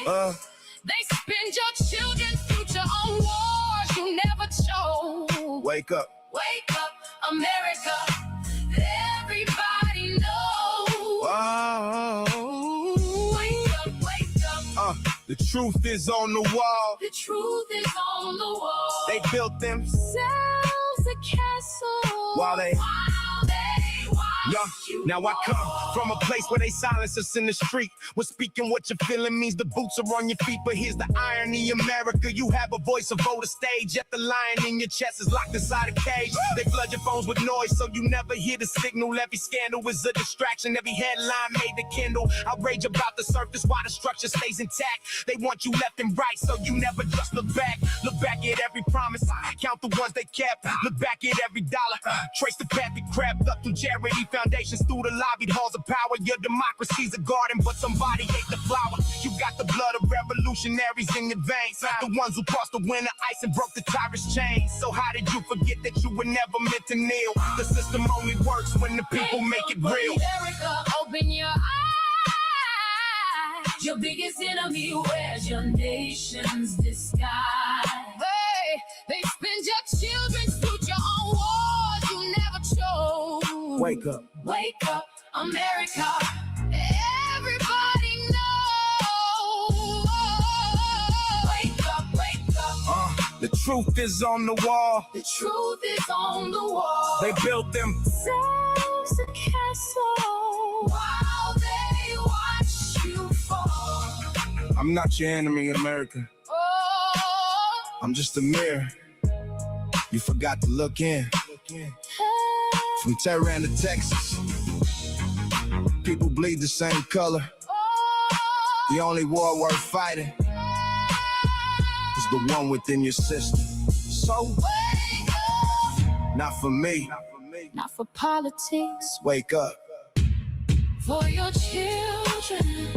They spend your children's future on wars you never chose.
Wake up.
Wake up, America. Everybody knows. Wake up.
The truth is on the wall.
The truth is on the wall.
They built themselves
a castle
while they
watch
now I come from a place where they silence us in the street. When speaking what you're feeling means the boots are on your feet. But here's the irony, America, you have a voice of voter stage, yet the lion in your chest is locked inside a cage. They flood your phones with noise so you never hear the signal. Every scandal is a distraction, every headline made to kindle outrage about the surface while the structure stays intact. They want you left and right so you never just look back. Look back at every promise, count the ones they kept. Look back at every dollar, trace the path that crept up through charity foundations, through the lobbied halls of power. Your democracy's a garden, but somebody ate the flower. You got the blood of revolutionaries in your veins, the ones who crossed the winter ice and broke the tyrant's chains. So how did you forget that you were never meant to kneel? The system only works when the people make it real.
America, open your eyes. Your biggest enemy, where's your nation's disguise? They spend your children's future on wars you never chose.
Wake up.
Wake up, America. Everybody knows. Wake up, wake
The truth is on the wall.
The truth is on the wall.
They built themselves
a castle while they watch you fall.
I'm not your enemy, America. I'm just a mirror. You forgot to look in. From Tehran to Texas, people bleed the same color. The only war worth fighting is the one within your system. So wake up. Not for me.
Not for politics.
Wake up.
For your children.